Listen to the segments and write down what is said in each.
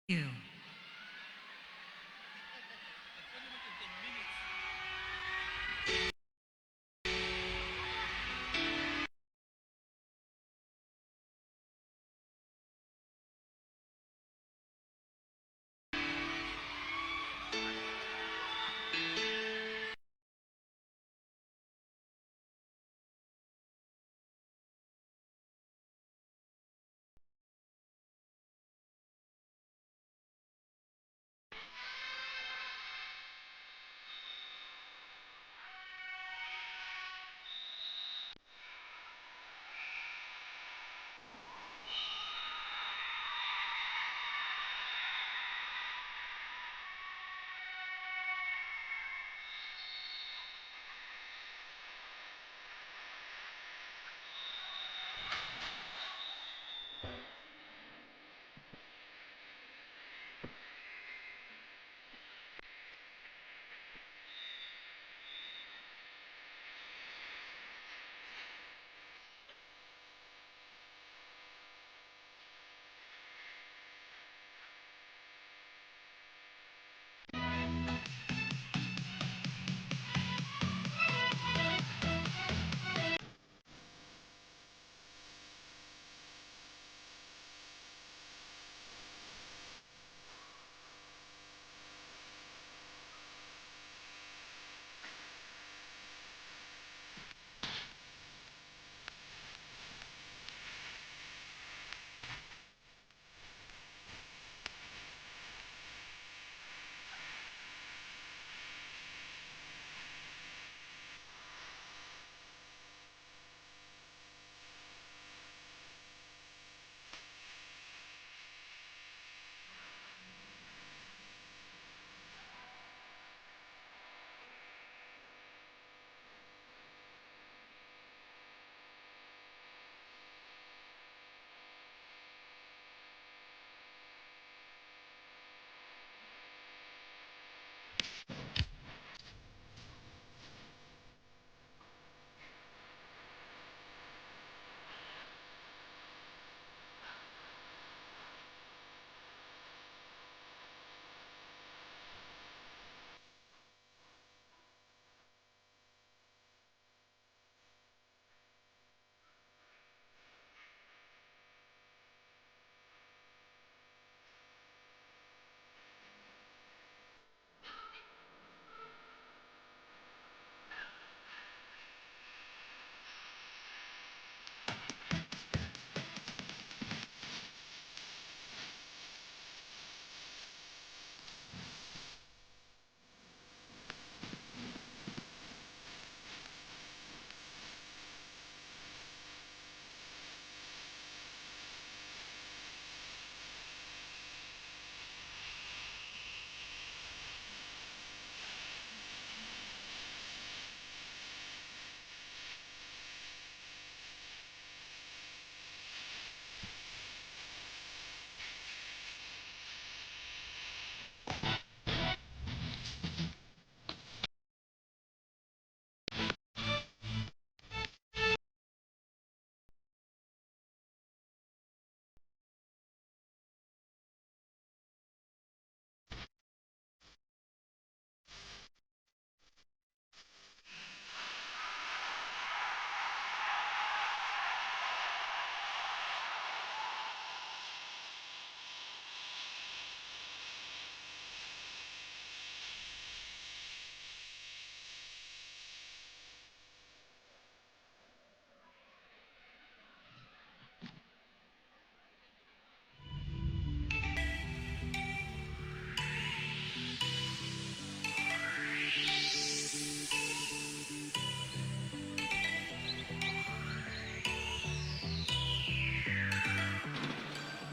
You.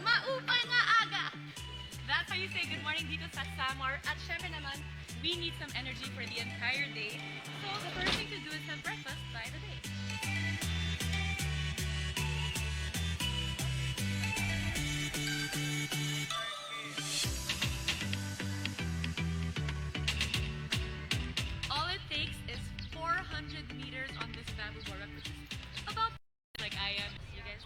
Maupay nga aga! That's how you say good morning dito sa Samar. At syempre naman, we need some energy for the entire day. So the first thing to do is have breakfast by the day. All it takes is 400 meters on this bamboo board, which is about like I am. You guys.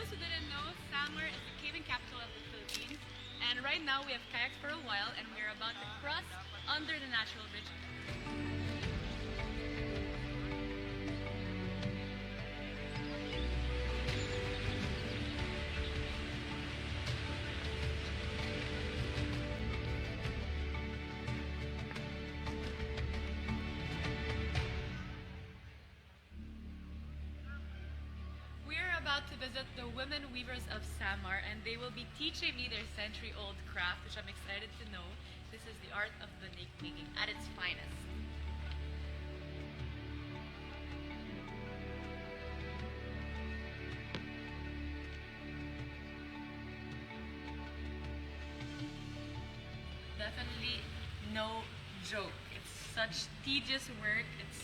those who didn't know, Samar is the caving capital of the Philippines. And right now we have kayaks for a while and we're about to cross under the natural bridge. About to visit the women weavers of Samar, and they will be teaching me their century-old craft, which I'm excited to know. This is the art of batik making at its finest. Definitely no joke. It's such tedious work. It's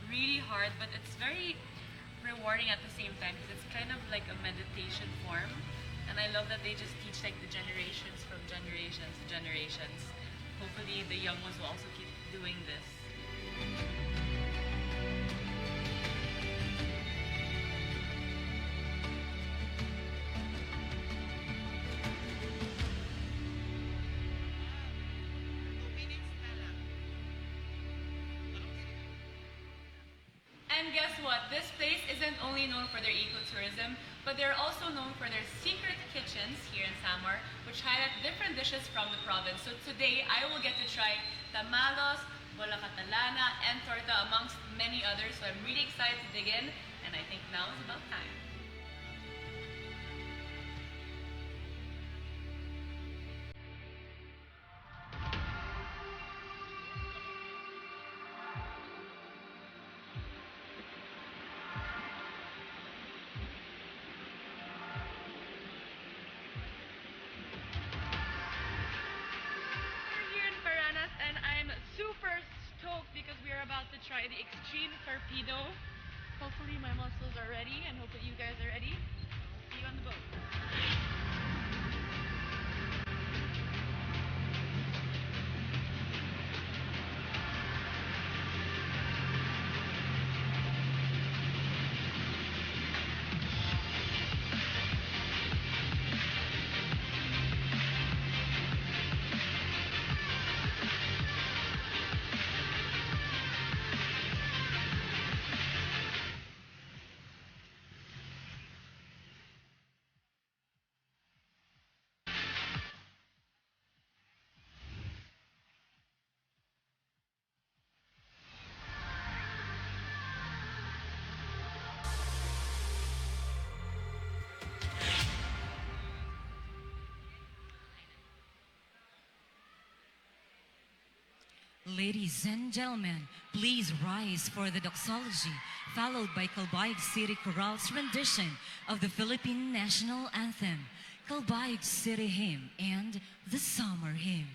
really hard, but it's very rewarding at the same time because it's kind of like a meditation form, and I love that they just teach like the generations from generations to generations. Hopefully the young ones will also keep doing this. And guess what? This place isn't only known for their ecotourism, but they're also known for their secret kitchens here in Samar, which highlight different dishes from the province. So today, I will get to try tamalos, bola catalana, and torta, amongst many others. So I'm really excited to dig in, and I think now is about time. Super stoked because we are about to try the extreme torpedo. Hopefully my muscles are ready and hopefully you guys are ready. See you on the boat. Ladies and gentlemen, please rise for the doxology, followed by Calbayog City Choral's rendition of the Philippine National Anthem, Calbayog City Hymn, and the Summer Hymn.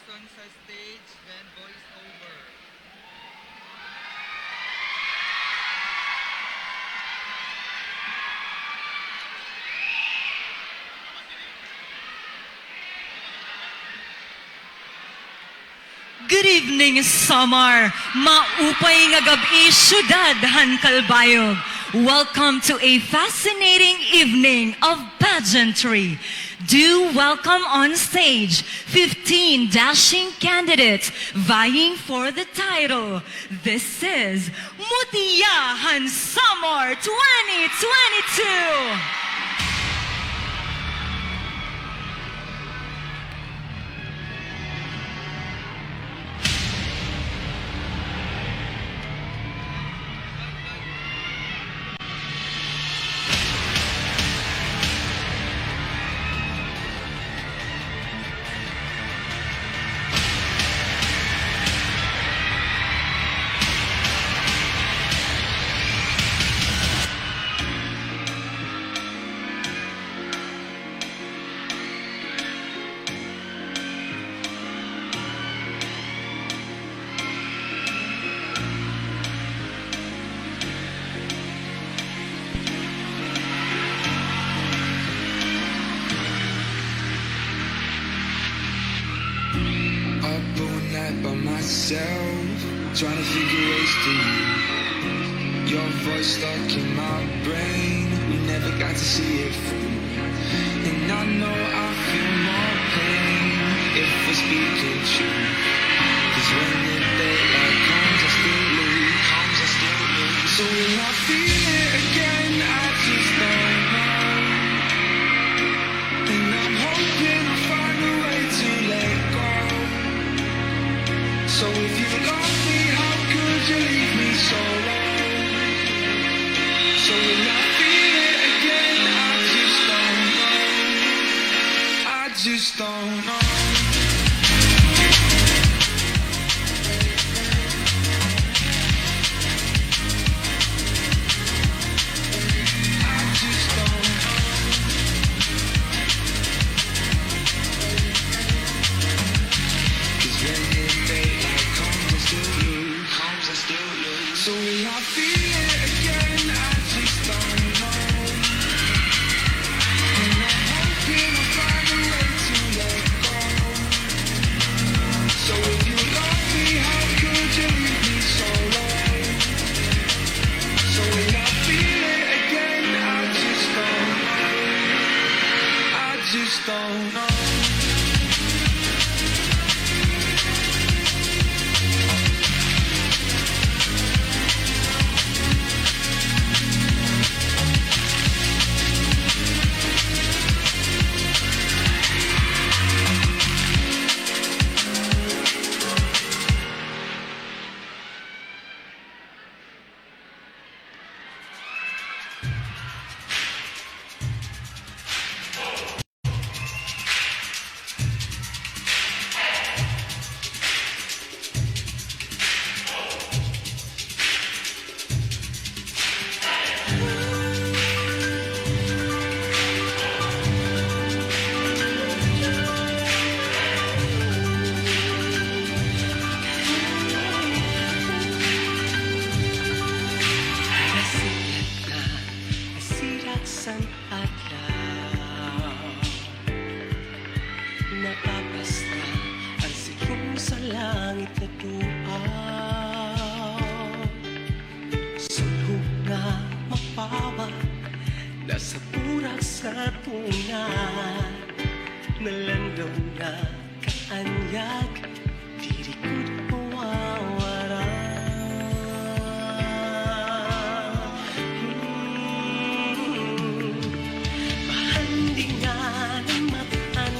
person sa stage when voice over. Good evening, Samar. Maupay nga gabi, syudad Han Calbayog. Welcome to a fascinating evening of pageantry. Do welcome on stage 15 dashing candidates vying for the title. This is Mutya Han Samar 2022. By myself, trying to figure ways to you. Your voice stuck in my brain, we never got to see it through. And I know I feel more pain if we're speaking truth. Cause when the daylight comes, I still lose. So will I feel it again? I just don't know. And I'm hoping I'll find a way to let go. So if you love me, how could you leave me so long? So will I feel it again? I just don't know. I just don't know. So will I feel it again? I just don't know. And I'm hoping I'll find a way to let go. So if you love me, how could you leave me so low? So will I feel it again? I just don't know. I just don't know. Napapasta ang siklong sa langit na duaw. Sulhog na mapawag, nasa burak sa tunan. Nalandaw na kaanyag, di ko mawawala. Mahandi nga ng matan,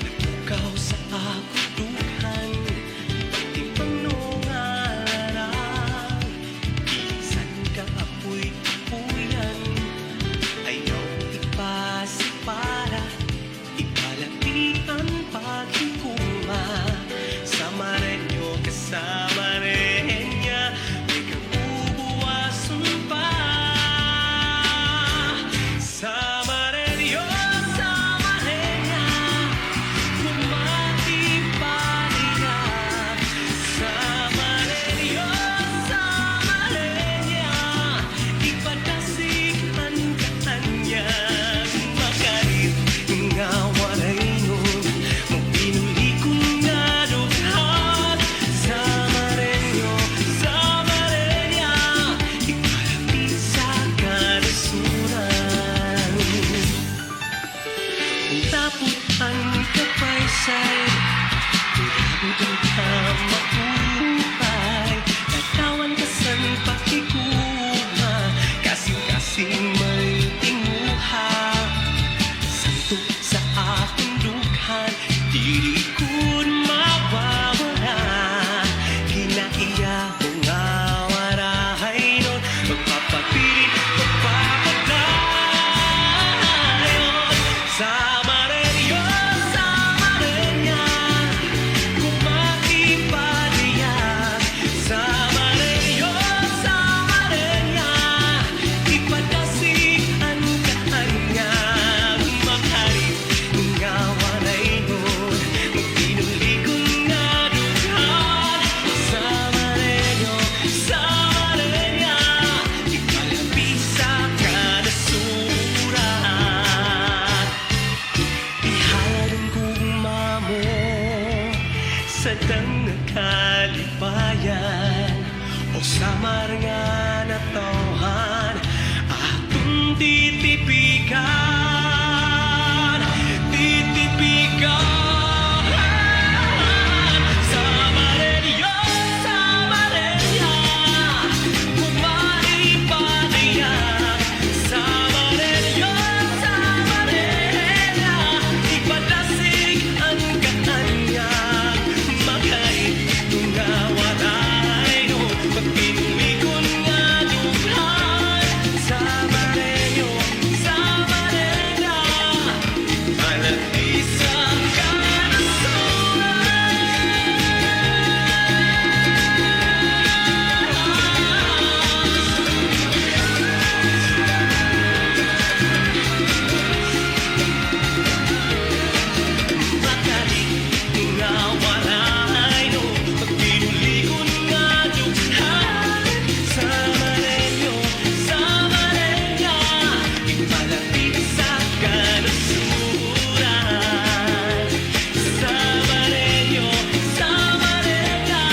nagpukaw sa akuduhan, pagting panungalarang, minsan ka apoy tupuyan, ayaw ipasipara, ipalapitan paghikuma. titipikan, titipikan. Samarilyo, Samarilya, bumaipapayak. Samarilyo, Samarilya, ipalasig ang kanya. Makait nga walay no, pagpinulikon nga dughan. Samarilyo, Samarilya, malatisang kanasuran. Makait nga walay no, pagpinulikon nga dughan. Samarilyo, Samarilya, ipalapit sa kanasuran. Samarilyo, Samarilya,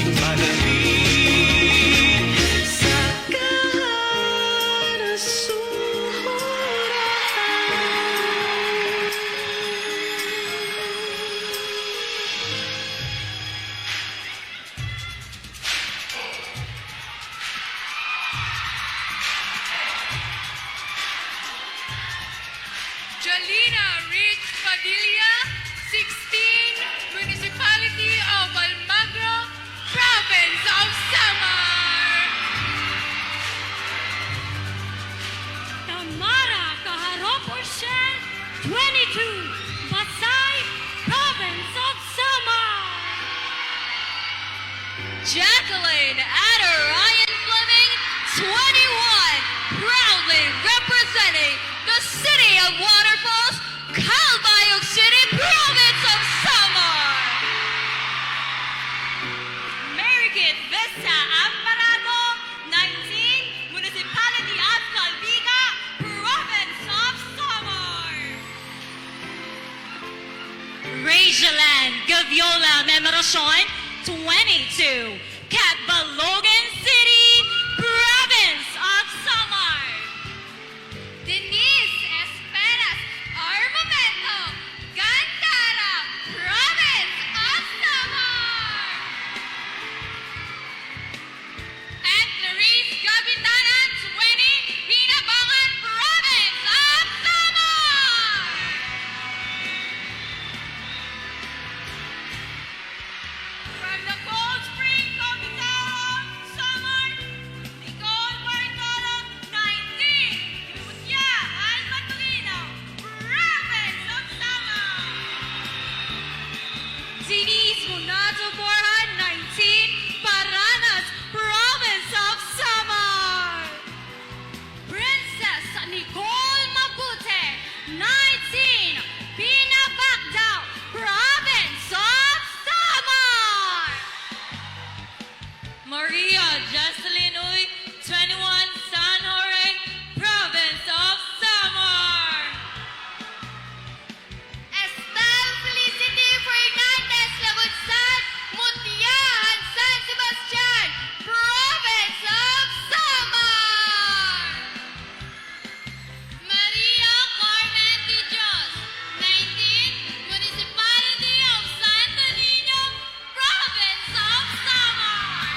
ipalapit sa kanasuran. Jolina Rich Padilla, 16, Municipality of Almagro, Province of Samar. Tamara Kaharop Orshen, 22, Pasay, Province of Samar. Jacqueline Ada Ryan Fleming, 21, proudly representing the City of Waterfalls, Calbayog City, Province of Samar. Marikit Vista Amparado, 19, Municipality of Calviga, Province of Samar. Rajalan Gaviola Memoracion, 22, Catbalogan City, Province of Samar. Denise Esperas Armamento, Gandara, Province of Samar. And Clarice Gabitanan, 20, Binabangan, Province of Samar. From the Cold Spring Comisaron, Samar, Nicole Bartolo, 19, Mutya Han Samar, Province of Samar. Denise Munato Borja, 19, Paranas, Province of Samar. Princess Nicole Mabute, 19, Pinabagdao, Province of Samar. Maria Jocelyn Uy, 21, San Jorge, Province of Samar. Estel Felicity Fernandez Labutzan, Mutya Han San Sebastian, Province of Samar. Maria Carmen de Dios, 19, Municipality of Santo Niño, Province of Samar.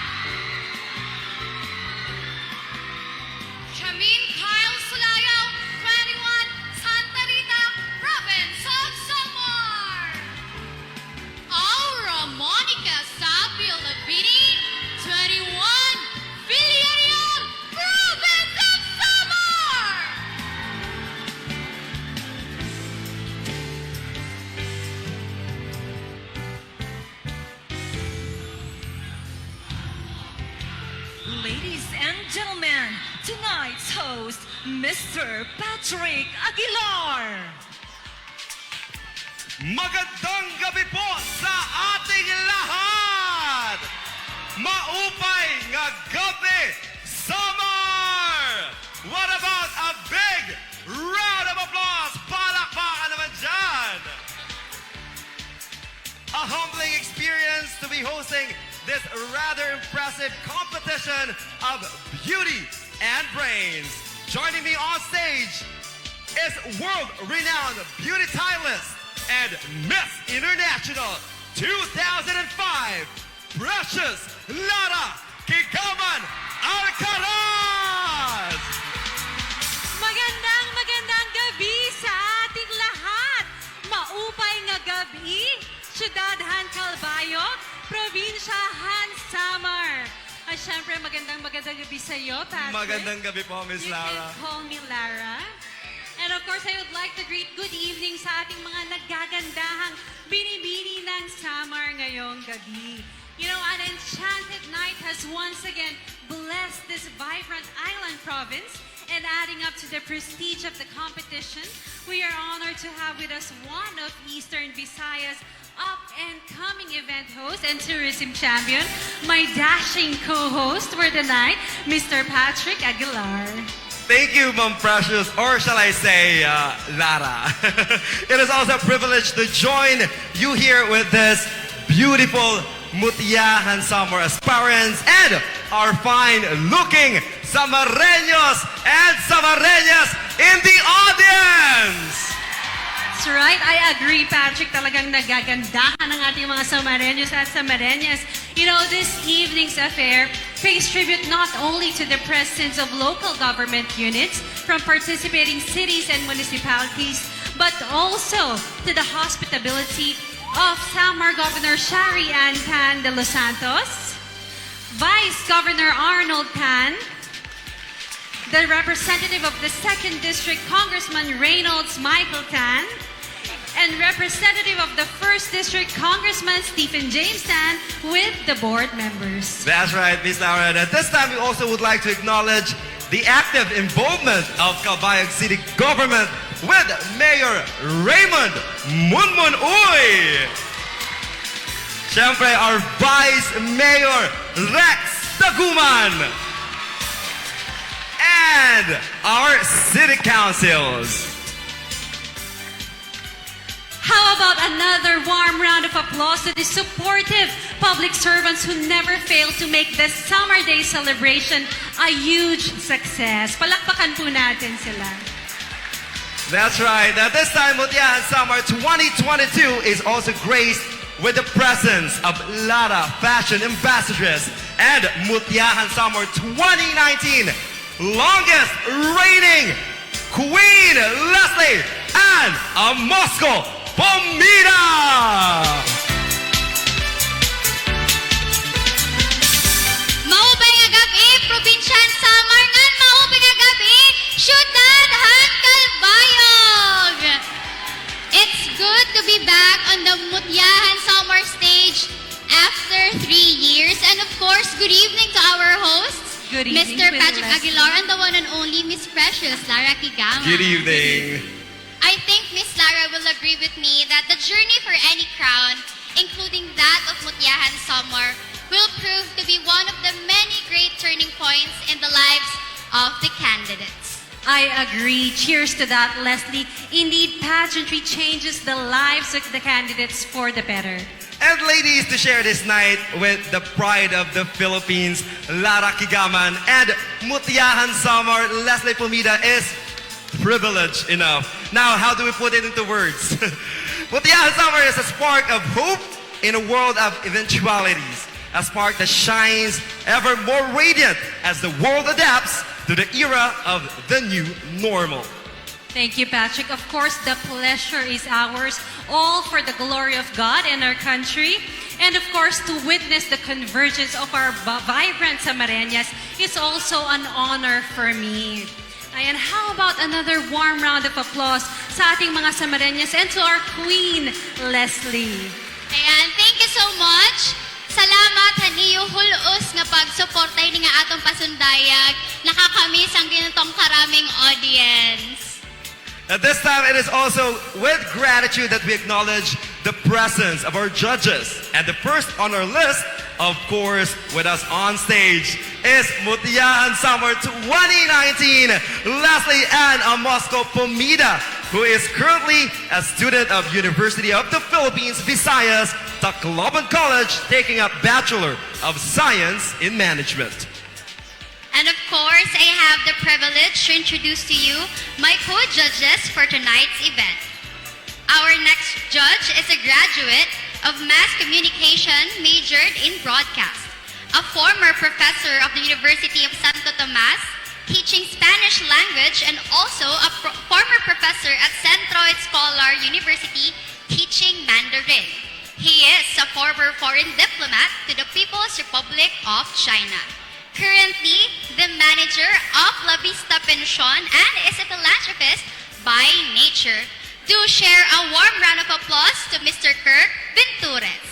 Shamin Kyle Sulayo, 21, Santa Rita, Province of Samar. Aura Monica Sapio Labini, 21, Villarreal, Province of Samar. Ladies and gentlemen, tonight's host, Mr. Patrick Aguilar. Magandang gabi po sa ating lahat! Maupay nga gabi, Samar! What about a big round of applause? Palakpakan naman dyan! A humbling experience to be hosting this rather impressive competition of beauty and brains. Joining me on stage is world-renowned beauty stylist and Miss International 2005, Precious Lara Kigaman Alcaraz! Magandang gabi sa ating lahat. Maupay nga gabi, Siyudad Han Calbayog, Probinsya Han Samar. At syempre, magandang gabi sa iyo, Patrick. Magandang gabi po, Miss You Lara. can call me Lara. And of course, I would like to greet good evening sa ating mga naggagandahang binibini ng Samar ngayong gabi. You know, an enchanted night has once again blessed this vibrant island province. And adding up to the prestige of the competition, we are honored to have with us one of Eastern Visayas' up-and-coming event host and tourism champion, my dashing co-host for the night, Mr. Patrick Aguilar. Thank you, Ma'am Precious, or shall I say, Lara. It is also a privilege to join you here with this beautiful Mutya Han Samar aspirants and our fine-looking Samareños and Samareñas in the audience. That's right. I agree, Patrick. Talagang nagagandahan ng ating mga Samareños at Samareñas. You know, this evening's affair pays tribute not only to the presence of local government units from participating cities and municipalities, but also to the hospitality of Samar Governor Shari Ann Tan de Los Santos, Vice Governor Arnold Tan, the representative of the 2nd District, Congressman Reynolds Michael Tan, and representative of the 1st District, Congressman Stephen James Tan, with the board members. That's right, Miss Laura. At this time, we also would like to acknowledge the active involvement of Calbayog City government with Mayor Raymond Munmun Uy. Siyempre, our Vice Mayor Rex Taguman. And our city councils. How about another warm round of applause to the supportive public servants who never fail to make this Summer Day celebration a huge success? Palakpakan po natin sila. That's right. At this time, Mutya Han Samar 2022 is also graced with the presence of Lara Fashion Ambassadress and Mutya Han Samar 2019 longest reigning Queen Leslie and a Moscow Pomida! Maupay nga gabi, Probinsyan Samar ngan maupay nga gabi, Siyudad Han Calbayog. It's good to be back on the Mutya Han Samar stage after 3 years. And of course, good evening to our hosts, Good evening, Mr. Queen Patrick Leslie. Aguilar and the one and only Miss Precious, Lara Kigaman. Good evening. I think Miss Lara will agree with me that the journey for any crown, including that of Mutya Han Samar, will prove to be one of the many great turning points in the lives of the candidates. I agree. Cheers to that, Leslie. Indeed, pageantry changes the lives of the candidates for the better. And ladies, to share this night with the pride of the Philippines, Lara Kigaman and Mutya Han Samar, Leslie Pomida is privilege enough. Now, how do we put it into words? Mutya Han Samar is a spark of hope in a world of eventualities. A spark that shines ever more radiant as the world adapts to the era of the new normal. Thank you, Patrick. Of course, the pleasure is ours, all for the glory of God and our country. And of course, to witness the convergence of our vibrant Samareñas is also an honor for me. And how about another warm round of applause sa ating mga Samareñas and to our Queen, Leslie. Ayan, thank you so much. Salamat haniyo hulus nga pagsuporta ini nga atong pasundayag. Nakakamiss ang ganitong karaming audience. At this time, it is also with gratitude that we acknowledge the presence of our judges. And the first on our list, of course, with us on stage, is Mutya Han Samar 2019, Leslie Ann Moscow Pomida, who is currently a student of University of the Philippines, Visayas, Tacloban College, taking a Bachelor of Science in Management. And of course, course, I have the privilege to introduce to you my co-judges for tonight's event. Our next judge is a graduate of Mass Communication, majored in broadcast, a former professor of the University of Santo Tomas, teaching Spanish language, and also a former professor at Centro Escolar University, teaching Mandarin. He is a former foreign diplomat to the People's Republic of China. Currently, the manager of La Vista Pension and is a philanthropist by nature. Do share a warm round of applause to Mr. Kirk Ventures.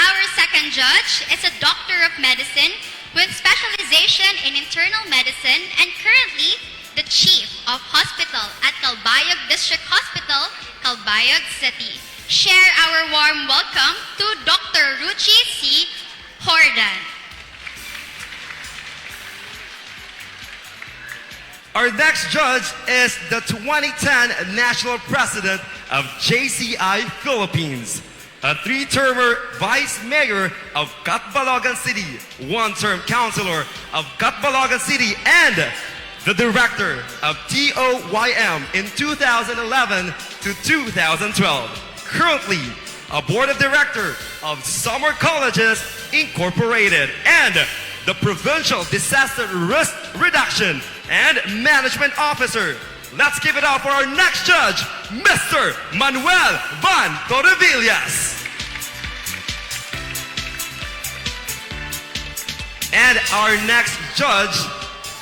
Our second judge is a doctor of medicine with specialization in internal medicine and currently the chief of hospital at Calbayog District Hospital, Calbayog City. Share our warm welcome to Dr. Ruchi C. Hordan. Our next judge is the 2010 National President of JCI Philippines, a three-termer Vice Mayor of Catbalogan City, one-term Councilor of Catbalogan City, and the Director of TOYM in 2011 to 2012. Currently, a Board of Director of Summer Colleges Incorporated and the Provincial Disaster Risk Reduction and Management Officer. Let's give it up for our next judge, Mr. Manuel Van Torrevillas. And our next judge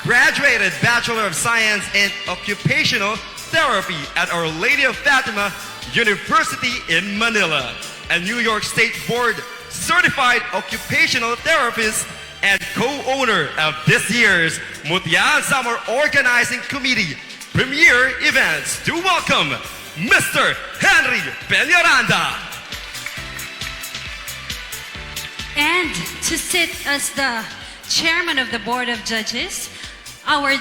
graduated Bachelor of Science in Occupational Therapy at Our Lady of Fatima University in Manila, a New York State Board Certified Occupational Therapist and co-owner of this year's Mutya Han Samar Organizing Committee Premier Events. To welcome Mr. Henry Peñaranda. And to sit as the chairman of the Board of Judges, our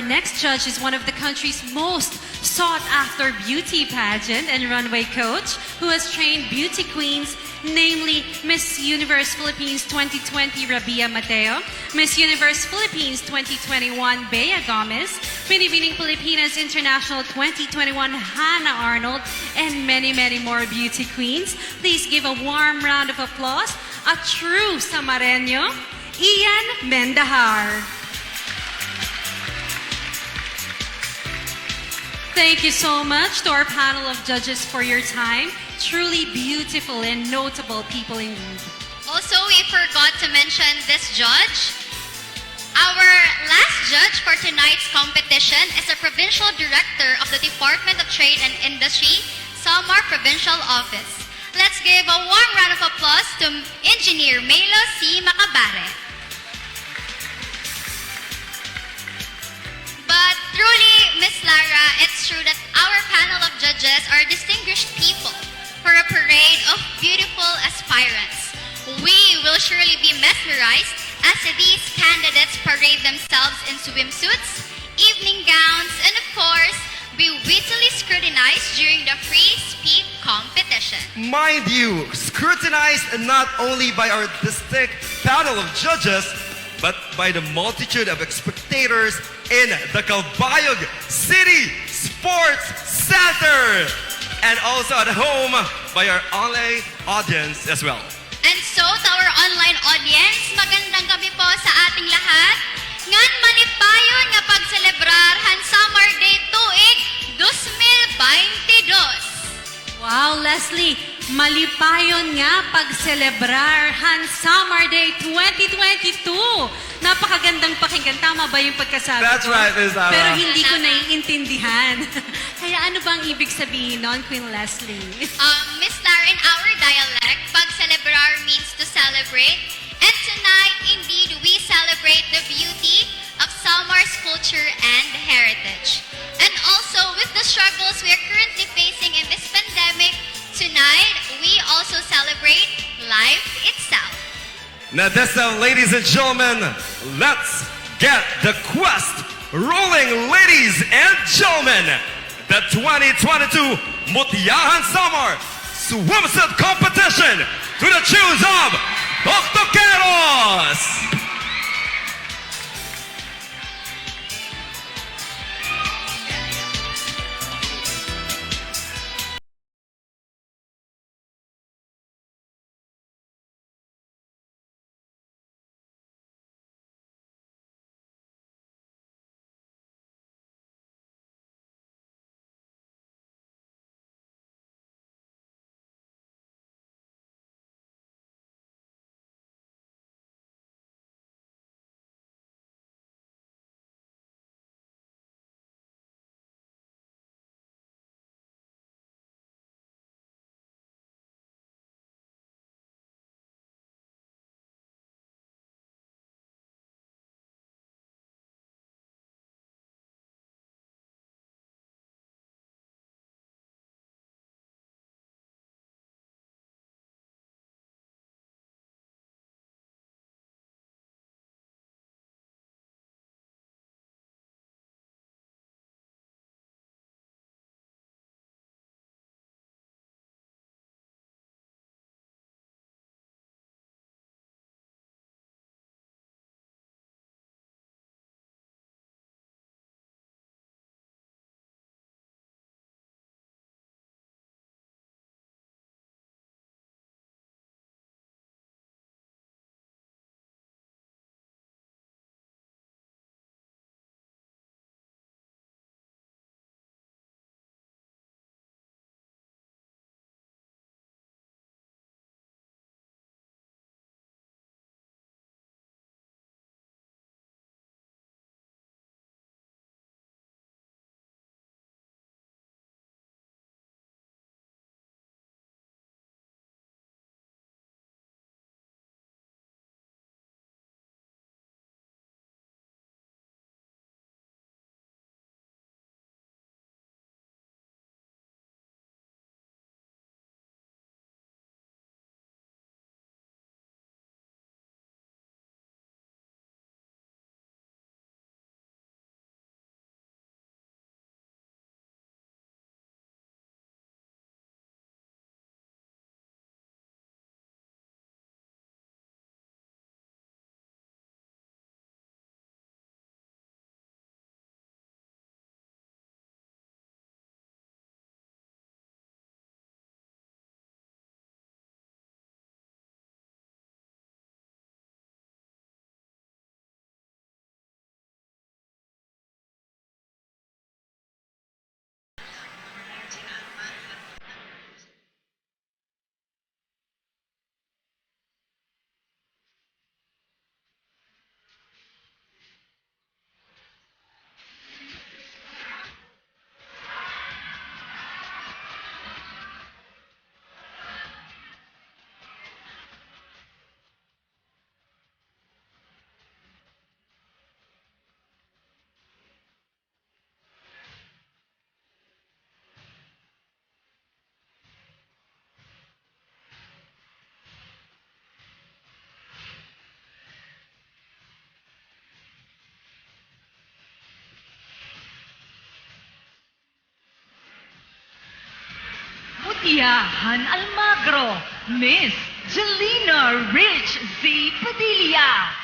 next judge is one of the country's most sought-after beauty pageant and runway coach who has trained beauty queens, namely Miss Universe Philippines 2020 Rabia Mateo, Miss Universe Philippines 2021 Bea Gomez, Binibining Pilipinas International 2021 Hannah Arnold, and many, many more beauty queens. Please give a warm round of applause, a true Samareño, Ian Mendahar. Thank you so much to our panel of judges for your time. Truly beautiful and notable people indeed. Also, we forgot to mention this judge. Our last judge for tonight's competition is the Provincial Director of the Department of Trade and Industry, Samar Provincial Office. Let's give a warm round of applause to Engineer Melo C. Macabare. But truly, Miss Lara, it's true that our panel of judges are distinguished people for a parade of beautiful aspirants. We will surely be mesmerized as these candidates parade themselves in swimsuits, evening gowns, and of course, be wittily scrutinized during the free speak competition. Mind you, scrutinized not only by our distinct panel of judges, but by the multitude of spectators in the Calbayog City Sports Center, and also at home by our online audience as well. And so, to our online audience, magandang gabi po sa ating lahat. Ngan manipayon nga pagselebrar Han Samar Day tuig 2022. Wow, Leslie, malipayon nga pagselebrar Han Samar Day 2022. Napakagandang pakinggan. Tama ba yung pagkasabi That's ko? right, Miss Lara. Pero hindi ko naiintindihan. Kaya ano bang ibig sabihin nun, Queen Leslie? Miss Lara, in our dialect, pagselebrar means to celebrate. And tonight, indeed, we celebrate the beauty of Samar's culture and heritage. And also, with the struggles we are currently facing in this pandemic, tonight, we also celebrate life itself. Now this time, ladies and gentlemen, let's get the quest rolling, ladies and gentlemen. The 2022 Mutya Han Samar Swimsuit Competition. Listen to the tunes of Doctoqueros! Mutya Han Almagro, Miss Jelena Rich Z. Padilla.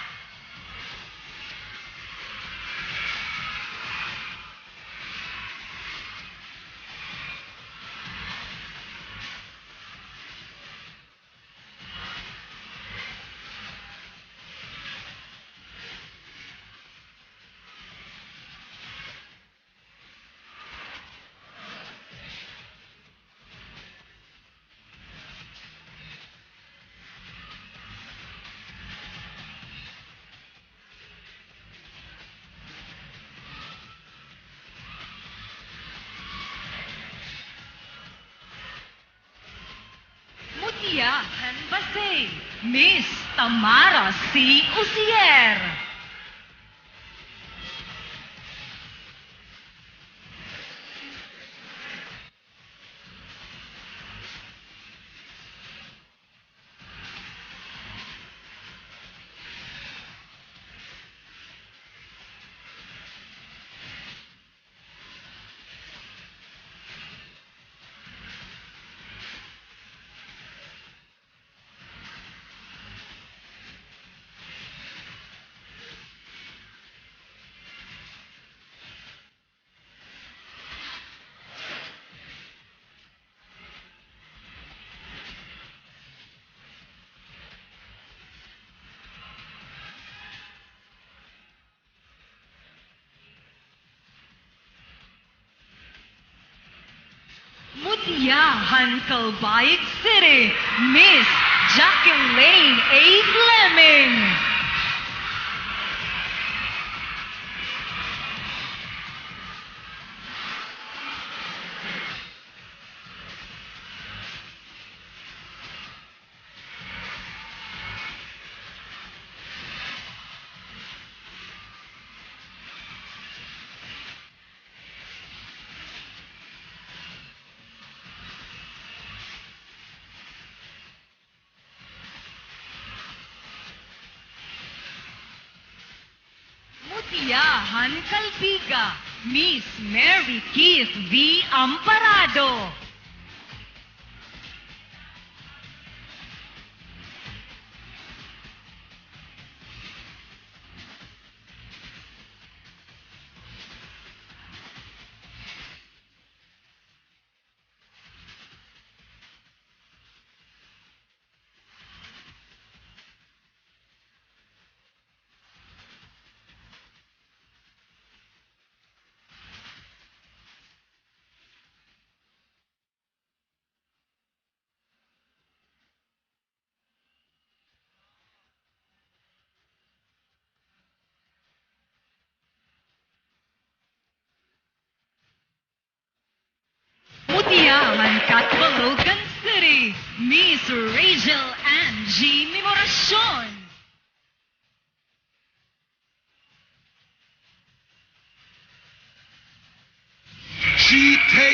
Mutya Han Basay, Miss Tamara C. Usier. Mutyahan Kalbayog City, Miss Jacqueline A. Fleming. Mutyahan Kalbiga, Miss Mary Keith V. Amparado. Mutyahan Catbalogan City, Miss Rachel Angie Memoracion. She takes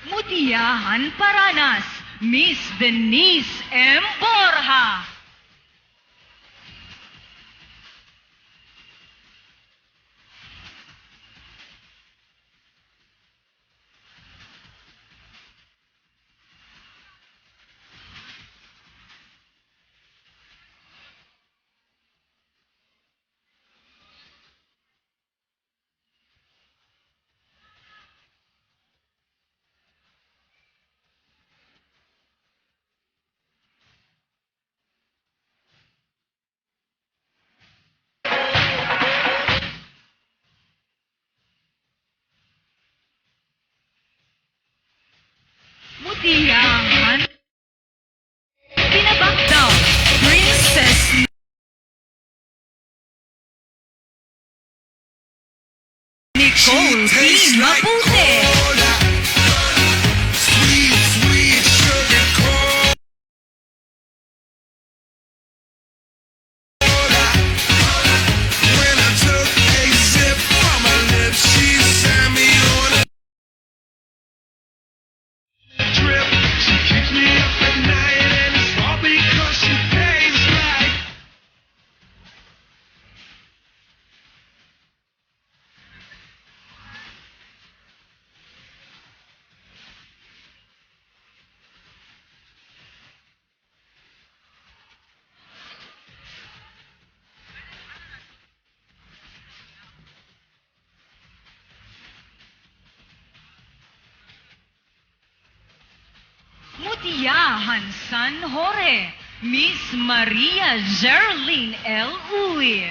Mutyahan Paranas, Miss Denise M. Borja. Goal Team Mabuti. Sweet, sweet sugar cola. When I took a sip from her lips, she sent me on a trip. She keeps me up at night, and it's all because she tastes like. Mutya Han San Jorge, Miss Maria Geraldine L. Uy.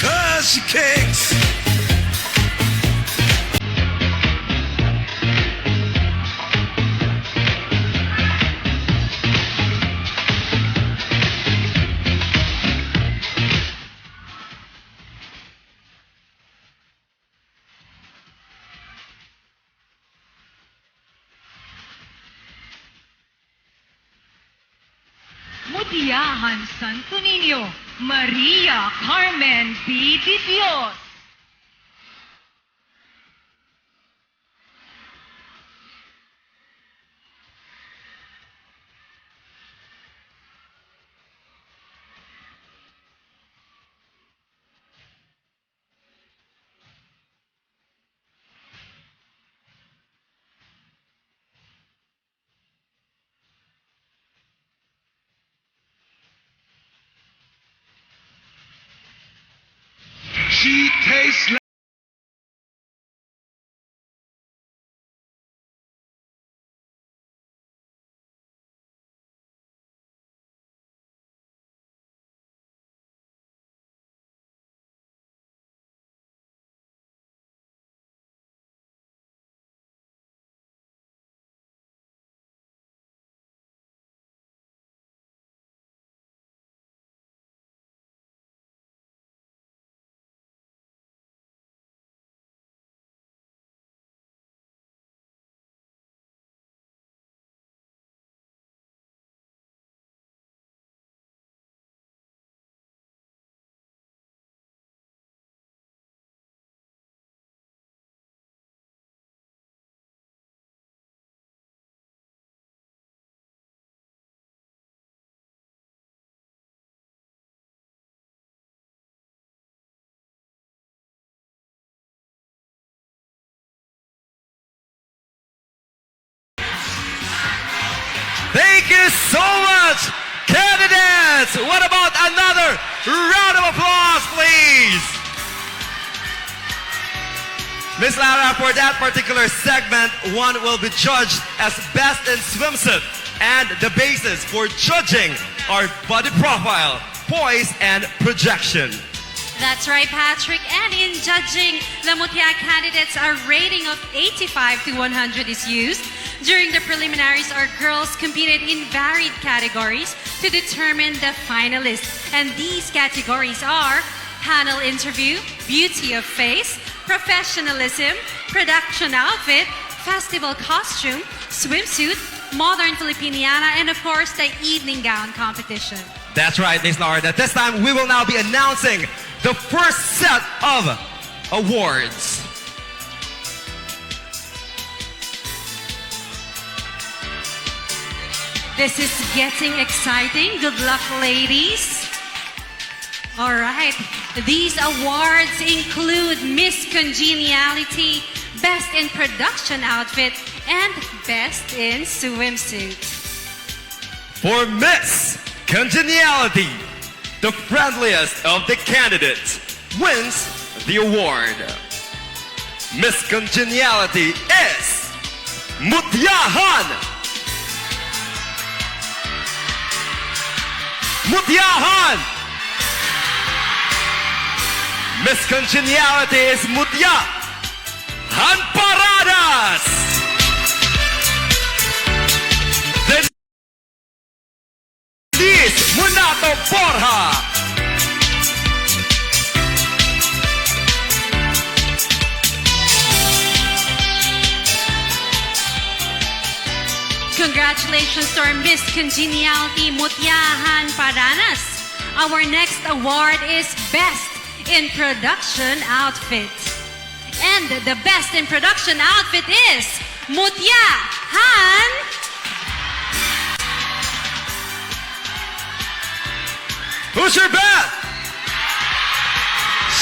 Cause she kicks. Mutya Han Santo Niño, Maria Carmen B. Di Dios. She tastes like. Thank you so much, candidates. What about another round of applause, please? Miss Lara, for that particular segment, one will be judged as best in swimsuit. And the basis for judging are body profile, poise, and projection. That's right, Patrick. And in judging the Mutya candidates, a rating of 85 to 100 is used. During the preliminaries, our girls competed in varied categories to determine the finalists. And these categories are panel interview, beauty of face, professionalism, production outfit, festival costume, swimsuit, modern Filipiniana, and of course, the evening gown competition. That's right, Miss Laura. At this time, we will now be announcing the first set of awards. This is getting exciting. Good luck, ladies. All right. These awards include Miss Congeniality, Best in Production Outfit, and Best in Swimsuit. For Miss Congeniality, the friendliest of the candidates wins the award. Miss Congeniality is Mutya Han. Mutya Han. Miss Congeniality is Mutya Han Paradas. Denise Munato Borja. Congratulations to our Miss Congeniality, Mutya Han Paranas. Our next award is Best in Production Outfit. And the Best in Production Outfit is Mutya Han. Who's your bet?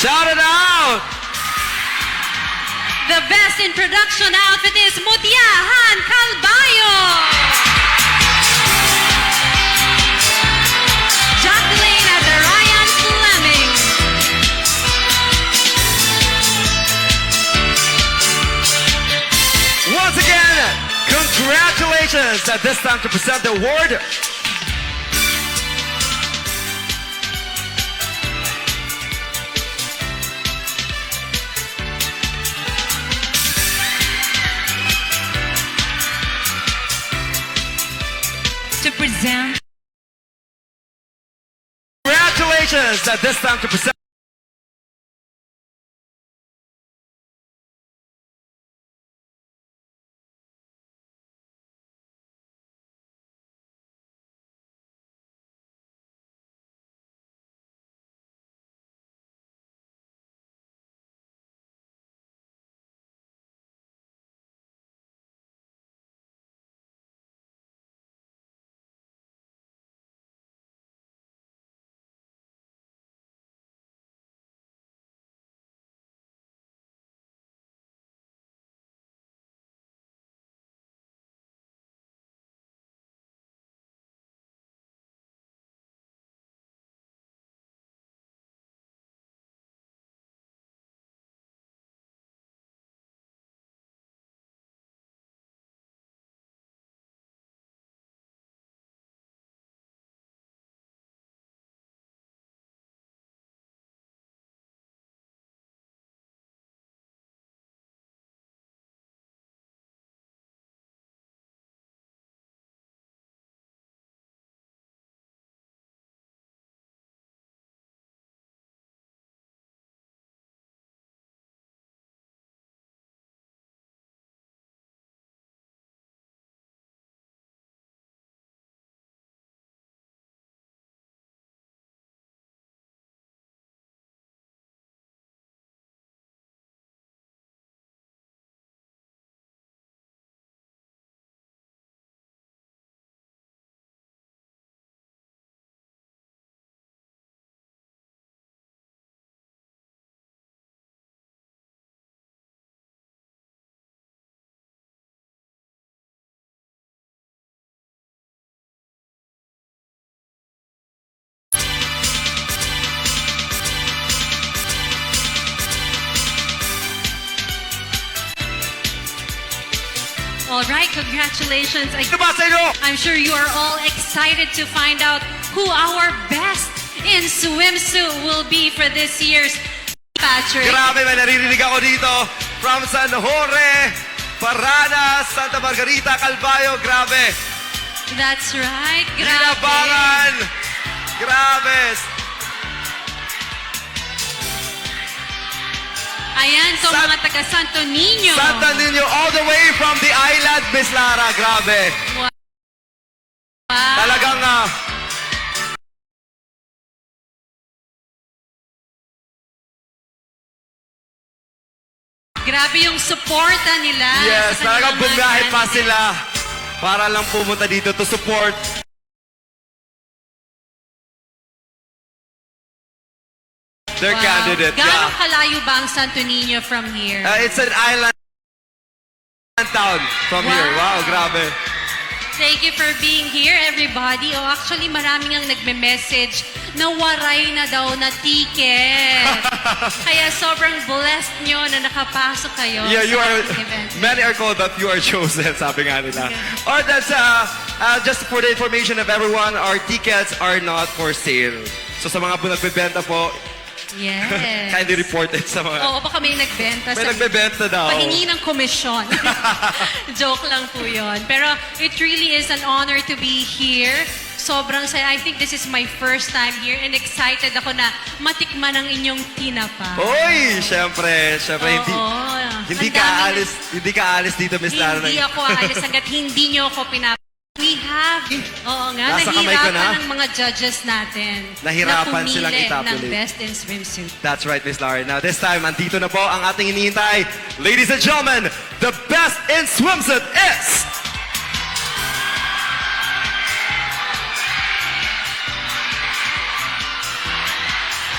Shout it out! The Best in Production Outfit is Mutya Han Calbayo. Jacqueline at the Ryan Fleming. Once again, congratulations at this time to present the award. To present Congratulations at this time to present All right, congratulations. Ito ba sa inyo? I'm sure you are all excited to find out who our best in swimsuit will be for this year's Patrick. Grabe, may naririnig ako dito from San Jorge, Paranas, Santa Margarita, Calvayo. Grabe. That's right. Grabe. Hinabangan. Grabe. Ayan, so mga taga Santo Niño. Santa Niño, all the way from the island, Miss Lara. Grabe. Wow. Talagang Grabe yung suporta nila. yes, sa talagang kanilang mga bumiyahe pa candidate. sila para lang pumunta dito to support their Wow. candidate. Gaano Yeah. kalayo ba ang Santo Niño from here? It's an island town from here. Wow, grabe. Thank you for being here, everybody. Oh, actually, maraming ang nagme-message na waray na daw na ticket. Kaya sobrang blessed nyo na nakapasok kayo Yeah, sa you are. ating event. Many are called, but you are chosen. Sabi nga nila. Or that's just for the information of everyone. Our tickets are not for sale. So sa mga nagbebenta po, Yes. kindly report it sa mga. Oo, baka may nagbenta. May sa- nagbebenta daw. Pahingi ng komisyon. Joke lang po yun. Pero it really is an honor to be here. Sobrang saya. I think this is my first time here and excited ako na matikman ang inyong tinapa. Oy, syempre, hindi Oo. hindi Ang ka dami alis, hindi ka alis dito, Miss Lara. Hindi ako aalis hanggat hindi nyo ako We have, oo nga, Nasa kamay ko na. nahirapan ng mga judges natin. Nahirapan na silang pumili ng itabulate. best in swimsuit. That's right, Miss Lara. Now, this time, andito na po ang ating hinihintay. Ladies and gentlemen, the best in swimsuit is...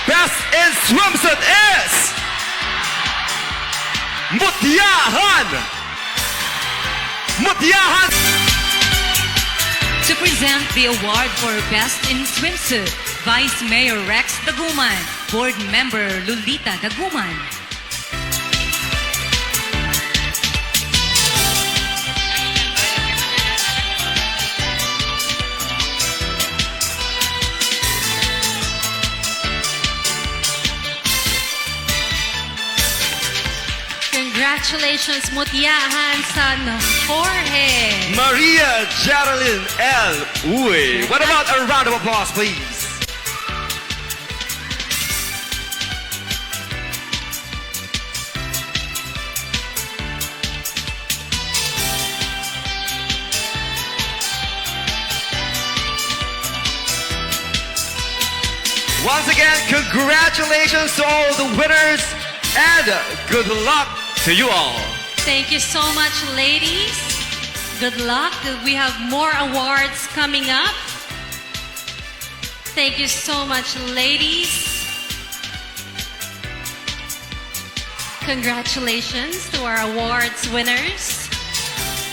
Best in swimsuit is... Mutya Han! To present the award for Best in Swimsuit, Vice Mayor Rex Daguman, Board Member Lolita Daguman. Congratulations, Mutya Han Samar. Jorge. Maria Geraldine L. Uy. What about a round of applause, please? Once again, congratulations to all the winners and good luck to you all. Thank you so much, ladies. Good luck. We have more awards coming up. Thank you so much, ladies. Congratulations to our awards winners.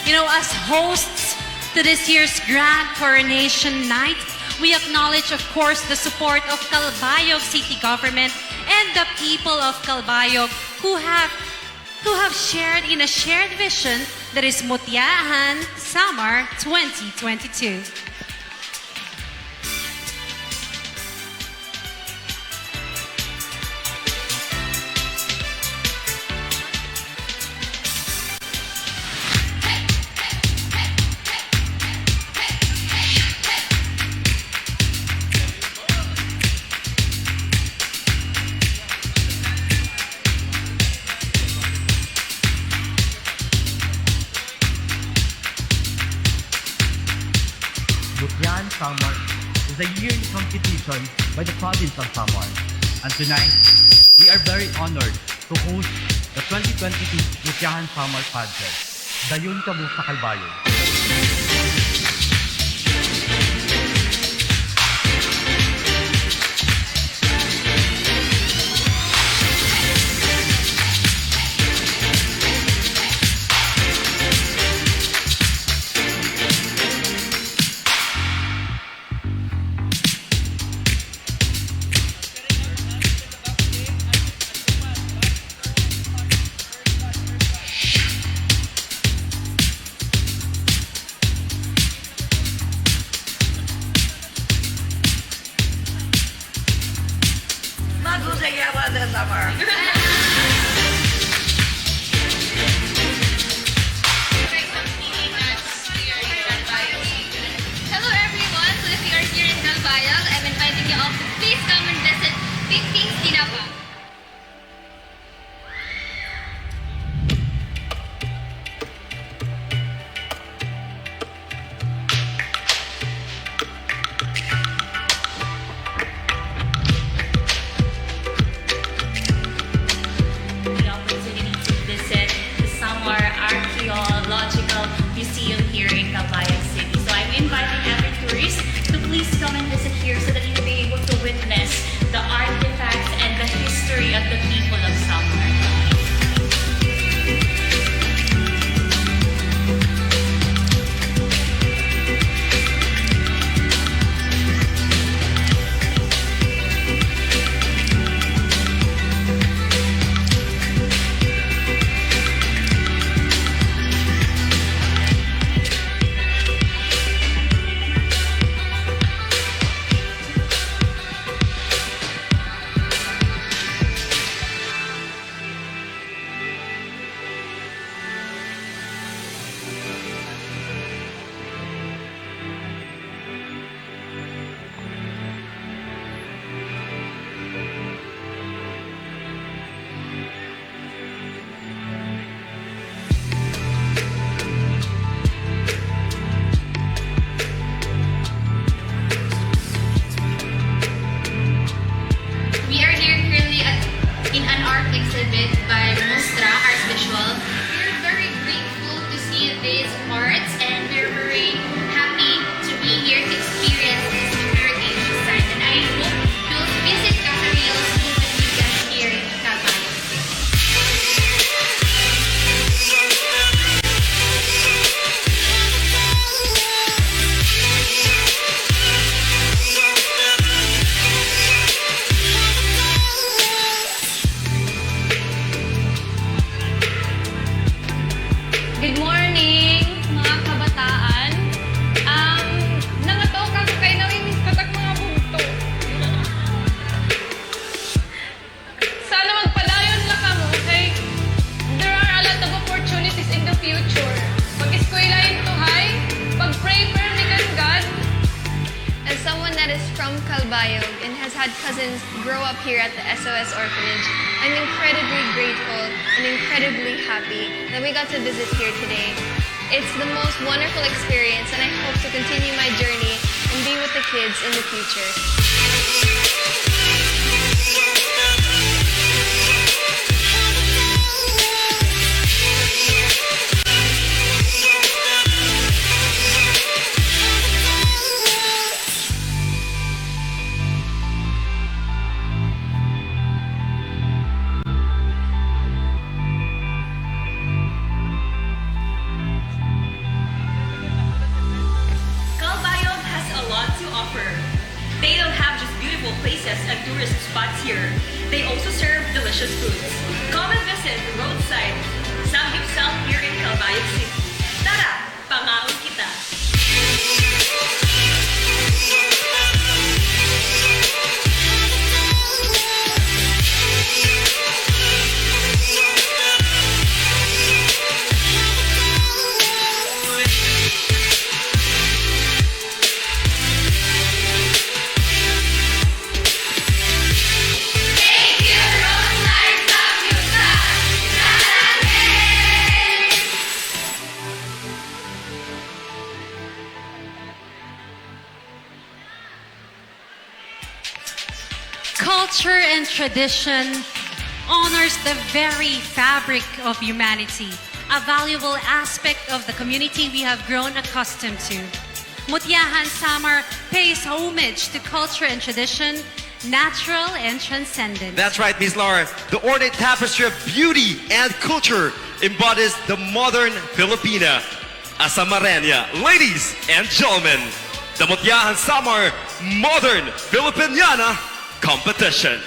You know, as hosts to this year's Grand Coronation Night, we acknowledge, of course, the support of Calbayog City Government and the people of Calbayog who have shared in a shared vision that is Mutya Han Samar 2022. Mutya Han Samar is a yearly competition by the province of Samar. And tonight, we are very honored to host the 2022 Mutya Han Samar pageant. Dayon ka mo sa Calvayo. Good morning, mga kabataan. Nangato ka kayo na inis patag mga bugto. Sana magpadayon lang ka mo, okay? There are a lot of opportunities in the future. Pag-eskwelahin to high, pag-pray firm ni God. As someone that is from Calbayog and has had cousins grow up here at the SOS Orphanage, I'm incredibly grateful and incredibly happy that we got to visit here today. It's the most wonderful experience, and I hope to continue my journey and be with the kids in the future. Calbayog has a lot to offer. They don't have just beautiful places and tourist spots here. They also serve delicious foods. Come and visit the roadside Samgyeopsal here in Calbayog City. Tara, pangaon kita! Culture and tradition honors the very fabric of humanity, a valuable aspect of the community we have grown accustomed to. Mutya Han Samar pays homage to culture and tradition, natural and transcendent. That's right, Miss Laura. The ornate tapestry of beauty and culture embodies the modern Filipina, a Samarenya. Ladies and gentlemen, the Mutya Han Samar Modern Filipiniana Competition.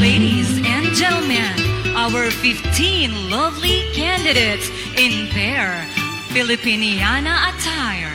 Ladies and gentlemen, our 15 lovely candidates in their Filipiniana attire.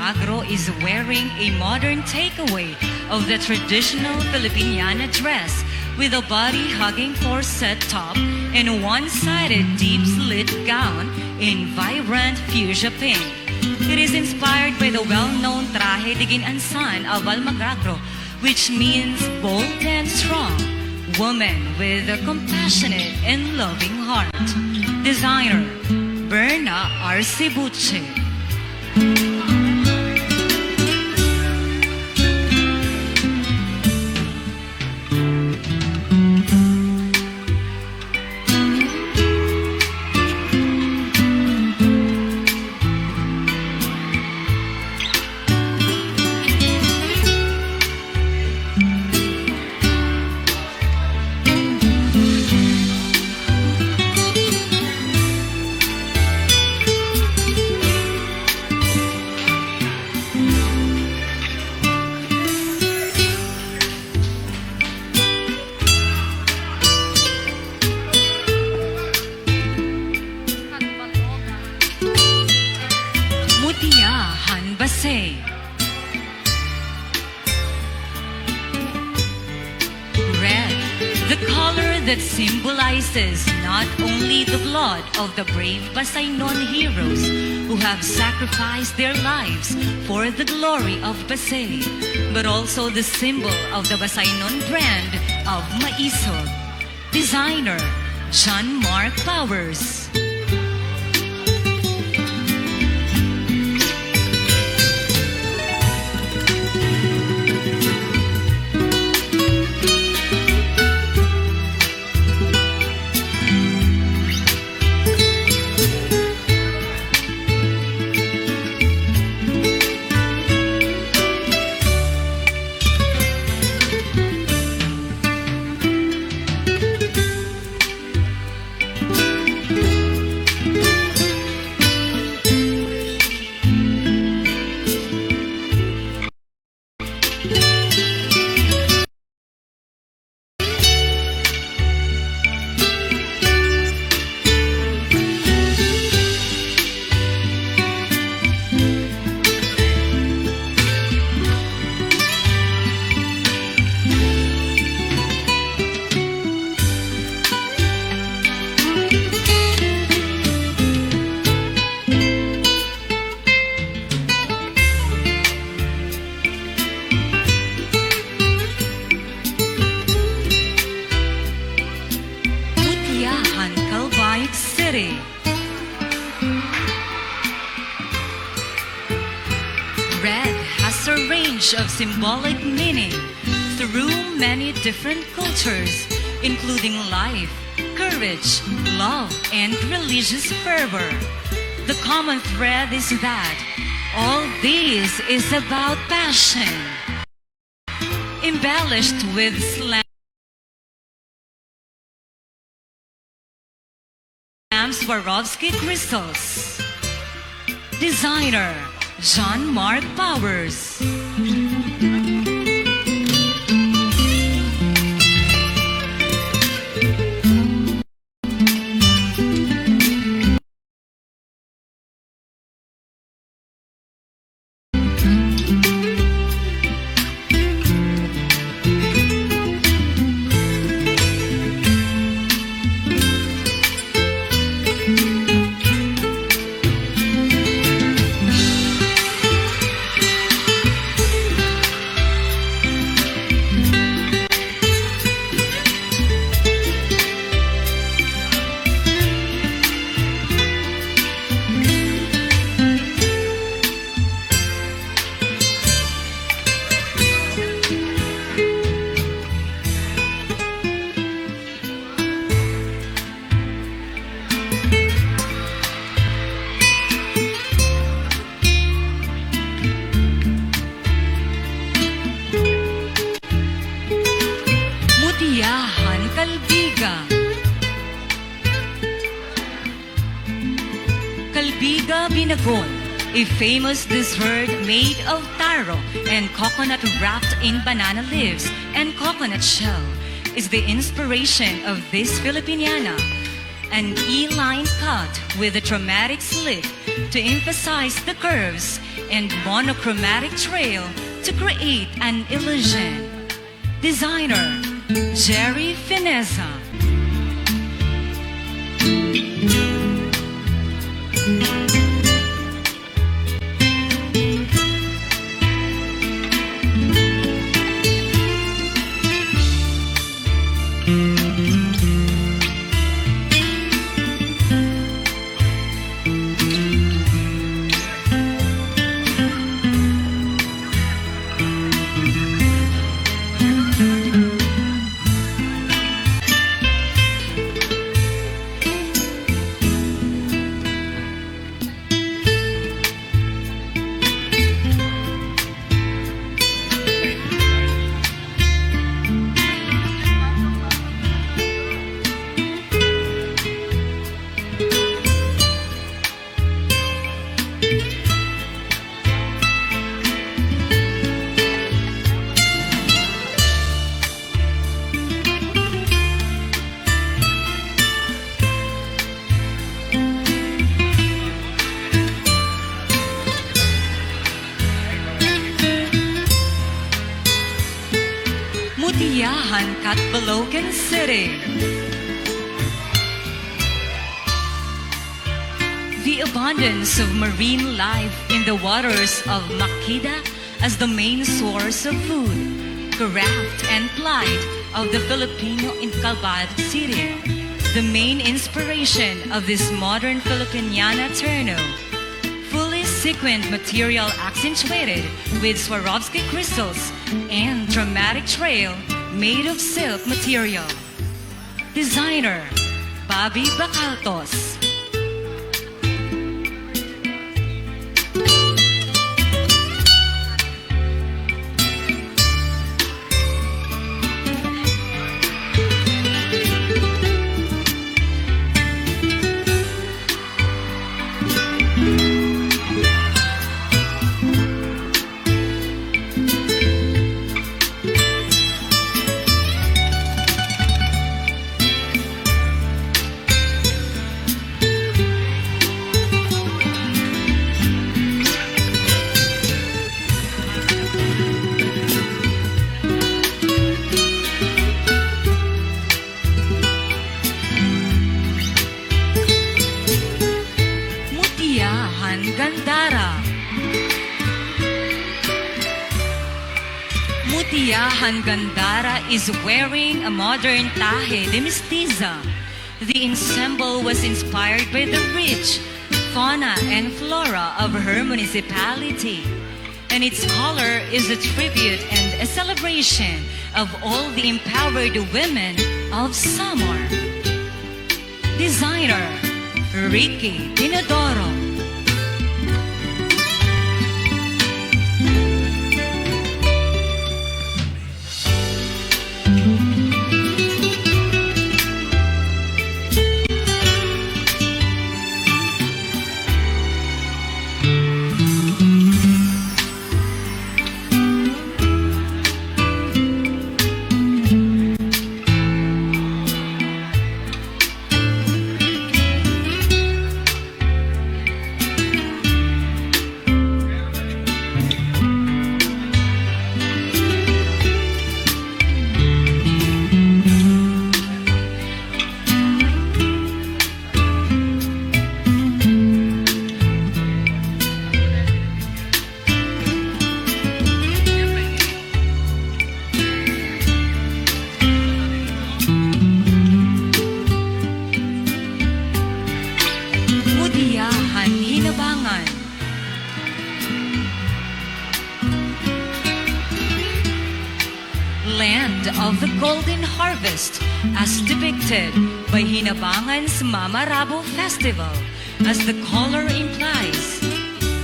Milagro is wearing a modern takeaway of the traditional Filipiniana dress with a body-hugging corset top and a one-sided deep-slit gown in vibrant fuchsia pink. It is inspired by the well-known traje de ginansan of Almagro, which means bold and strong, woman with a compassionate and loving heart. Designer, Berna Arcibuche. Mutya Han Samar. Red, the color that symbolizes not only the blood of the brave Basaynon heroes who have sacrificed their lives for the glory of Basay, but also the symbol of the Basaynon brand of Maisog. Designer, John Mark Powers. City. Red has a range of symbolic meaning through many different cultures, including life, courage, love, and religious fervor. The common thread is that all this is about passion, embellished with Swarovski crystals. Designer, John Mark Powers. Kalbiga Binagon, a famous dessert made of taro and coconut wrapped in banana leaves and coconut shell, is the inspiration of this Filipiniana. an E-line cut with a dramatic slit to emphasize the curves and monochromatic trail to create an illusion. Designer, Jerry Fineza. Mutya Han Katbalogan City. The abundance of marine life in the waters of Makida as the main source of food, craft, and plight of the Filipino in Calbayog City, the main inspiration of this modern Filipiniana terno. Fully sequined material accentuated with Swarovski crystals and dramatic trail made of silk material. Designer, Bobby Bacaltos. Mutya Han Gandara is wearing a modern taje de mestiza. The ensemble was inspired by the rich fauna and flora of her municipality, and its color is a tribute and a celebration of all the empowered women of Samar. Designer, Ricky Dinodoro. Land of the golden harvest as depicted by Hinabangan's Mamarabo Festival, as the color implies.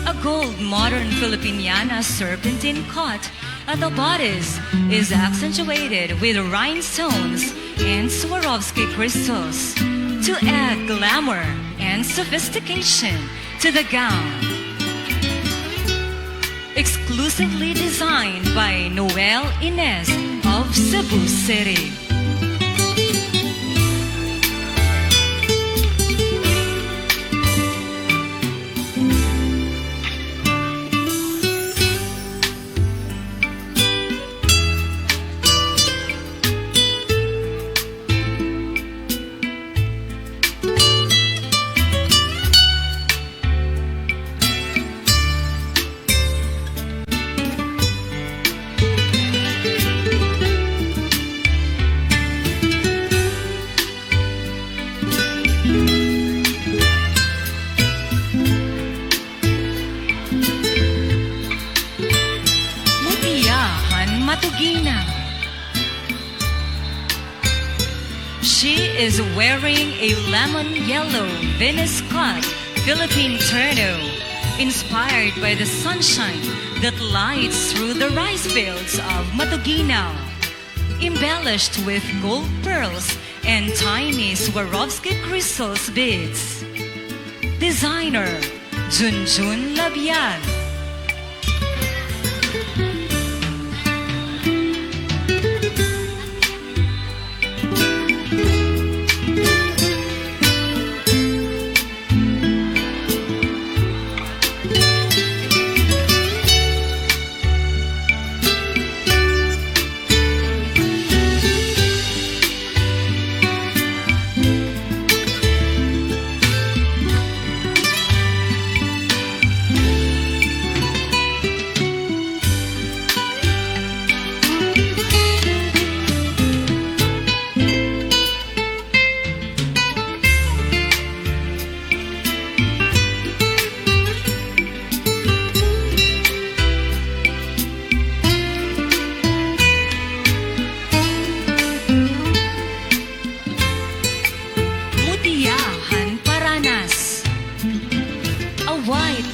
A gold modern Filipiniana serpentine cut at the bodice is accentuated with rhinestones and Swarovski crystals to add glamour and sophistication to the gown. Exclusively designed by Noel Inez of Cebu City. Matugina. She is wearing a lemon yellow Venus cut Philippine terno, inspired by the sunshine that lights through the rice fields of Matugina, embellished with gold pearls and tiny Swarovski crystals beads. Designer Junjun Labial.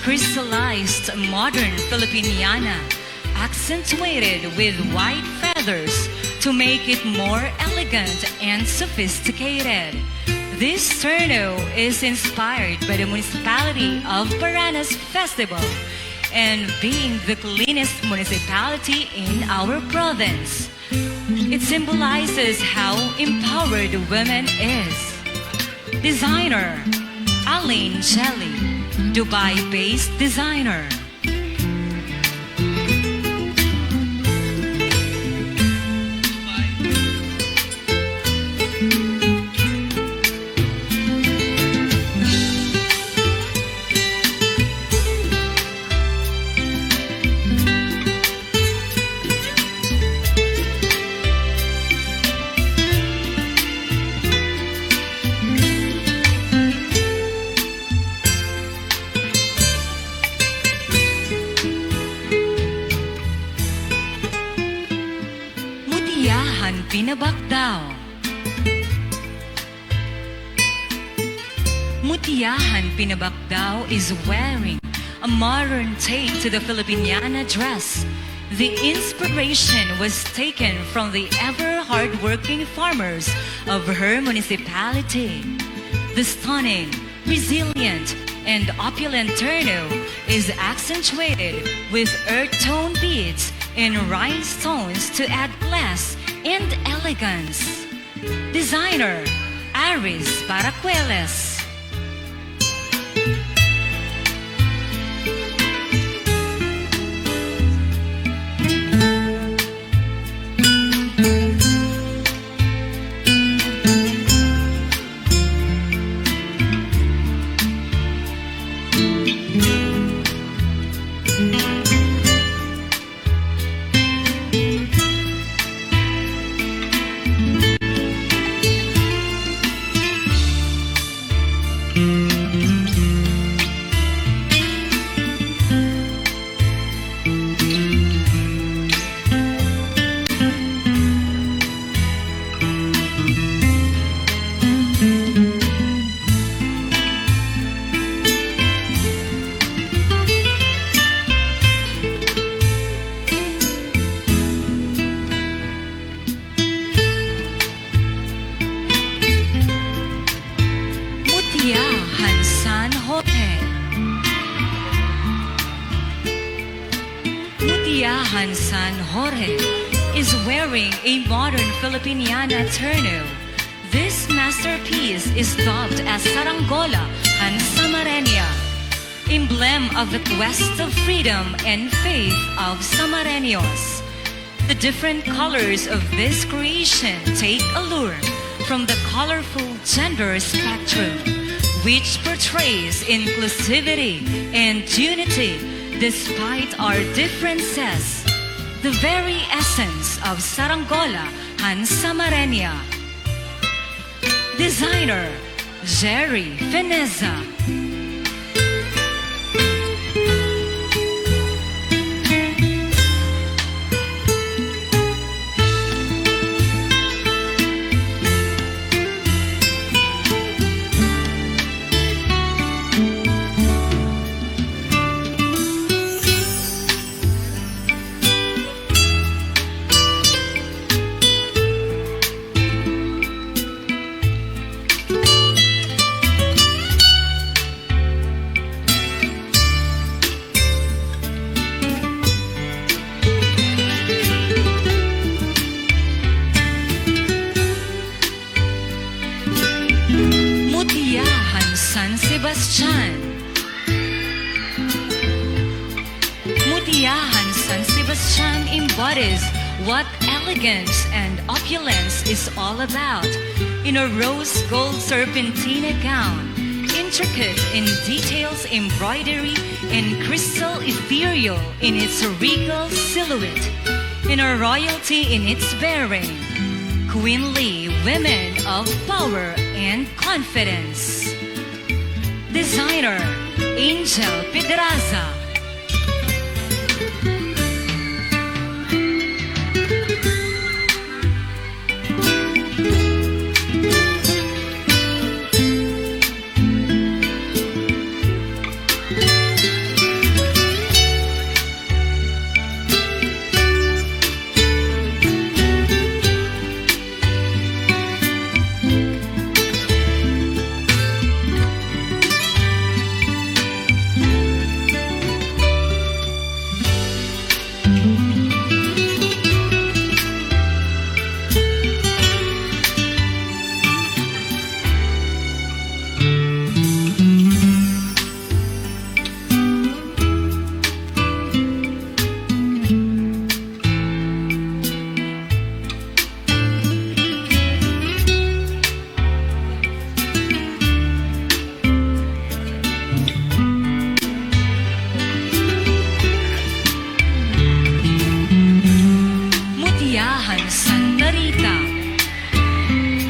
Crystallized modern Filipiniana, accentuated with white feathers to make it more elegant and sophisticated. This terno is inspired by the municipality of Paranas Festival and being the cleanest municipality in our province. It symbolizes how empowered women is. Designer Aline Jelly, Dubai-based designer. Pinabakdaw. Mutya Han Pinabakdaw is wearing a modern take to the Filipiniana dress. The inspiration was taken from the ever hardworking farmers of her municipality. The stunning, resilient, and opulent terno is accentuated with earth tone beads and rhinestones to add class and elegance. Designer Aris Paracueles. Mutya Han Samar. Mutya Han Samar is wearing a modern Filipiniana terno. This masterpiece is dubbed as Saranggola Han Samarenya, emblem of the quest of freedom and faith of Samareños. The different colors of this creation take allure from the colorful gender spectrum, which portrays inclusivity and unity despite our differences, the very essence of Saranggola Han Samarenya. Designer Jerry Fineza. Sebastian. Mutya Han San Sebastian embodies what elegance and opulence is all about in a rose gold serpentina gown, intricate in details, embroidery, and crystal ethereal in its regal silhouette, in a royalty in its bearing, queenly women of power and confidence. Designer Angel Pedraza.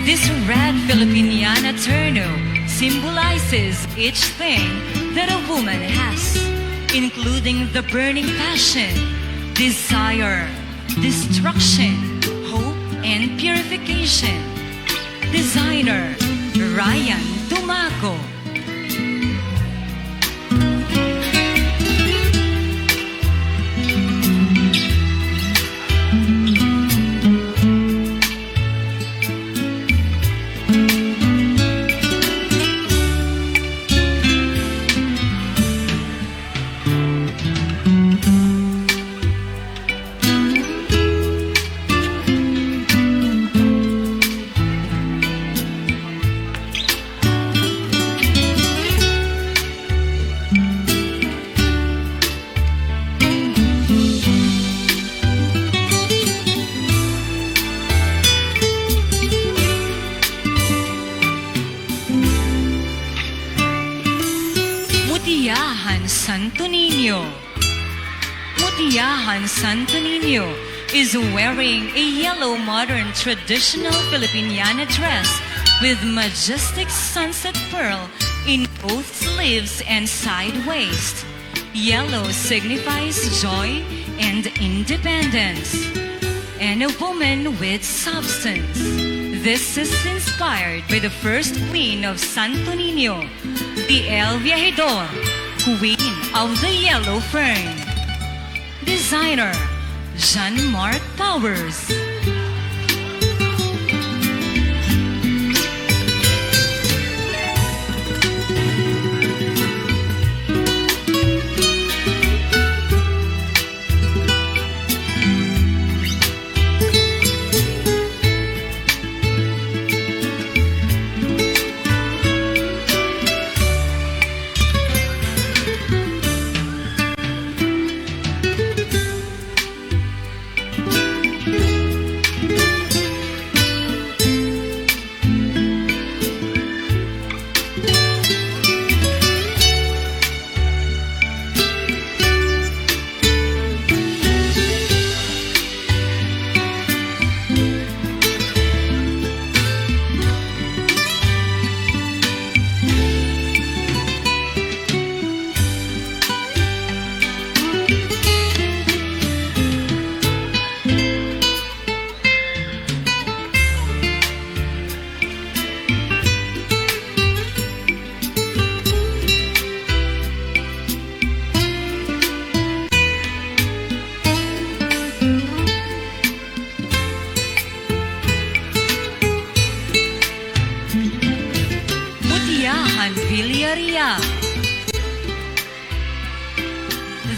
This red Filipiniana terno symbolizes each thing that a woman has, including the burning passion, desire, destruction, hope, and purification. Designer Ryan Tumaco. Mutya Han Santo Niño. Mutya Han Santo Niño is wearing a yellow modern traditional Filipiniana dress with majestic sunset pearl in both sleeves and side waist. Yellow signifies joy and independence, and a woman with substance. This is inspired by the first queen of Santo Niño, the El Viejidor, queen of the yellow fern. Designer Jean-Marc Powers.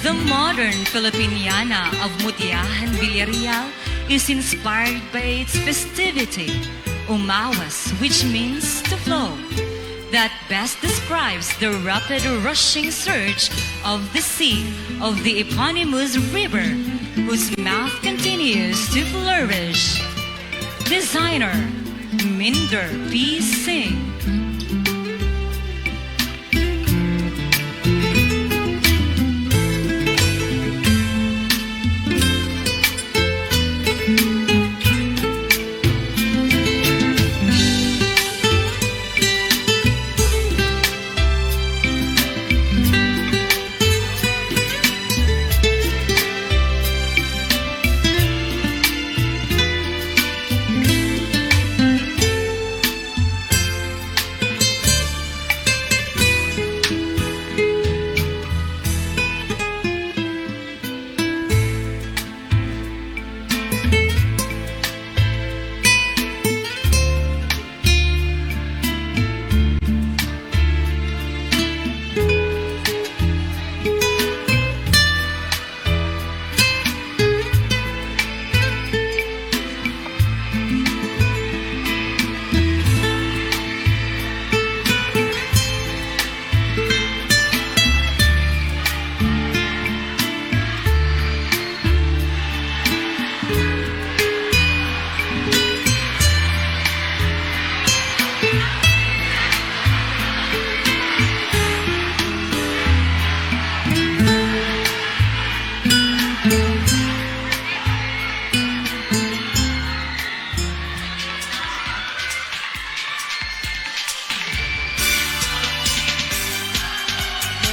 The modern Filipiniana of Mutya Han Villarreal is inspired by its festivity, umawas, which means to flow, that best describes the rapid rushing surge of the sea of the eponymous river, whose mouth continues to flourish. Designer Minder P. Singh.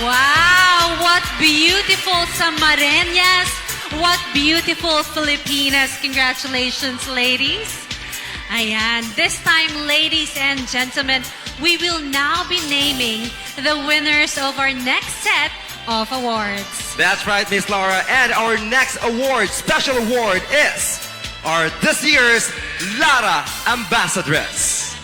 Wow, what beautiful Samareñas. What beautiful Filipinas. Congratulations, ladies. Ayan, this time, ladies and gentlemen, we will now be naming the winners of our next set of awards. That's right, Miss Laura. And our next award, special award, is our this year's Lara Ambassadress.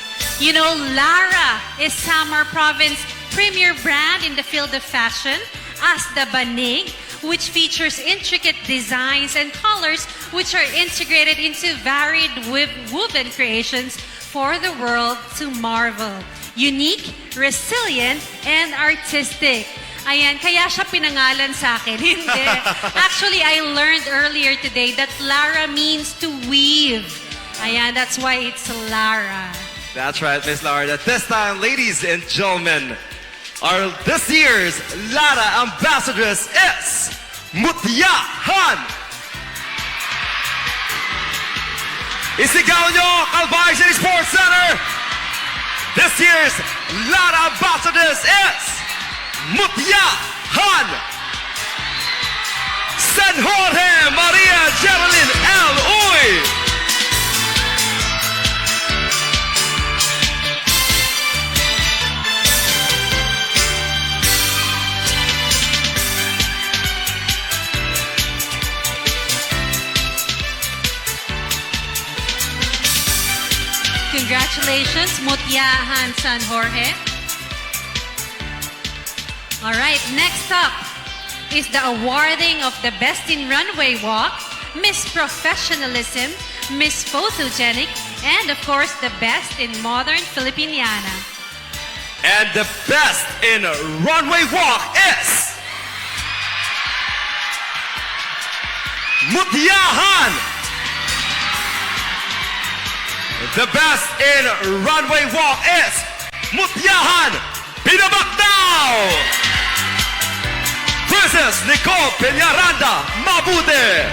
You know, Lara is Samar Province premier brand in the field of fashion as the Banig, which features intricate designs and colors which are integrated into varied woven creations for the world to marvel. Unique, resilient, and artistic. Ayan, kaya siya pinangalan sa akin. Hindi. Actually, I learned earlier today that Lara means to weave. Ayan, that's why it's Lara. That's right, Miss Laura. At this time, ladies and gentlemen, our this year's Lara Ambassadress is Mutya Han. Isigaw nyo, Calvary City Sports Center. This year's Lara Ambassadress is Mutya Han. San Jorge Maria Geraldine L. Uy. Congratulations, Mutya Han San Jorge. All right, next up is the awarding of the Best in Runway Walk, Miss Professionalism, Miss Photogenic, and of course, the Best in Modern Filipiniana. And the Best in Runway Walk is Mutya Han. The Best in Runway Walk is Mutya Han Pinabakdaw versus Nicole Peñaranda Mabude.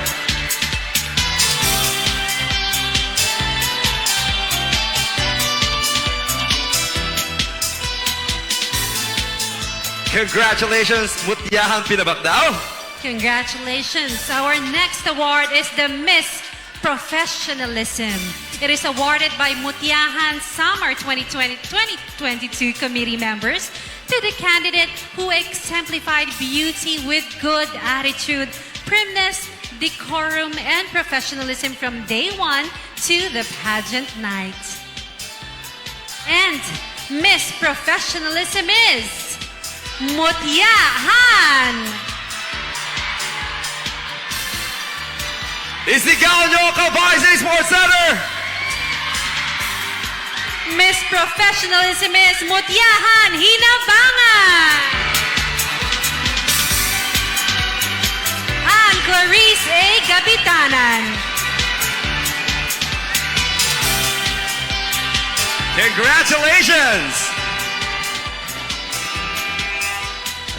Congratulations, Mutya Han Pinabakdaw. Congratulations. Our next award is the Miss Professionalism. It is awarded by Mutya Han Samar 2022 committee members to the candidate who exemplified beauty with good attitude, primness, decorum, and professionalism from day one to the pageant night. And Miss Professionalism is Mutya Han. Isigaw nyo, Calvary City Sports Center! Miss professionalism is Mutya Han Hinabangan. And Clarice A. Gabitanan. Congratulations!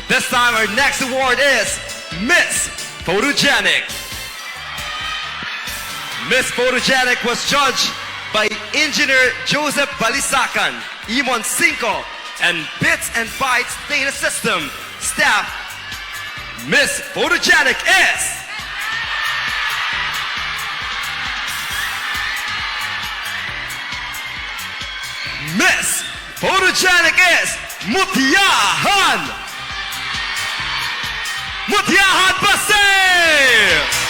This time our next award is Miss Photogenic. Miss Photogenic was judged by Engineer Joseph Balisacan, Imon Cinco, and Bits and Bytes Data System staff. Miss Photogenic is Miss Photogenic is Mutya Han Basay!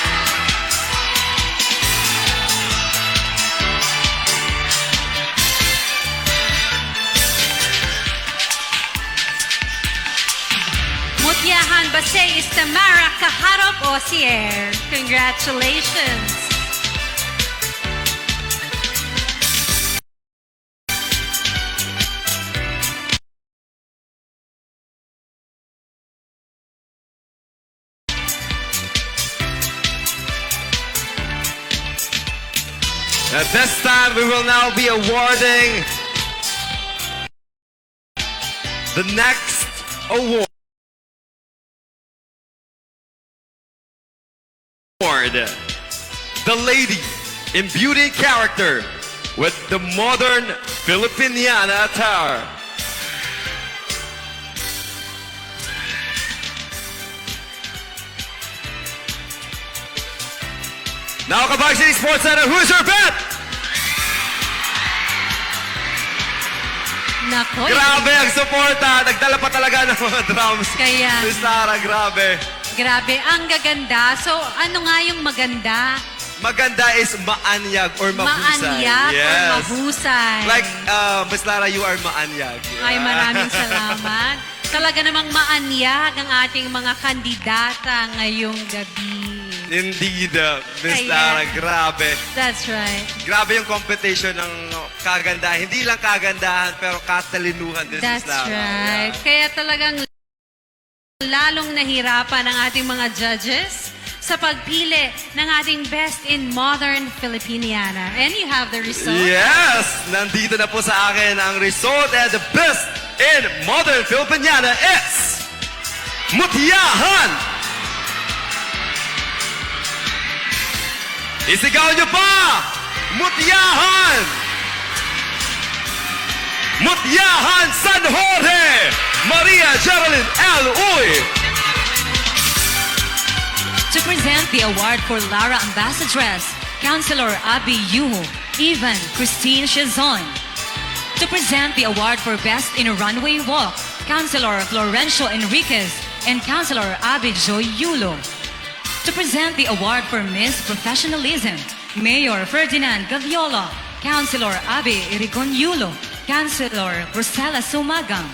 Mutya Han Basay is Tamara Kaharop Osier. Congratulations. At this time, we will now be awarding the next award. The lady in beauty and character with the modern Filipiniana attire. Now, Kabag City Sports Center, who's your bet? Nako. Grabe ang suporta. Nagdala pa talaga ng mga drums. Kaya. Miss Sarah, grabe. Grabe, ang gaganda. So, ano nga yung maganda? Maganda is maanyag or mahusay. Maanyag or mahusay. Like, Miss Lara, you are maanyag. Ay, maraming salamat. Talaga namang maanyag ang ating mga kandidata ngayong gabi. Indeed, Miss Kaya- Lara, grabe. That's right. Grabe yung competition ng kagandahan. Hindi lang kagandahan, pero katalinuhan din, That's Miss Lara. right. Yeah. Kaya talagang lalong nahirapan ang ating mga judges sa pagpili ng ating Best in Modern Filipiniana. And you have the result. Yes! Nandito na po sa akin ang result, and the best in Modern Filipiniana is Mutya Han! Isigaw niyo pa! Mutya Han! Mutya Han San Jorge! Maria Geraldine L. Uy! To present the award for Lara Ambassadress, Councilor Abby Yuho, Evan Christine Chazon. To present the award for Best in a Runway Walk, Councilor Florencio Enriquez and Councilor Abby Joy Yulo. To present the award for Miss Professionalism, Mayor Ferdinand Gaviola, Councilor Abby Irigon Yulo, Councilor Rosella Sumagang.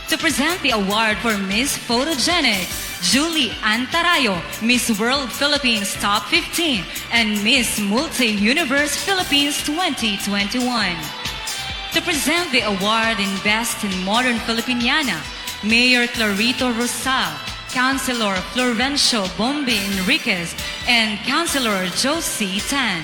To present the award for Miss Photogenic, Julie Antarayo, Miss World Philippines Top 15, and Miss Multi-Universe Philippines 2021. To present the award in Best in Modern Filipiniana, Mayor Clarito Rosal, Councilor Florencio Bombi Enriquez, and Councilor Josie Tan.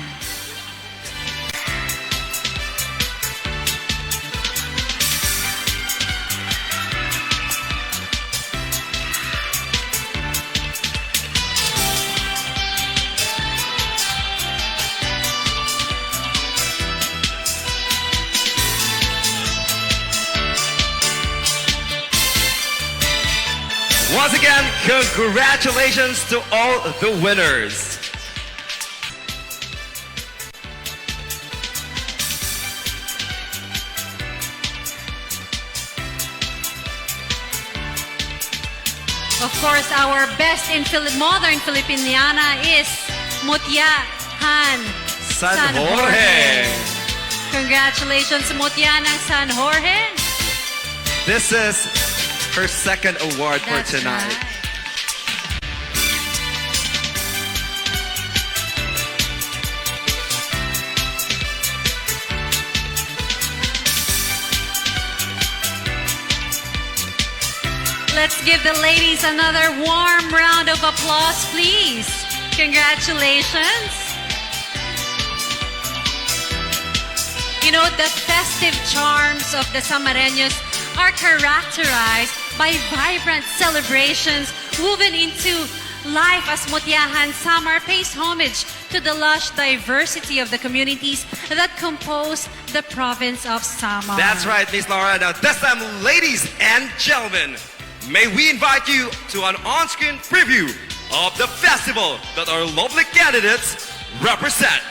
Once again, congratulations to all the winners. Of course, our Best in Modern Filipiniana is Mutya Han San Jorge. Congratulations, Mutya ng San Jorge. This is her second award for That's tonight. right. let's give the ladies another warm round of applause, please. Congratulations. You know, the festive charms of the Samareños are characterized by vibrant celebrations woven into life as Mutya Han Samar pays homage to the lush diversity of the communities that compose the province of Samar. That's right, Miss Laura. Now, this time, ladies and gentlemen, may we invite you to an on-screen preview of the festival that our lovely candidates represent.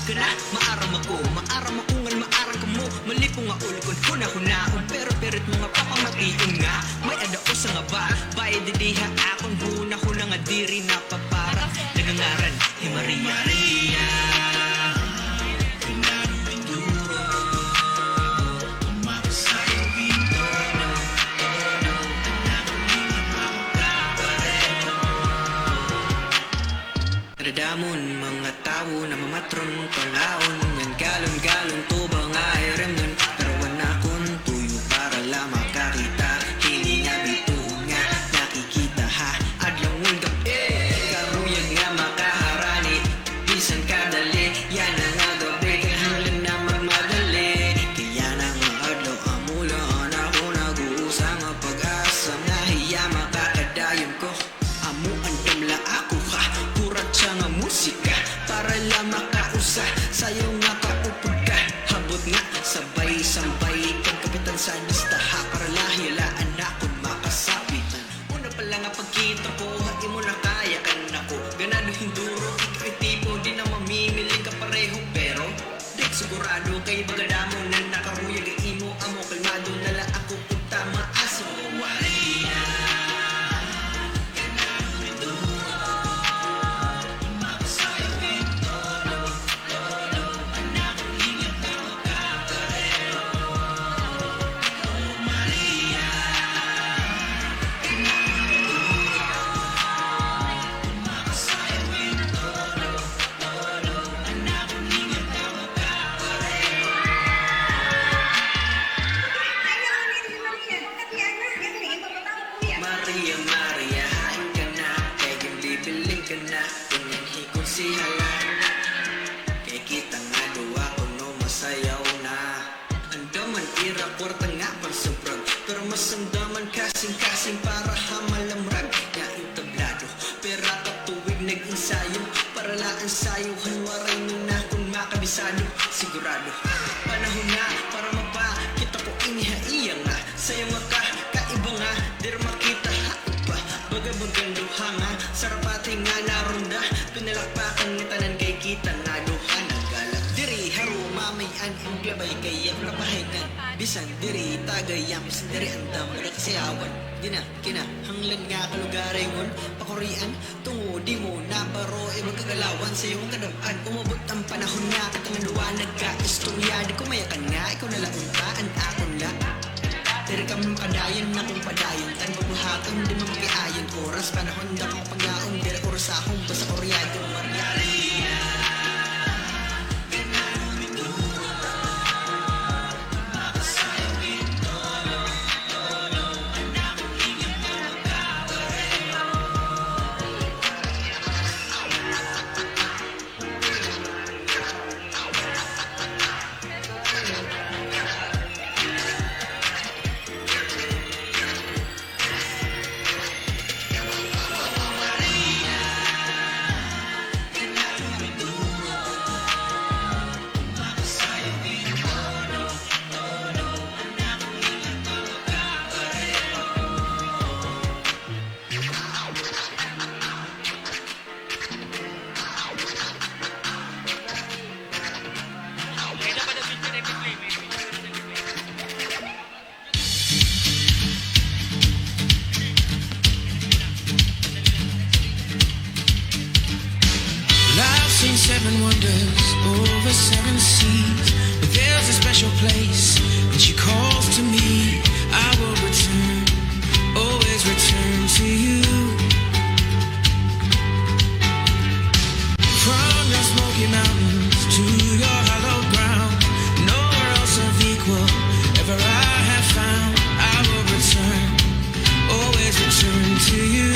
ka na, maaram ako, maaram ako ngan maaram ka mo, malipong nga ulikon, huna-hunaon, pero perit mga papamatiyon nga, may adao sa nga ba, bayad didiha akon, huna-huna nga diri na papara, nagangaran, Maria Maria. Damon mga tao na mamatron palaon yan galon-galon to ba nga remnon pero wala kon tuyo para lang makakita hindi nga bito nga nakikita ha adlang undang karuyan nga makaharani bisan kadali yan ang nga gabi kahanglan na magmadali kaya na nga adlaw amulaan ako nag-uusa nga pag-asa nga hiya makakadayon ko amo ang damla ako ha siya nga musika para lang makausa sayo nga kaupod ka habot nga sabay-sabay kang kapitan sa listaha para lahilaan na akong makasabitan una pa lang nga pagkita ko maglabay kay ako napahingan. Bisan diri tagayam bisan diri andam nagkasayawan. Kinahanglan nga kalugaray ngon pakurian tungo di mo na baro e magkagalawan sa iyong kadam-an. Umabot ang panahon nga katangaluan nagka-istorya di ko mayakan nga ikaw na lang untaan akon la. Diri kami makadayon na kung padayon tan mabuhaton di mamakiayon oras panahon da kong paglaon diri oras akong basta koryado Marialina. Seen 7 wonders over 7 seas, but there's a special place when she calls to me. I will return, always return to you. From your smoky mountains to your hallowed ground, nowhere else of equal ever I have found. I will return, always return to you.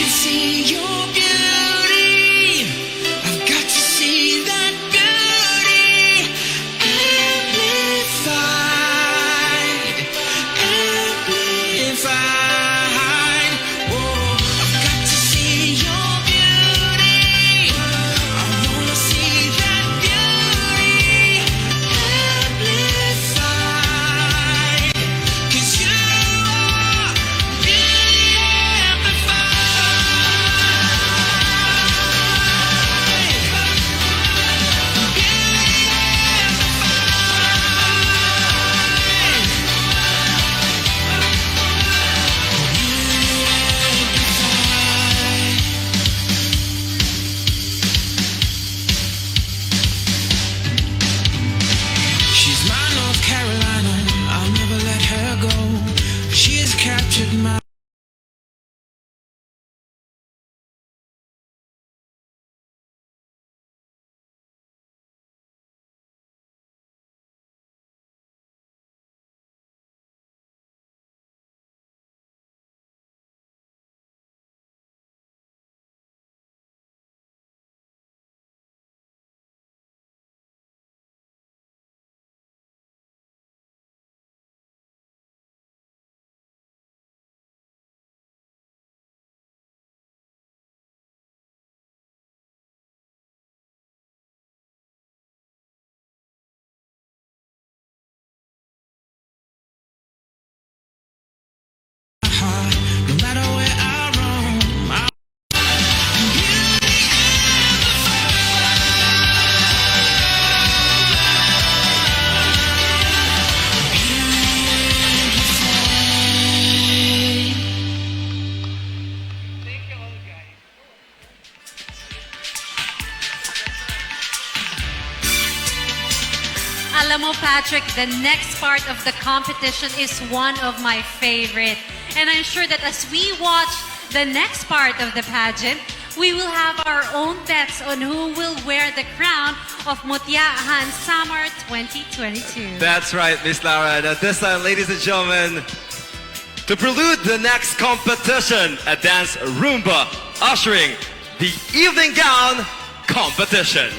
See your beauty, I've got to see that beauty amplified, amplified. Oh, I've got to see your beauty, I wanna see that beauty amplified, 'cause you are beauty amplified. She's my North Carolina, I'll never let her go. She has captured my heart, no matter where I roam. Alam mo, Patrick, the next part of the competition is one of my favorite. And I'm sure that as we watch the next part of the pageant, we will have our own bets on who will wear the crown of Mutya Han Samar 2022. That's right, Miss Lara. And at this time, ladies and gentlemen, to prelude the next competition, a dance Roomba ushering the evening gown competition.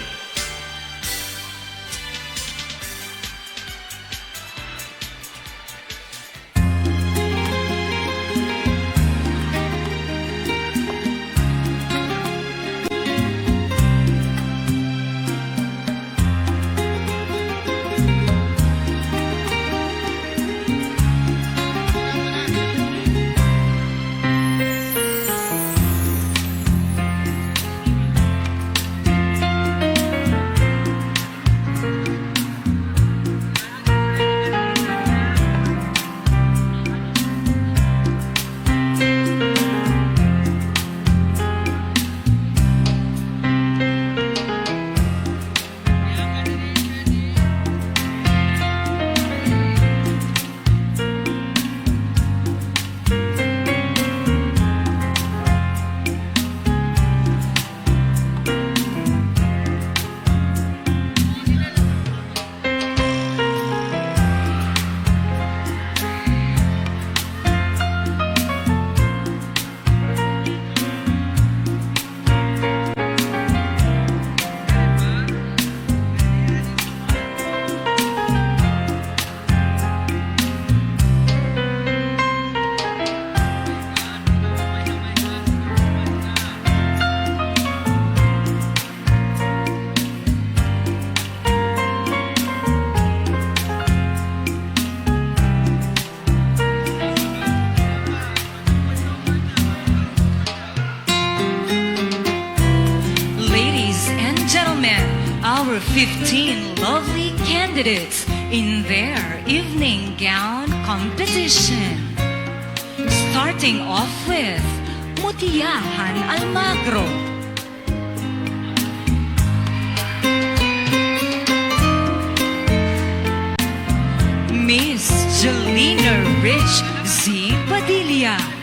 our 15 lovely candidates in their evening gown competition. Starting off with Mutya Han Almagro. Miss Jelena Rich Z. Padilla.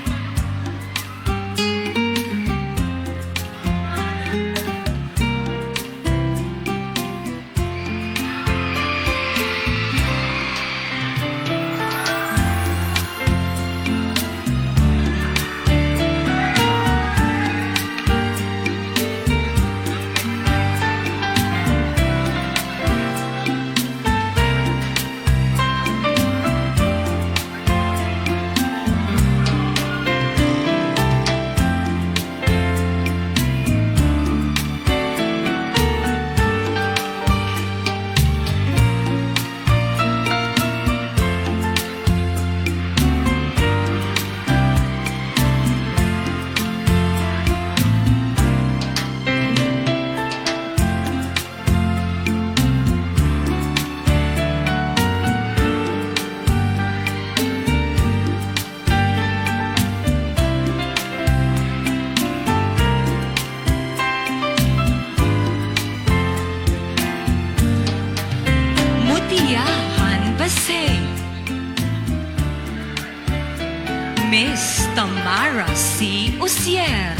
Miss Tamara C. Usier.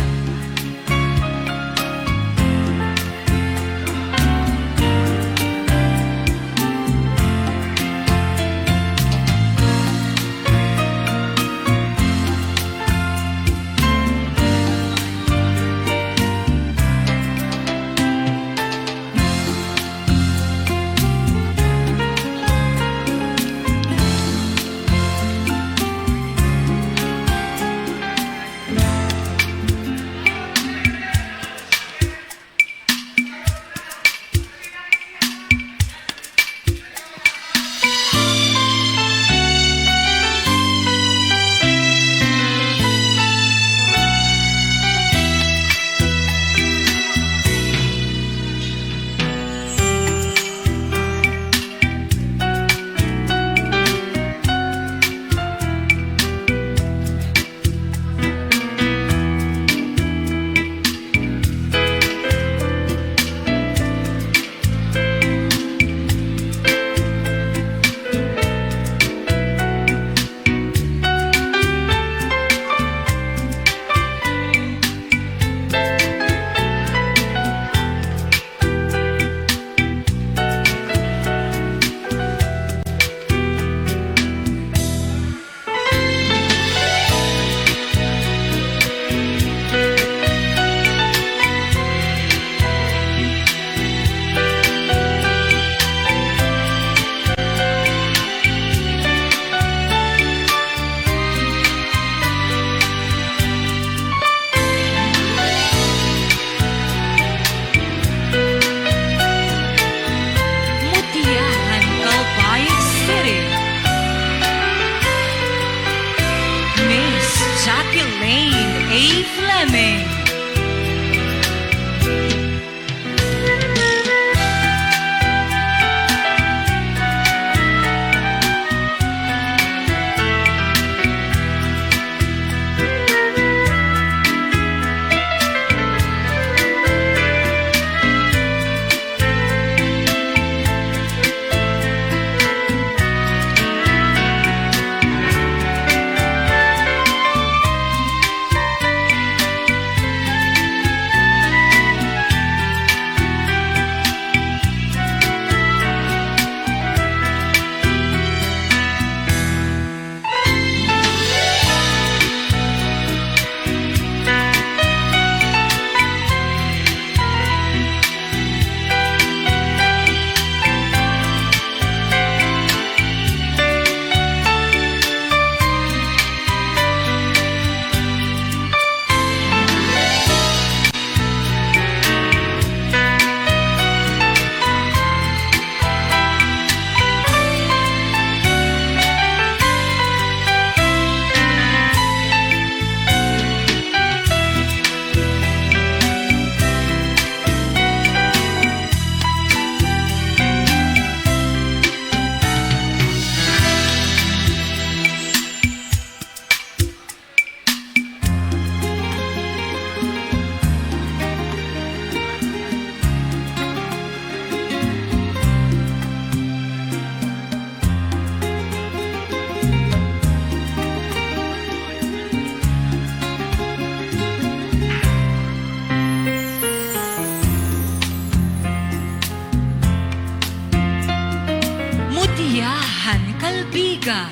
Han Kalbiga,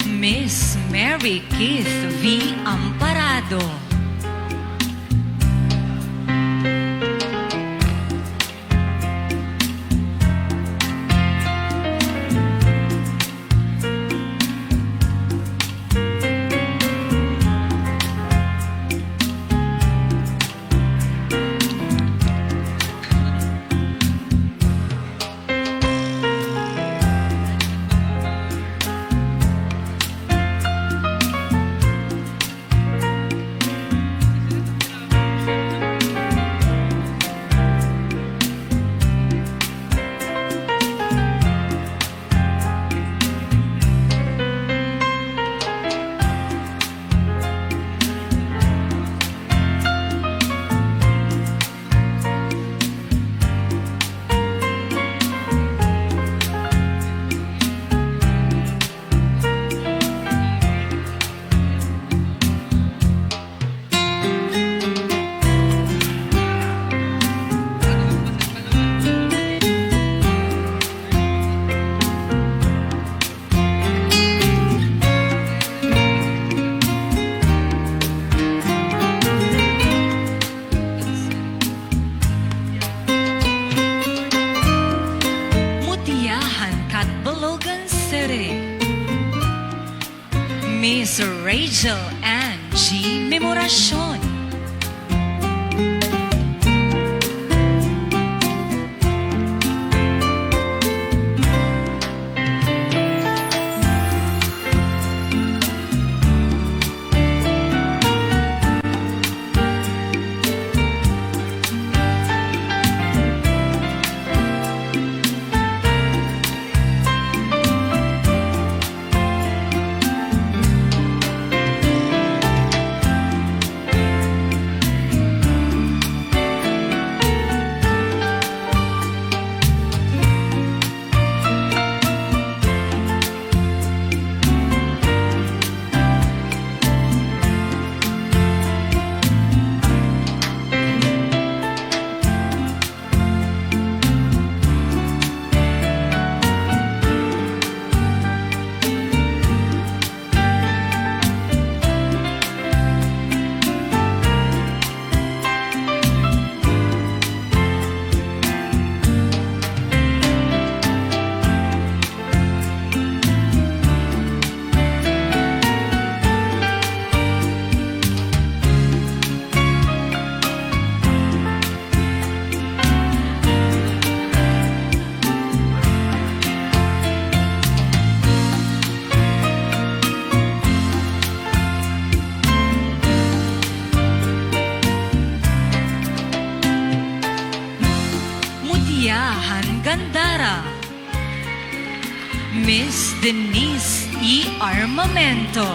Miss Mary Keith V. Amparado, Mutya Han Catbalogan City, Miss Rachel Ann G. Memoracion, Mutya Han Gandara, Miss Denise E. Armamento,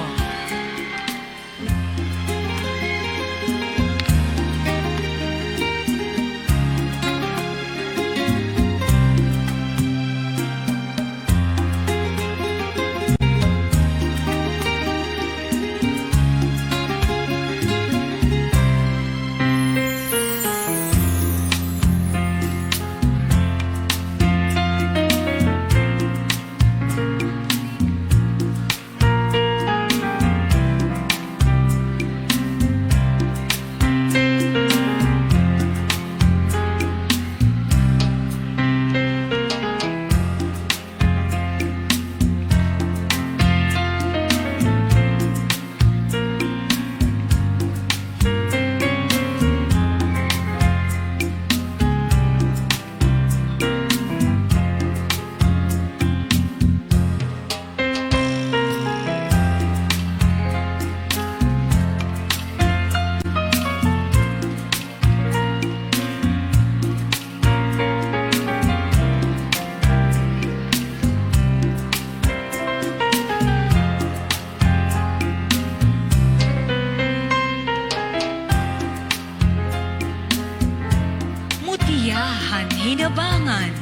Hinabangan,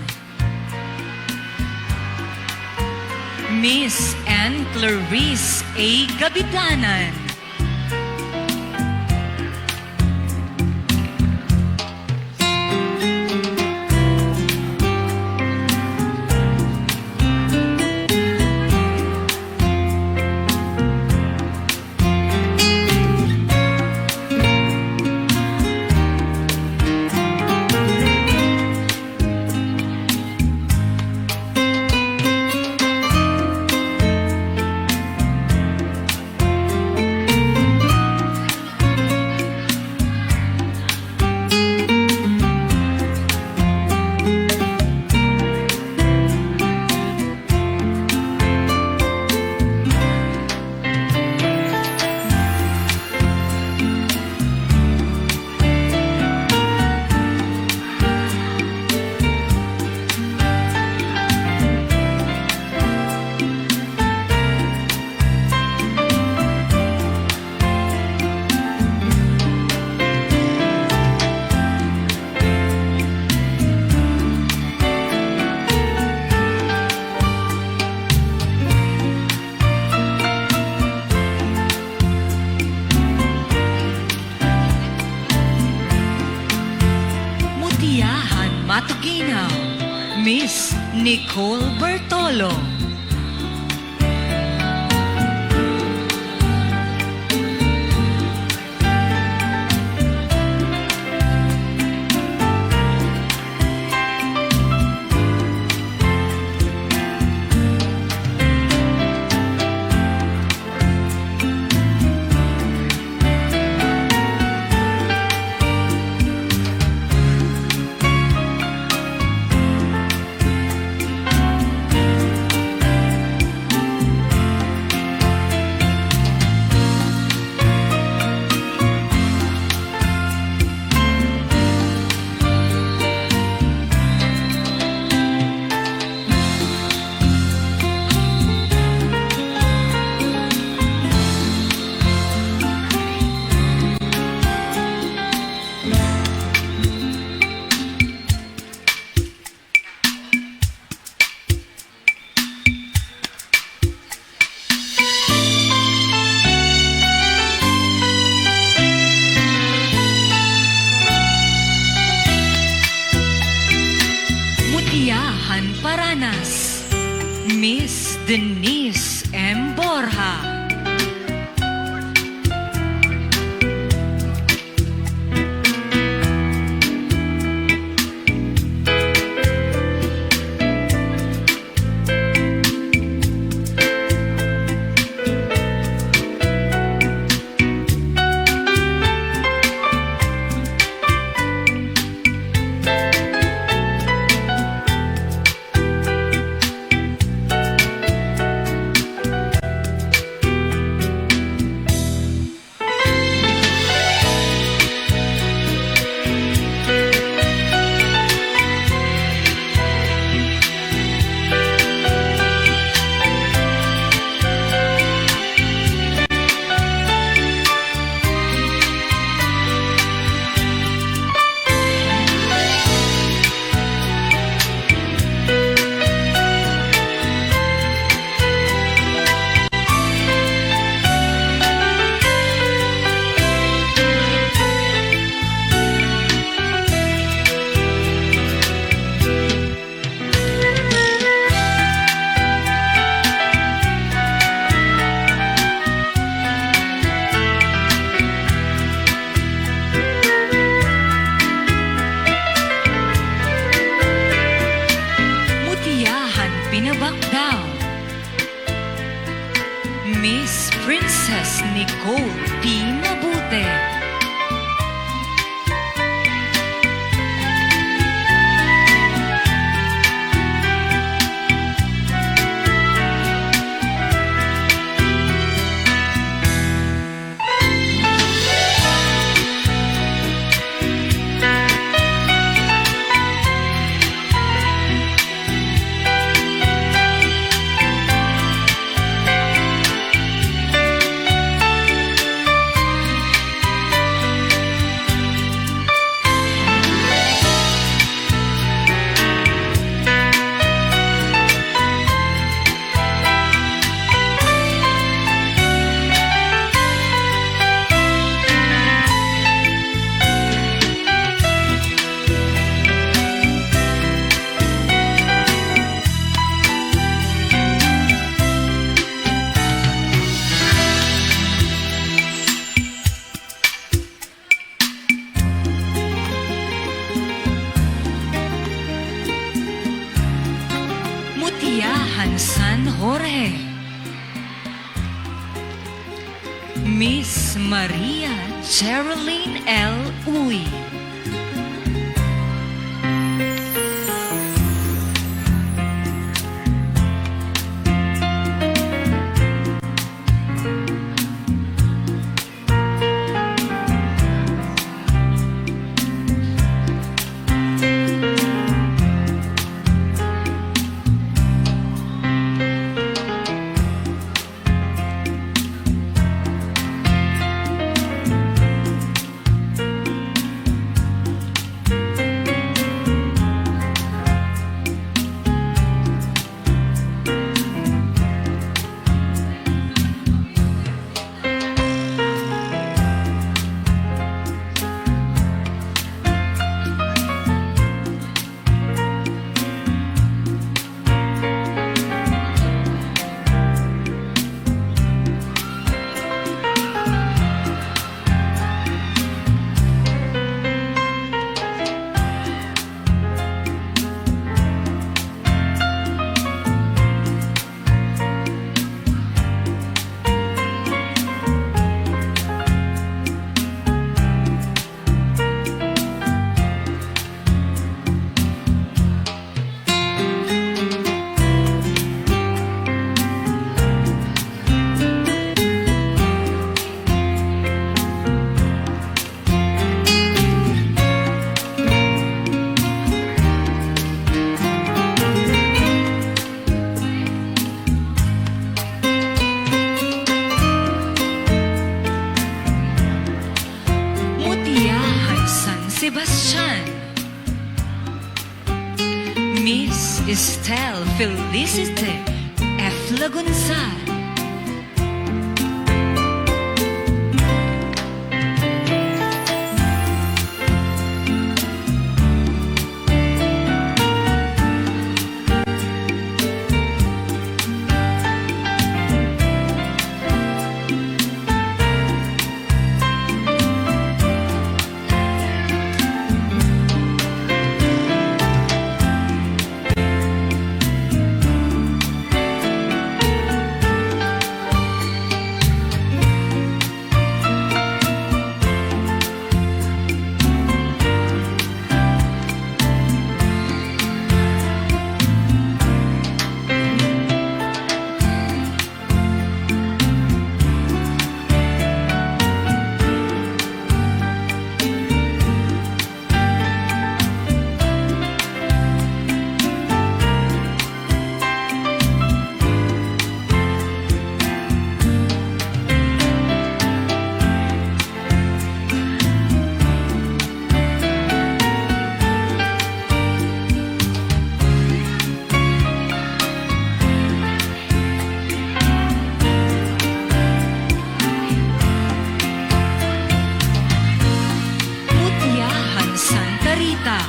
Miss Anne Clarice A. Gabitanan, Matuginaw, Miss Nicole Bertolo. Mutya Han Paranas, Miss Denise M. Borja. Pinabakdaw, Miss Princess Nicole P. Mabute. Mutya Han San Jorge, Miss Maria Geraldine L. Uy. Sebastian, Miss Estelle Felicite F. Lagunzar, Mutya Han Samar,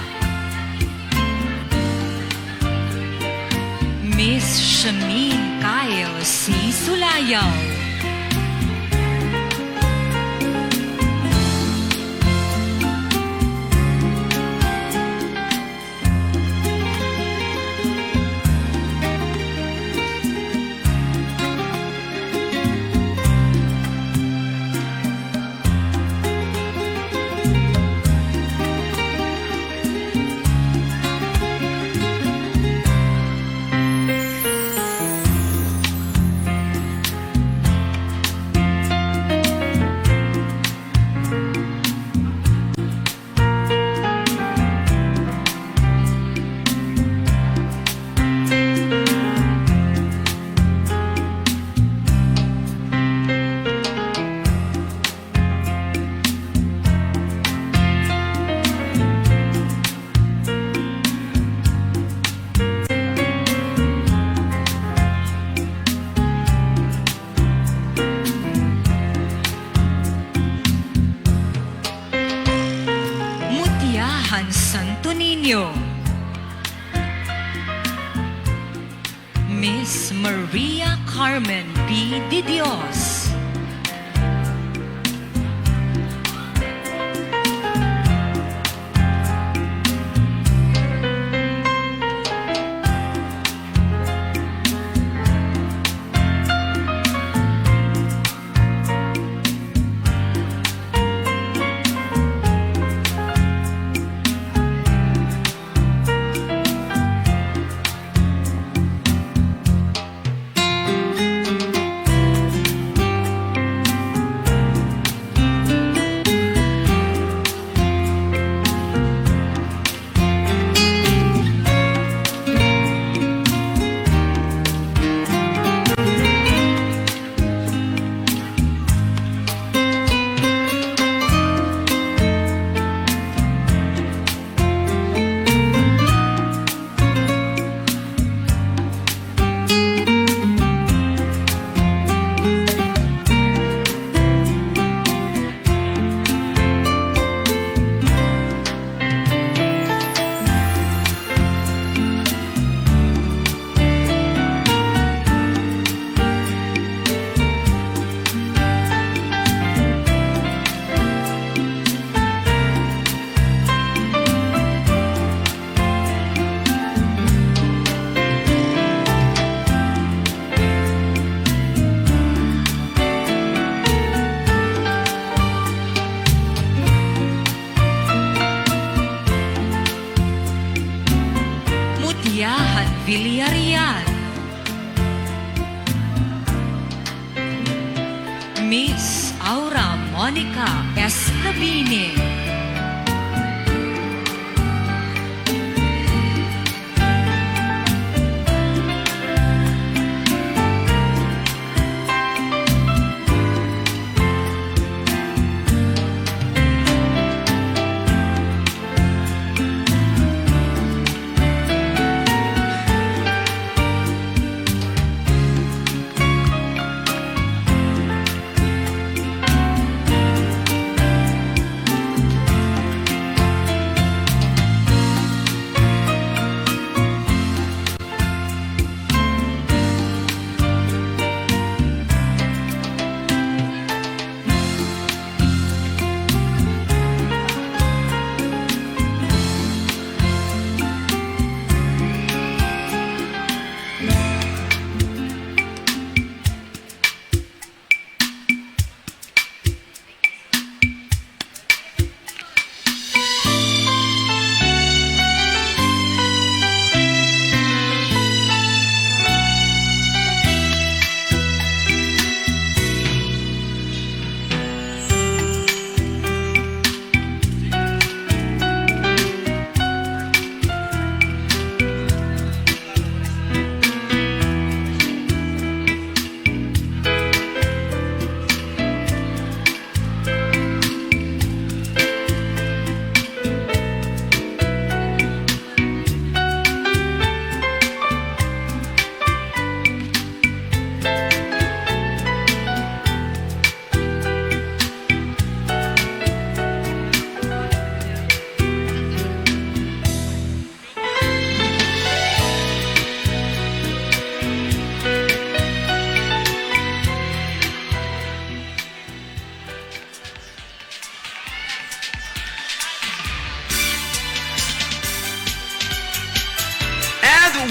Miss Shamin Kyle C. Sulayaw, Mutya Han Santo Niño, Miss Maria Carmen P. De Dios, Mutya Han Villarreal, Miss Aura Monica S. Labine,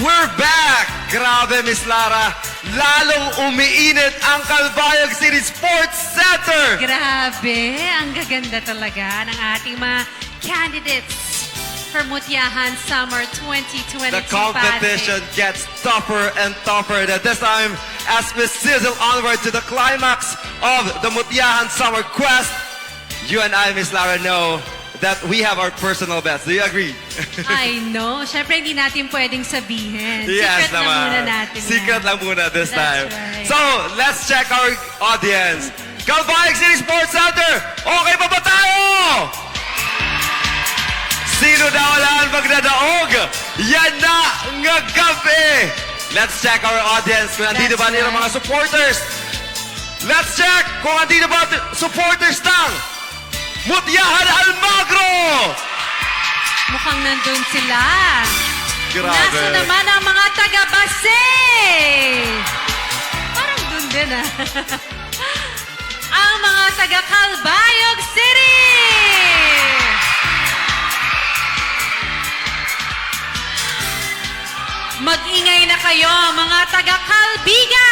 we're back! Grabe, Miss Lara. Lalong umiinit ang Calbayog City Sports Center! Grabe, ang gaganda talaga ng ating mga candidates for Mutya Han Samar 2022. The competition gets tougher and tougher. At this time, as we sizzle onward to the climax of the Mutya Han Samar quest, you and I, Miss Lara, know that we have our personal best. Do you agree? I know. Siyempre, hindi natin pwedeng sabihin. Yes, Secret lang naman. muna natin. Secret lang muna this That's time. right. So, let's check our audience. Calbayog City Sports Center, okay pa ba tayo? Sino daw lang magdadaog? Yan na nga gabi! Let's check our audience kung andito ba nilang mga supporters. Let's check kung andito ba supporters ng Mutya Han Almagro! Mukhang nandun sila. Grabe. Nasa naman ang mga taga-Basay? Parang dun din ah. Ang mga taga-Calbayog City! Mag-ingay na kayo, mga taga-Calbiga!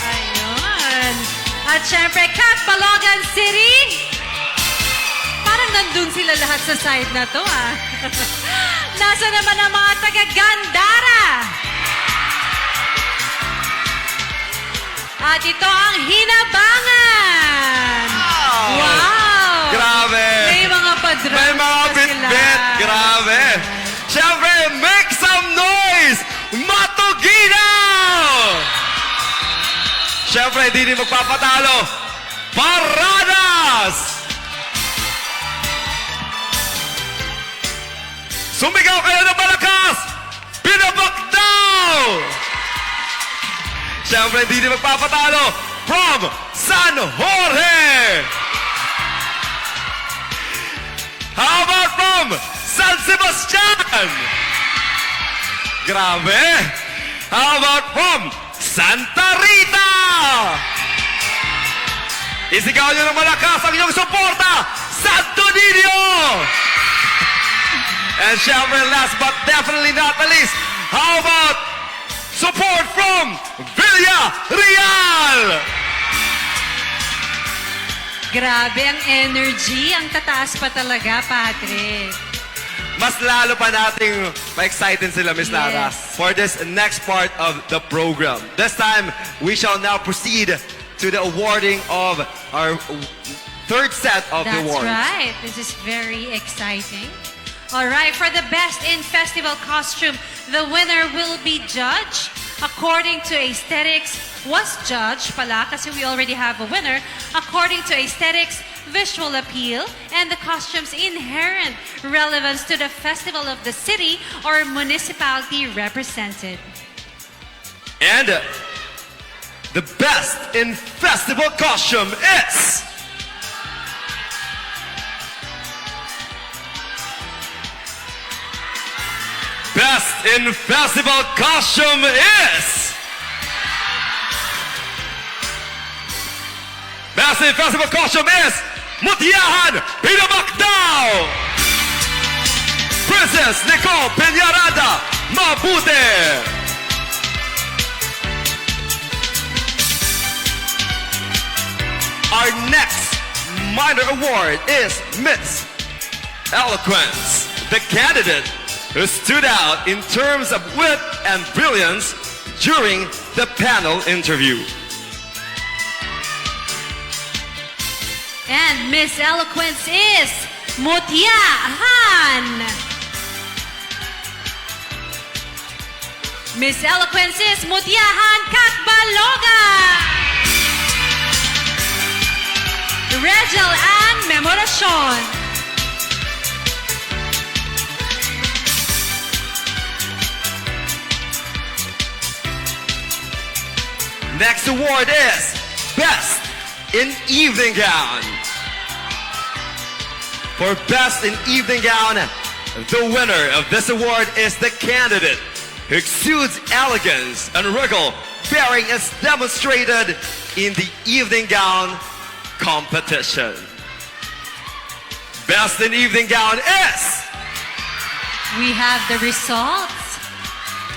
Ayun. At syempre, Catbalogan City! Parang nandun sila lahat sa side na to, ah. Nasa naman ang mga taga-Gandara! At ito ang Hinabangan! Wow! Grabe! May mga padrón May mga pa bit-bit! sila. Grabe! Siyempre, make some noise! Matuginaw! Siyempre, di rin magpapatalo. Paradas! Sumigaw kayo ng malakas! Pinabakdaw! Siyempre, di rin magpapatalo. From San Jorge! How about from San Sebastian? Grabe! How about from Santa Rita? Isigaw nyo ng malakas ang inyong suporta, Santo Niño! And syempre, last but definitely not the least, how about support from Villarreal? Grabe ang energy. Ang tataas pa talaga, Patrick. Mas lalo pa nating ma-excited sila, Miss Lara, Yes. for this next part of the program. This time, we shall now proceed to the awarding of our third set of the That's awards. right. This is very exciting. All right, for the best in festival costume, the winner will be judged according to aesthetics. Was judged pala kasi we already have a winner according to aesthetics, visual appeal, and the costume's inherent relevance to the festival of the city or municipality represented. And the best in festival costume is... Best in festival costume is... Best in festival costume is Mutya Han Pinabakdaw! Princess Nicole Peñaranda Mabute! Our next minor award is Miss Eloquence, the candidate who stood out in terms of wit and brilliance during the panel interview. And Miss Eloquence is Mutya Han. Miss Eloquence is Mutya Han Catbalogan. Regel and Memoracion. Next award is Best in Evening Gown. For Best in Evening Gown, the winner of this award is the candidate who exudes elegance and regal, bearing as demonstrated in the evening gown competition. Best in Evening Gown is... We have the results.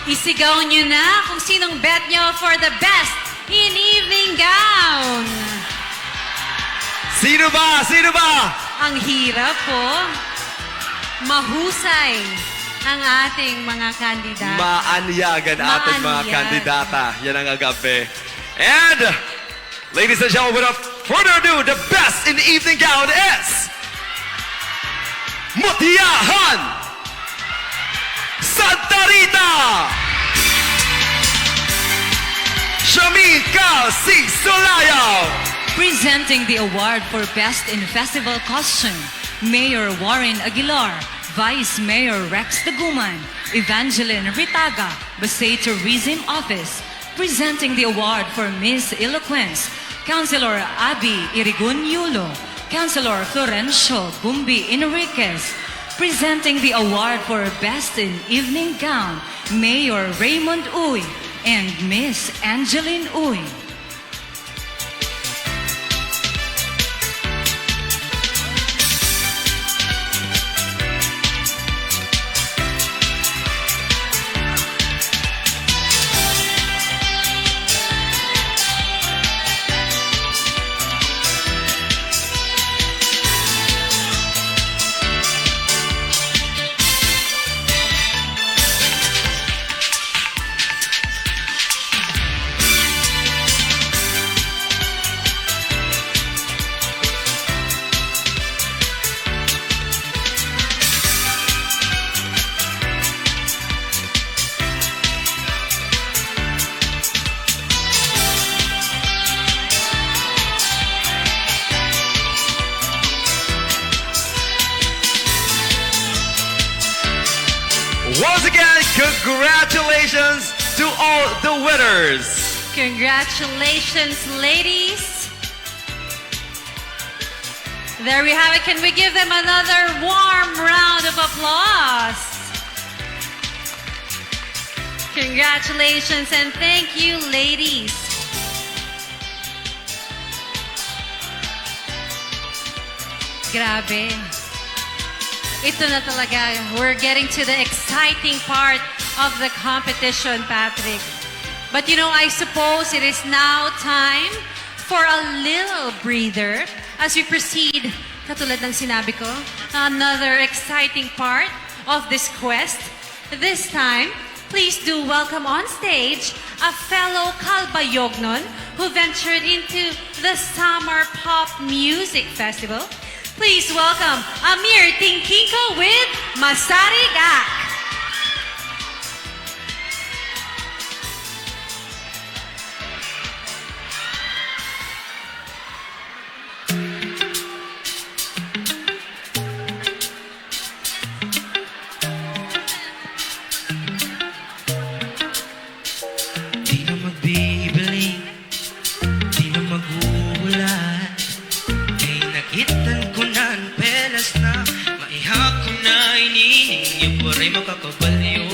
Isigaw nyo na kung sinong bet nyo for the best in evening gown. Sino ba? Sino ba? Ang hirap po. Mahusay ang ating mga kandidata. Maanyagan ating mga Maanyagan. kandidata. Yan ang agape. And, ladies and gentlemen, without further ado, the best in the evening gown is Mutya Han Samar, Shamika C. Solayo. Presenting the award for Best in Festival Costume, Mayor Warren Aguilar, Vice Mayor Rex Daguman, Evangeline Ritaga, Basay Tourism Office. Presenting the award for Miss Eloquence, Councilor Abby Irigun Yulo, Councilor Florencio Bumbi Enriquez. Presenting the award for Best in Evening Gown, Mayor Raymond Uy and Miss Angeline Uy. Once again, congratulations to all the winners. Congratulations, ladies. There we have it. Can we give them another warm round of applause? Congratulations and thank you, ladies. Grabe. Ito na talaga. We're getting to the exciting part of the competition, Patrick. But you know, I suppose it is now time for a little breather as we proceed, katulad ng sinabi ko, another exciting part of this quest. This time, please do welcome on stage a fellow Kalbayognon who ventured into the Samar Pop Music Festival. Please welcome Amir Tingkiko with Masarigak. Di na magbibiling, di na magugulat. Kay nakitan ko na ang pelas na maihak ko na inining yung waray makakabaliw.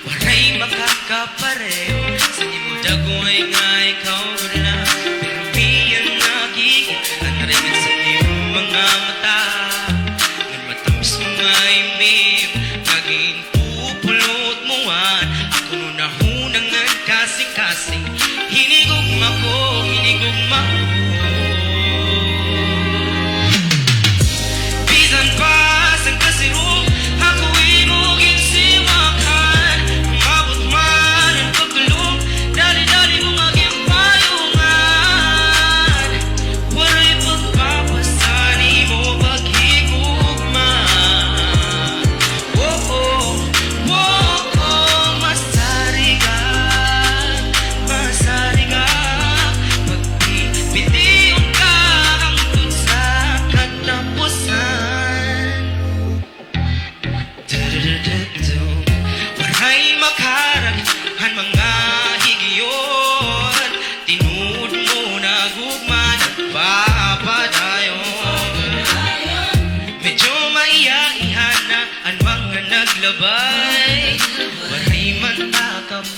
Waray makakapareho sa imuda ko ay nga ikaw na. Pero biyan nagiging anarinig sa iyong mga mata. Nang matamis mo nga imim, naging pupulot mo an. Ako nun nahunangan kasing-kasing. Hinigugma ko, hinigugma ko. Bisan pa sang kasirong, ako'y muging siwakan. Umabot man ang pagkulong, dali-dali mong aking payungan. Waray pagpapasani mo paghigugma. Masarigan, masarigan. Pagpipitiyon ka hangtod sa katapusan. Waray makaraghan mga higiyon. Tinuod mo na gugma nagpapadayon. Medyo maiya-ihan na ang mga naglabay. Waray man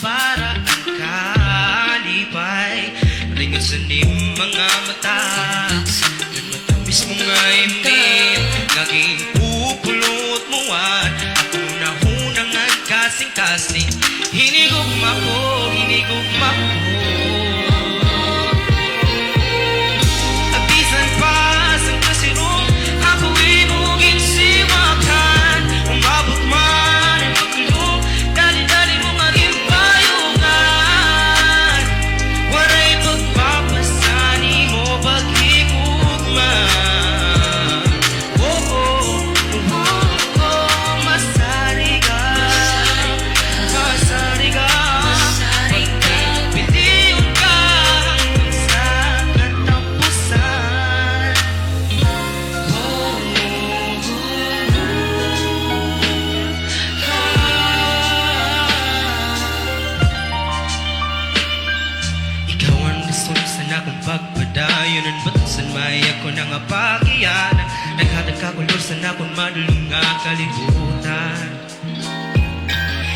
para ang kalipay. Ringot sa nim mga mata. Nang matamis mo nga imim, naging pupulot mo an. Ako na hunangan kasing maya ko na nga pakiyan Naghatag ka kulor sa nakon madulong nga kalibutan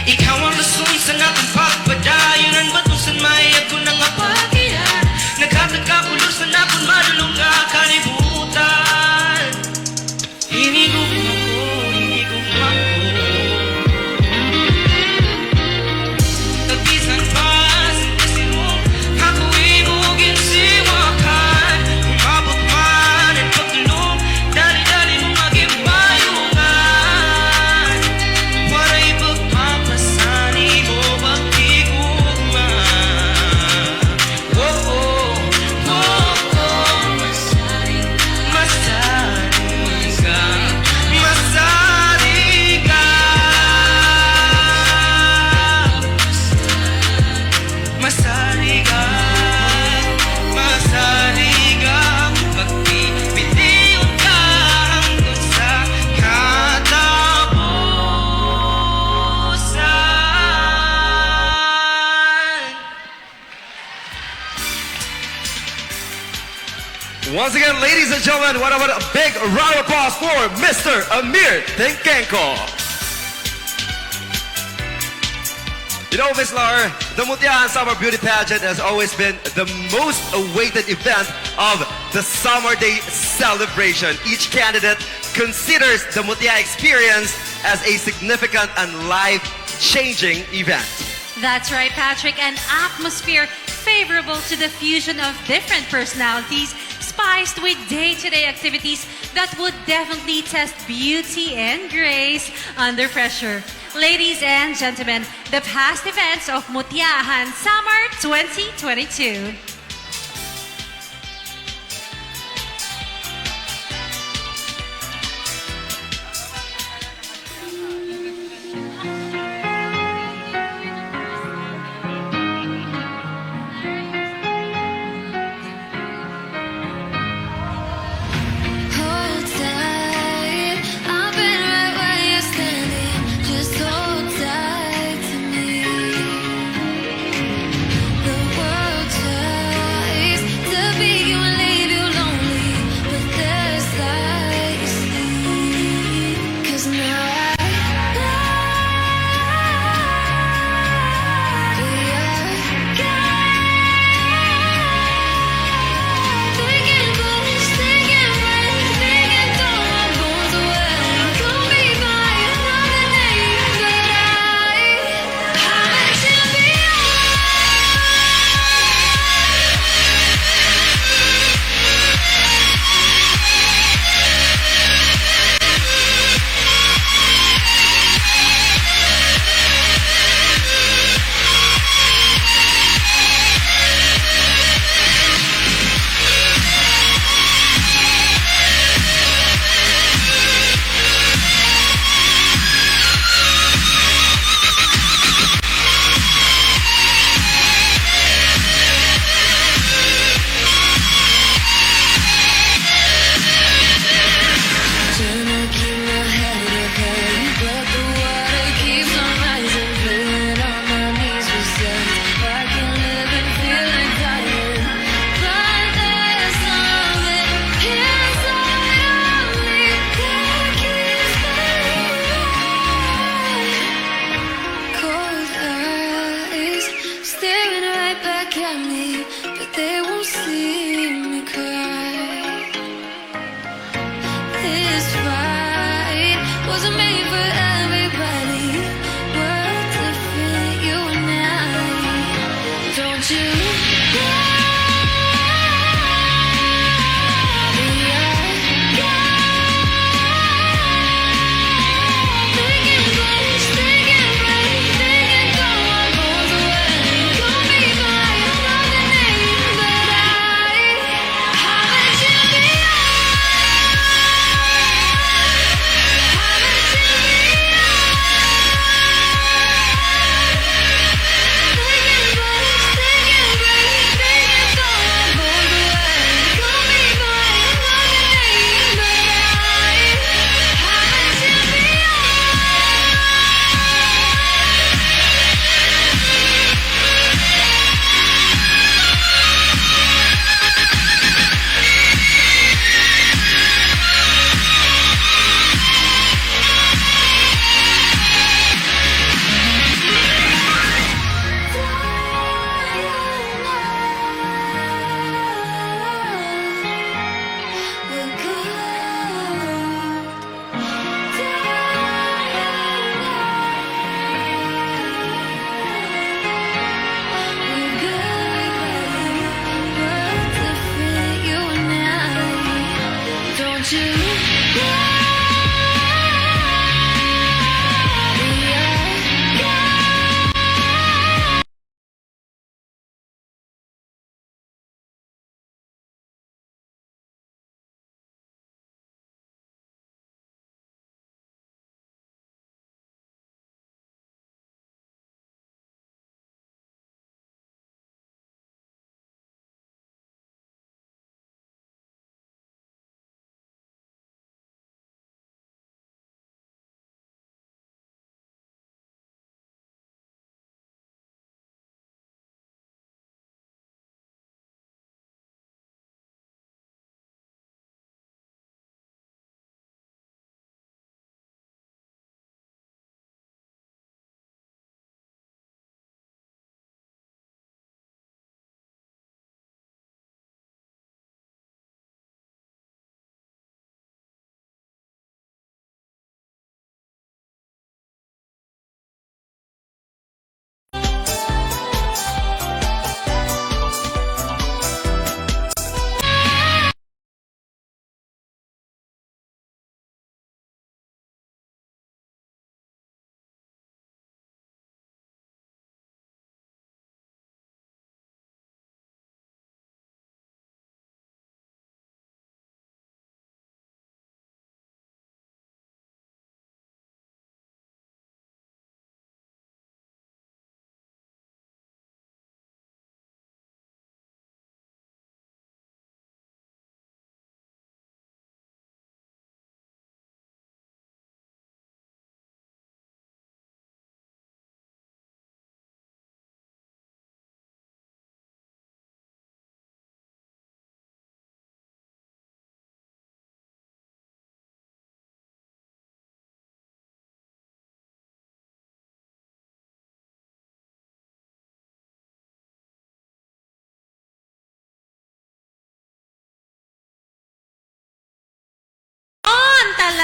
Ikaw ang rason sa nakong pagpadayon Ang batusan maya ko na nga pakiyan Naghatag ka kulor sa nakon madulong nga kalibutan Hinigong ako Tagisan pa kasi mo Ako ibugin siwakan Umabot man at pagtulong Dali-dali mong maging bayungan Waray pagpapasani mo pagtigugma Oh, oh, oh, oh Masari ka Masari ka Masari ka Masari ka Pagpipiliyon ka hanggang sa katapusan Once again, ladies and gentlemen, what about a big round of applause for Mr. Amir Tenkenko. You know, Miss Lar, the Mutya Han Samar Beauty Pageant has always been the most awaited event of the Summer Day celebration. Each candidate considers the Mutya experience as a significant and life-changing event. That's right, Patrick. An atmosphere favorable to the fusion of different personalities, spiced with day-to-day activities that would definitely test beauty and grace under pressure. Ladies and gentlemen, the past events of Mutya Han Samar 2022. Hold tight, I've been right where you're standing. Just hold tight to me. The world turns.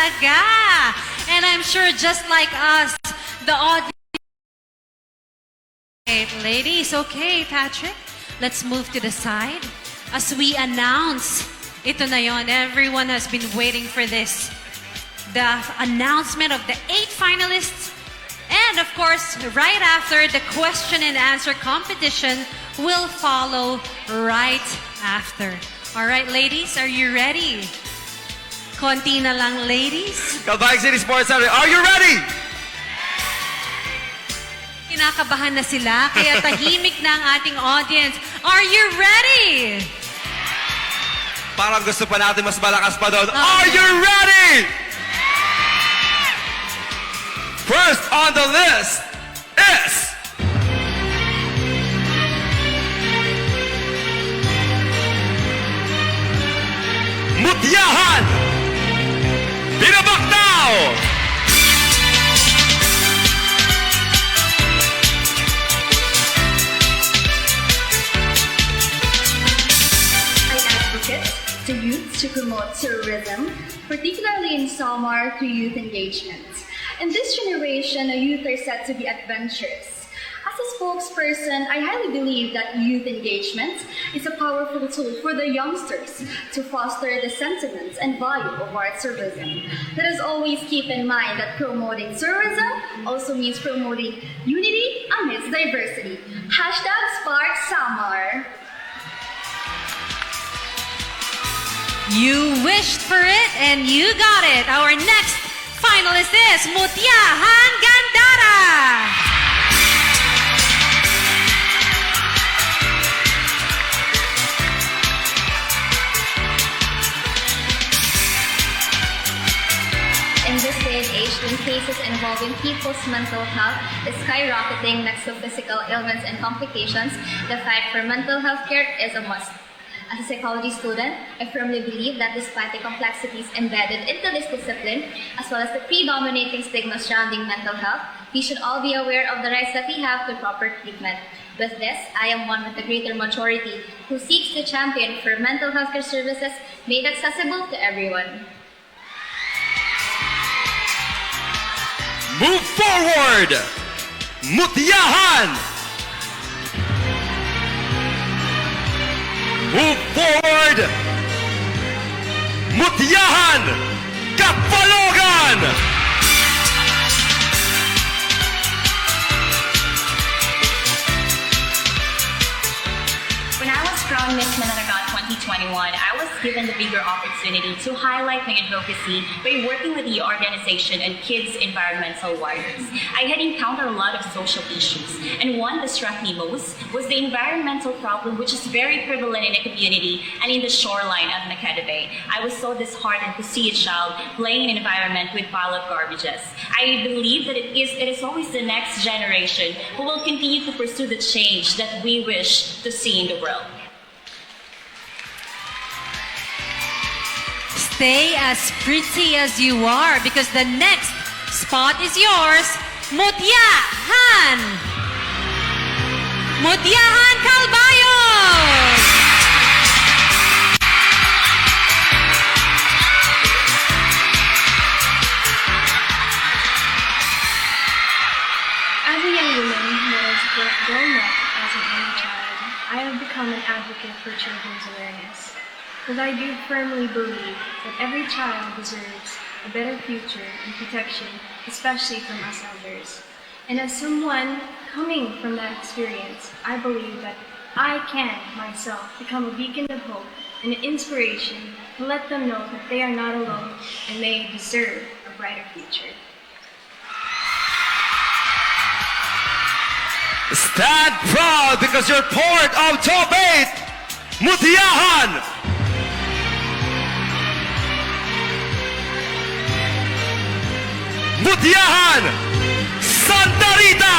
talaga. And I'm sure just like us, the audience... Okay, ladies, okay, Patrick, let's move to the side. As we announce, ito na yon, everyone has been waiting for this. The announcement of the 8 finalists. And of course, right after, the question and answer competition will follow right after. All right, ladies, are you ready? Konti na lang, ladies. Kalbayog City Sports Center, are you ready? Kinakabahan na sila, kaya tahimik na ang ating audience. Are you ready? Parang gusto pa natin mas malakas pa doon. Are you ready? First on the list is... Mutya Han Samar! To youth to promote tourism, particularly in Samar, through youth engagement. In this generation, youth are said to be adventurous. As a spokesperson, I highly believe that youth engagement is a powerful tool for the youngsters to foster the sentiments and value of our tourism. Let us always keep in mind that promoting tourism also means promoting unity amidst diversity. #Spark Samar. You wished for it and you got it. Our next finalist is Mutya Han Gandara. In this day and age, when cases involving people's mental health is skyrocketing next to physical ailments and complications, the fight for mental health care is a must. As a psychology student, I firmly believe that despite the complexities embedded into this discipline, as well as the predominating stigma surrounding mental health, we should all be aware of the rights that we have to proper treatment. With this, I am one with the greater majority who seeks to champion for mental health care services made accessible to everyone. Move forward! Mutya Han! Move forward! Mutya Han Kapalogan! When I was crowned Miss Mananagat 2021, I was given the bigger opportunity to highlight my advocacy by working with the organization and Kids Environmental Warriors. I had encountered a lot of social issues, and one that struck me most was the environmental problem, which is very prevalent in the community and in the shoreline of Nakeda Bay. I was so disheartened to see a child playing in an environment with pile of garbages. I believe that it is always the next generation who will continue to pursue the change that we wish to see in the world. Stay as pretty as you are because the next spot is yours, Mutya Han! Mutya Han Calbayog! As a young woman who has grown up as an only child, I have become an advocate for children's awareness. Because I do firmly believe that every child deserves a better future and protection, especially from us elders. And as someone coming from that experience, I believe that I can, myself, become a beacon of hope and an inspiration to let them know that they are not alone and they deserve a brighter future. Stand proud because you're part of top 8, Mutya Han! Mutya Han Santa Rita!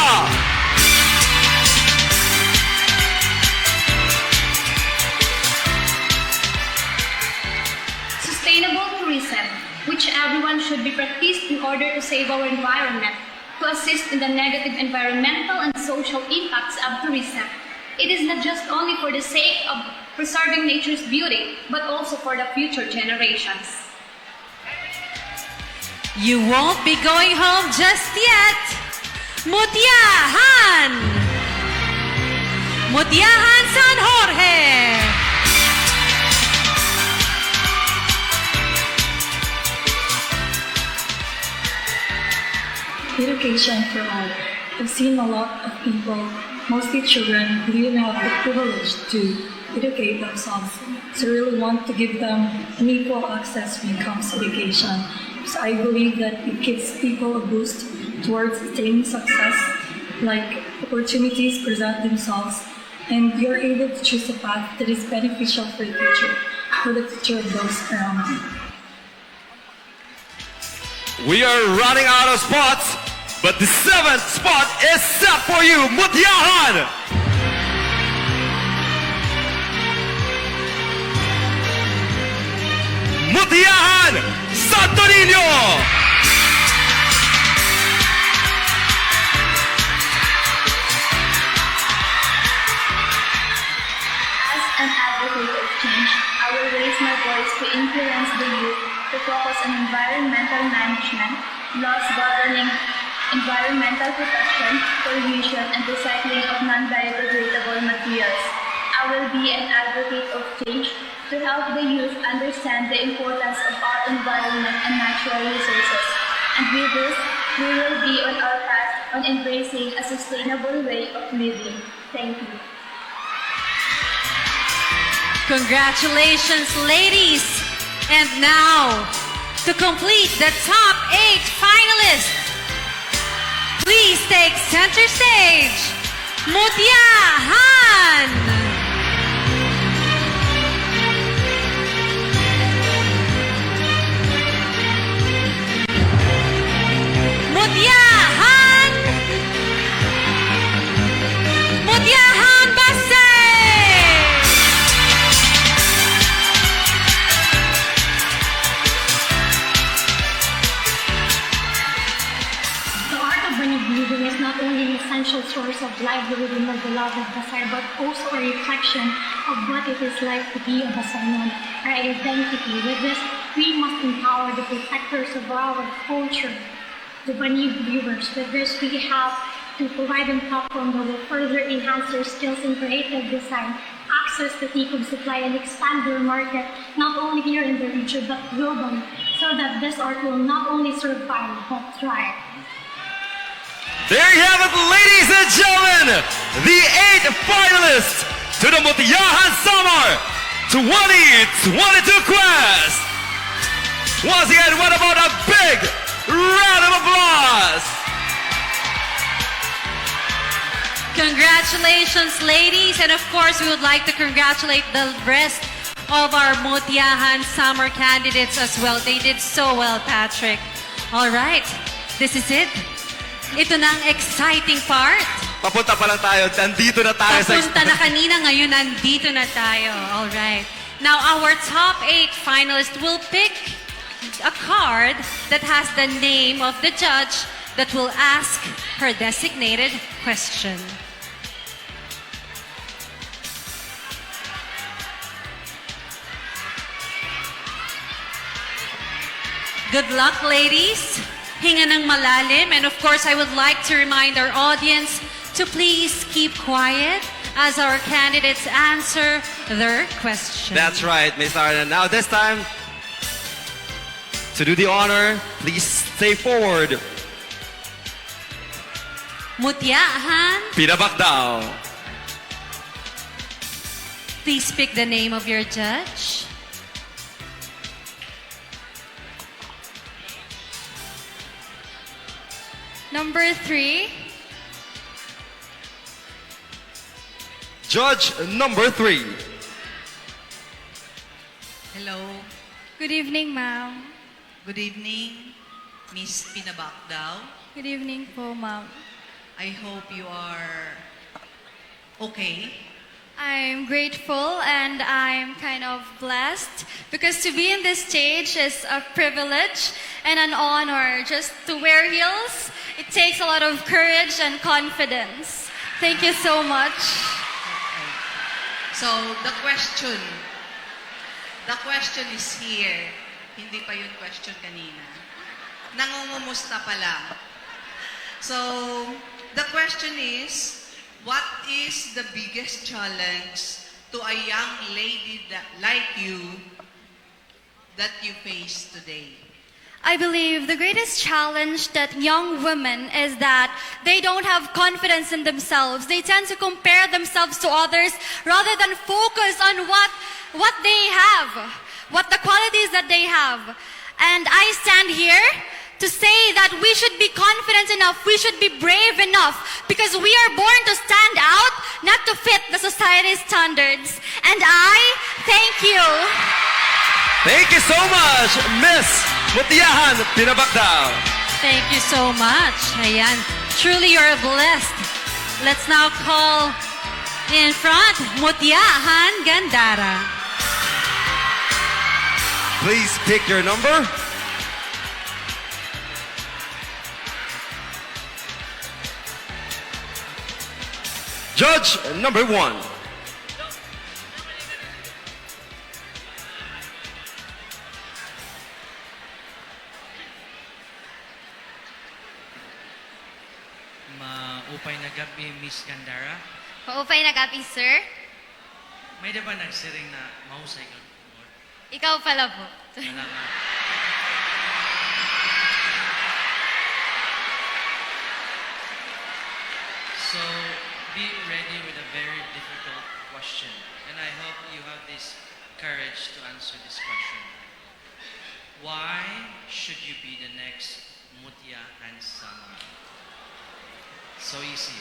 Sustainable tourism, which everyone should be practiced in order to save our environment, to assist in the negative environmental and social impacts of tourism. It is not just only for the sake of preserving nature's beauty, but also for the future generations. You won't be going home just yet. Mutya Han! Mutya Han San Jorge! Education for all. I've seen a lot of people, mostly children, who didn't have the privilege to educate themselves. So I really want to give them an equal access when it comes to education. So I believe that it gives people a boost towards attaining success, like opportunities present themselves, and you're able to choose a path that is beneficial for the future of those around you. We are running out of spots, but the 7th spot is set for you, Mutya Han! Mutya Han Santo Niño! As an advocate of change, I will raise my voice to influence the youth to focus on environmental management, laws governing environmental protection, pollution, and recycling of non-biodegradable materials. I will be an advocate of change to help the youth understand the importance of our environment and natural resources. And with this, we will be on our path on embracing a sustainable way of living. Thank you. Congratulations, ladies! And now, to complete the top 8 finalists, please take center stage, Mutya Han! Mutya Han! Mutya Han Basay! The art of bodybuilding is not only an essential source of livelihood in the beloved Basay, but also a reflection of what it is like to be a Basayan, our identity. With this, we must empower the protectors of our culture, the Bani viewers. With this, we have to provide them platform that will further enhance their skills in creative design, access the Tikum supply, and expand their market, not only here in the region, but globally, so that this art will not only survive, but thrive. There you have it, ladies and gentlemen, the 8 finalists to the Mutya Han Samar 2022 Quest. Once again, what about a big round of applause? Congratulations, ladies, and of course, we would like to congratulate the rest of our Mutya Han Samar candidates as well. They did so well, Patrick. All right, this is it. Ito na ang exciting part. Papunta pa lang tayo, nandito na tayo Papunta na kanina, ngayon nandito na tayo. All right. Now, our top 8 finalists will pick a card that has the name of the judge that will ask her designated question. Good luck, ladies. Hinga ng malalim. And of course, I would like to remind our audience to please keep quiet as our candidates answer their question. That's right, Miss Arna. Now this time, to do the honor, please stay forward. Mutya Han, Pinabakdaw. please pick the name of your judge. Number 3. Judge number 3. Hello. Good evening, ma'am. Good evening, Miss Pinabakdaw. Good evening po, ma'am. I hope you are okay. I'm grateful and I'm kind of blessed because to be in this stage is a privilege and an honor. Just to wear heels, it takes a lot of courage and confidence. Thank you so much. So, the question is here. Hindi pa yung question kanina. nangungumusta pa lang. So, the question is, what is the biggest challenge to a young lady like you that you face today? I believe the greatest challenge that young women is that they don't have confidence in themselves. They tend to compare themselves to others rather than focus on what they have, what the qualities that they have. And I stand here to say that we should be confident enough, we should be brave enough, because we are born to stand out, not to fit the society's standards. And I thank you. Thank you so much, Miss Mutya Han Pinabakdao. Thank you so much. Ayan. Truly, you're blessed. Let's now call in front, Mutya Han Gandara. Please pick your number. Judge number 1. Maupay na gabi, Miss Gandara. Maupay na gabi, sir. May da ba nagsiring na mahusay ka? Ikaw pala po. Salamat. So, be ready with a very difficult question. And I hope you have this courage to answer this question. Why should you be the next Mutya Han Samar? So easy.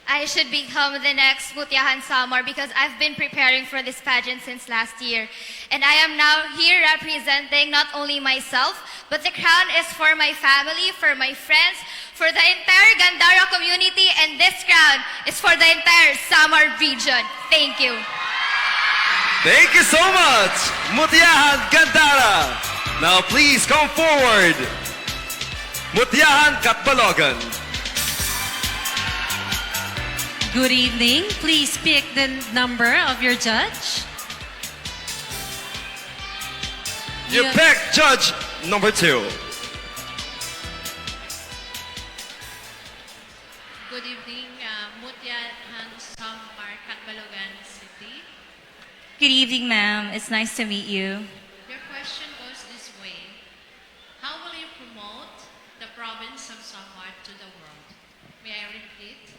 I should become the next Mutya Han Samar because I've been preparing for this pageant since last year. And I am now here representing not only myself, but the crown is for my family, for my friends, for the entire Gandara community, and this crown is for the entire Samar region. Thank you. Thank you so much, Mutya Han Gandara. Now please come forward, Mutya Han Katbalogan. Good evening. Please pick the number of your judge. You pick judge number 2. Good evening, Mutya Han Samar, Katbalogan City. Good evening, ma'am. It's nice to meet you. Your question goes this way. How will you promote the province of Samar to the world? May I repeat?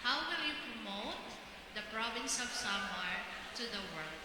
How will you promote the province of Samar to the world?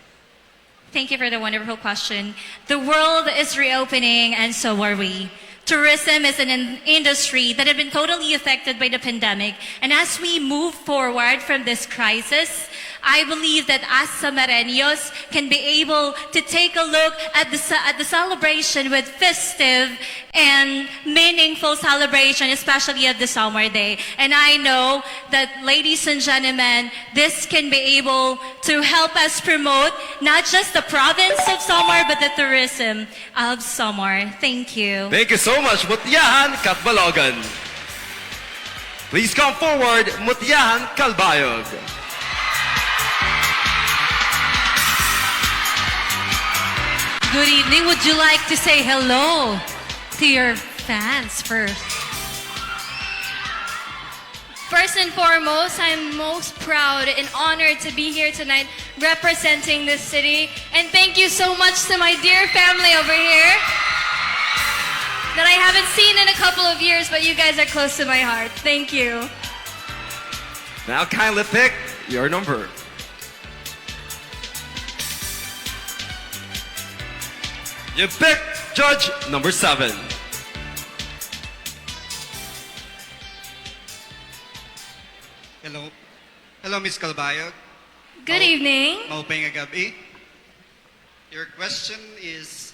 Thank you for the wonderful question. The world is reopening, and so are we. Tourism is an industry that had been totally affected by the pandemic. And as we move forward from this crisis, I believe that as Samareños can be able to take a look at the celebration with festive and meaningful celebration, especially at the Summer Day. And I know that, ladies and gentlemen, this can be able to help us promote not just the province of Samar, but the tourism of Samar. Thank you. Thank you so much, Mutya Han Katbalogan. Please come forward, Mutya Han Kalbayog. Good evening. Would you like to say hello to your fans first? First and foremost, I'm most proud and honored to be here tonight representing this city. And thank you so much to my dear family over here that I haven't seen in a couple of years, but you guys are close to my heart. Thank you. Now kindly pick your number. You pick judge number 7. Hello. Hello, Miss Kalbayog. Good evening. Maupay nga gabi. Your question is,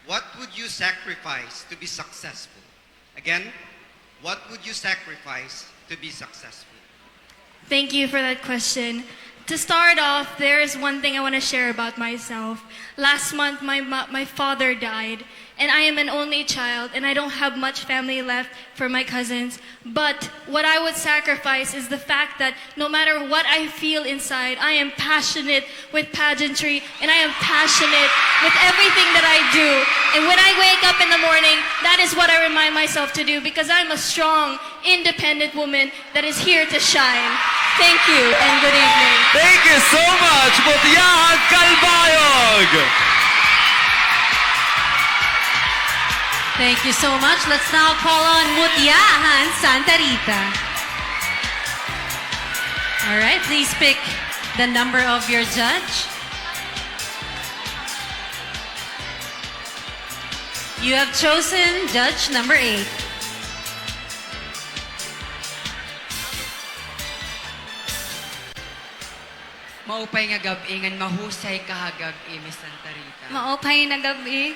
what would you sacrifice to be successful? Again, what would you sacrifice to be successful? Thank you for that question. to start off, there is one thing I want to share about myself. Last month, my father died, and I am an only child, and I don't have much family left for my cousins. But what I would sacrifice is the fact that no matter what I feel inside, I am passionate with pageantry, and I am passionate with everything that I do. And when I wake up in the morning, that is what I remind myself to do, because I'm a strong, independent woman that is here to shine. Thank you, and good evening. Thank you so much, Mutya Han Kalbayog! Thank you so much. Let's now call on Mutya Han Santarita. All right, please pick the number of your judge. You have chosen judge number 8. Maupay nga gabi, ngan mahusay kahagag, Miss Santarita. Maupay na gabi.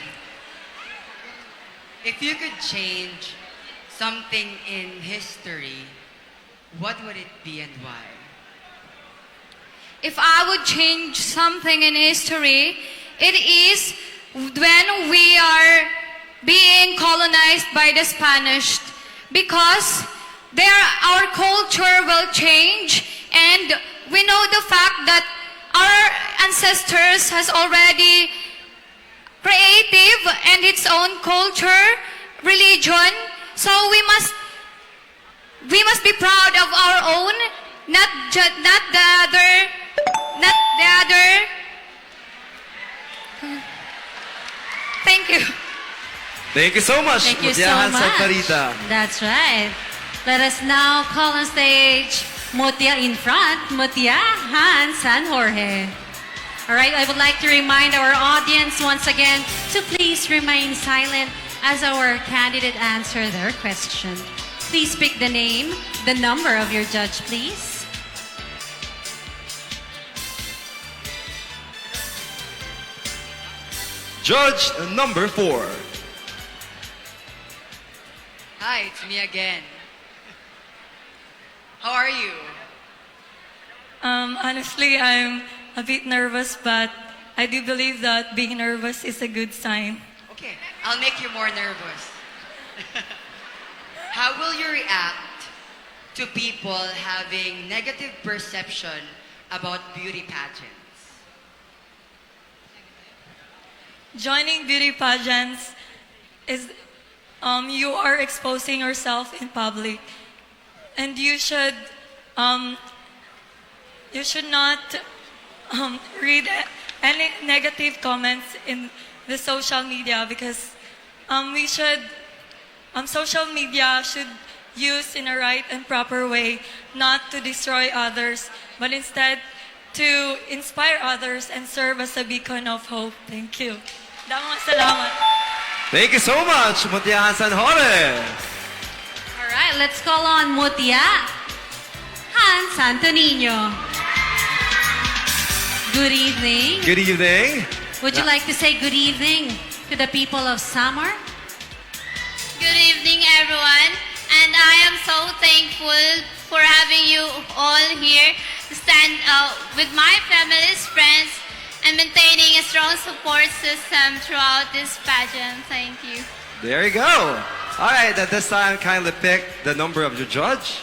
If you could change something in history, what would it be and why? If I would change something in history, it is when we are being colonized by the Spanish, because our culture will change, and we know the fact that our ancestors has already creative and its own culture, religion. So we must be proud of our own, not the other. Thank you. Thank you so much, Thank you Mutya so Han much. Santarita. That's right. Let us now call on stage Mutya in front, Mutya Han San Jorge. All right, I would like to remind our audience once again to please remain silent as our candidate answer their question. Please pick the name, the number of your judge, please. Judge number 4. Hi, it's me again. How are you? Honestly, I'm a bit nervous, but I do believe that being nervous is a good sign. Okay, I'll make you more nervous. How will you react to people having negative perception about beauty pageants? Joining beauty pageants is you are exposing yourself in public, and you should not read any negative comments in the social media, because social media should use in a right and proper way, not to destroy others, but instead to inspire others and serve as a beacon of hope. Thank you. Salamat. Thank you so much, Mutya Han San Jorge. All right, let's call on Mutya Han Santo Niño. Good evening. Good evening. Would you like to say good evening to the people of Samar? Good evening, everyone. And I am so thankful for having you all here to stand with my family's friends and maintaining a strong support system throughout this pageant. Thank you. There you go. All right, at this time, kindly pick the number of your judge.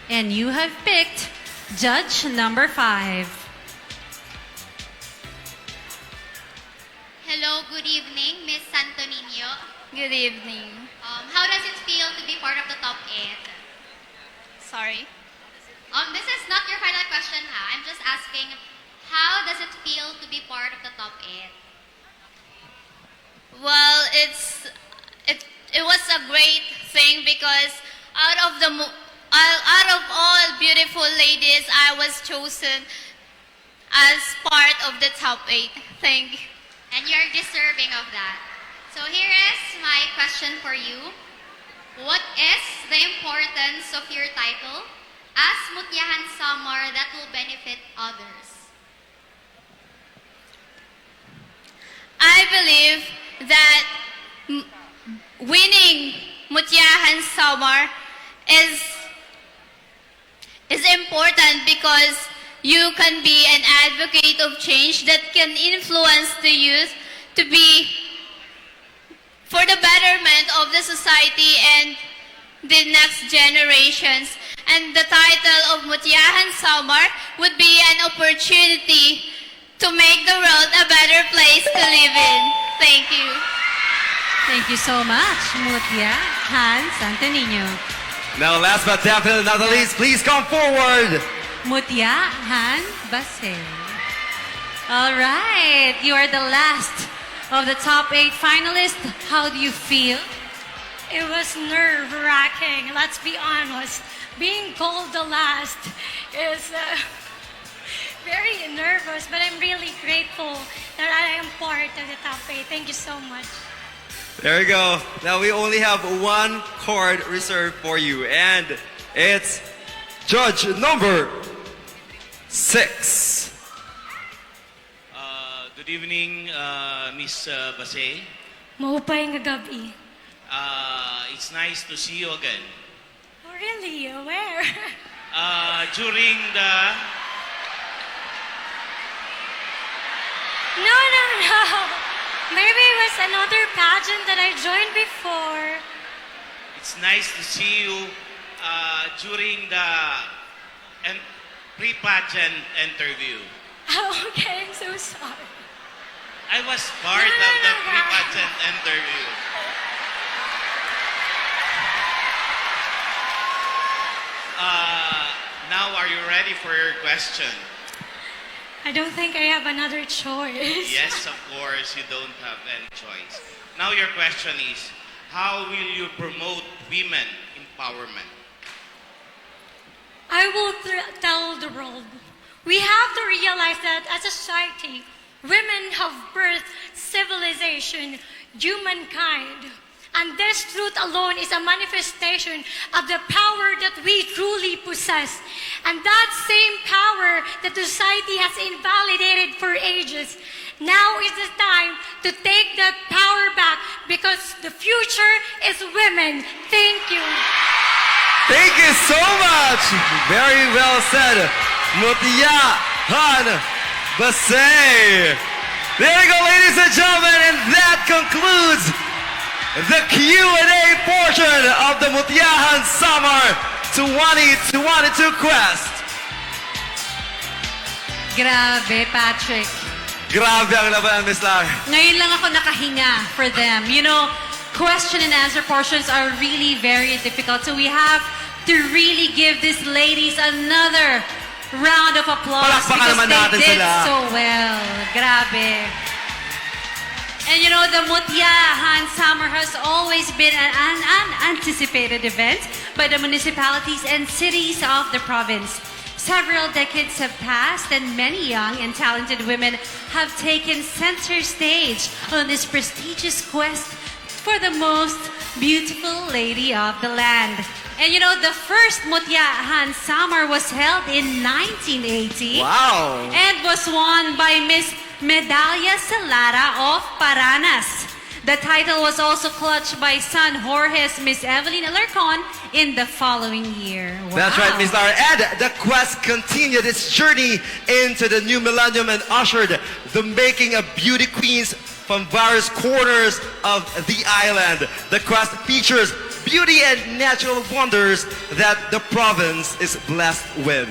And you have picked judge number 5. Hello, good evening, Miss Santo Niño. Good evening. How does it feel to be part of the top 8? Sorry. This is not your final question, ha? I'm just asking, how does it feel to be part of the top 8? Well, it was a great thing, because out of all beautiful ladies, I was chosen as part of the top 8. Thank you. And you're deserving of that. So here is my question for you. What is the importance of your title as Mutya Han Samar that will benefit others? I believe that winning Mutya Han Samar is important because you can be an advocate of change that can influence the youth to be for the betterment of the society and the next generations. And the title of Mutya Han Samar would be an opportunity to make the world a better place to live in. Thank you. Thank you so much, Mutya Han Santanino. Now, last but definitely not the least, please come forward. Mutya Han Basay. All right, you are the last of the top 8 finalists. How do you feel? It was nerve-wracking, let's be honest. Being called the last is very nervous, but I'm really grateful that I am part of the top 8. Thank you so much. There you go. Now we only have one card reserved for you, and it's judge number 6. Good evening, Miss Basay. Maupay nga gabi. It's nice to see you again. Oh, really? Where? During the... No. Maybe it was another pageant that I joined before. It's nice to see you during the pre-pageant interview. Oh, okay, I'm so sorry. I was part of the pre-pageant interview. Now, are you ready for your question? I don't think I have another choice. Yes, of course, you don't have any choice. Now your question is, how will you promote women empowerment? I will tell the world. We have to realize that as a society, women have birthed civilization, humankind. And this truth alone is a manifestation of the power that we truly possess. And that same power that society has invalidated for ages. Now is the time to take that power back because the future is women. Thank you. Thank you so much. Very well said, Mutya Han Basay. There you go, ladies and gentlemen, and that concludes the Q&A portion of the Mutya Han Samar 2022 Quest. Grabe, Patrick. Grabe ang laban, Miss Lar. Ngayon lang ako nakahinga for them. You know, question and answer portions are really very difficult. So we have to really give these ladies another round of applause because they did so well. Grabe. And you know, the Mutya Han Samar has always been an unanticipated event by the municipalities and cities of the province. Several decades have passed and many young and talented women have taken center stage on this prestigious quest for the most beautiful lady of the land. And you know, the first Mutya Han Samar was held in 1980. Wow! And was won by Miss Medalla Salara of Paranas. The title was also clutched by son Jorge's Miss Evelyn Alarcon in the following year. Wow. That's right, Miss Lara. And the quest continued its journey into the new millennium and ushered the making of beauty queens from various corners of the island. The quest features beauty and natural wonders that the province is blessed with.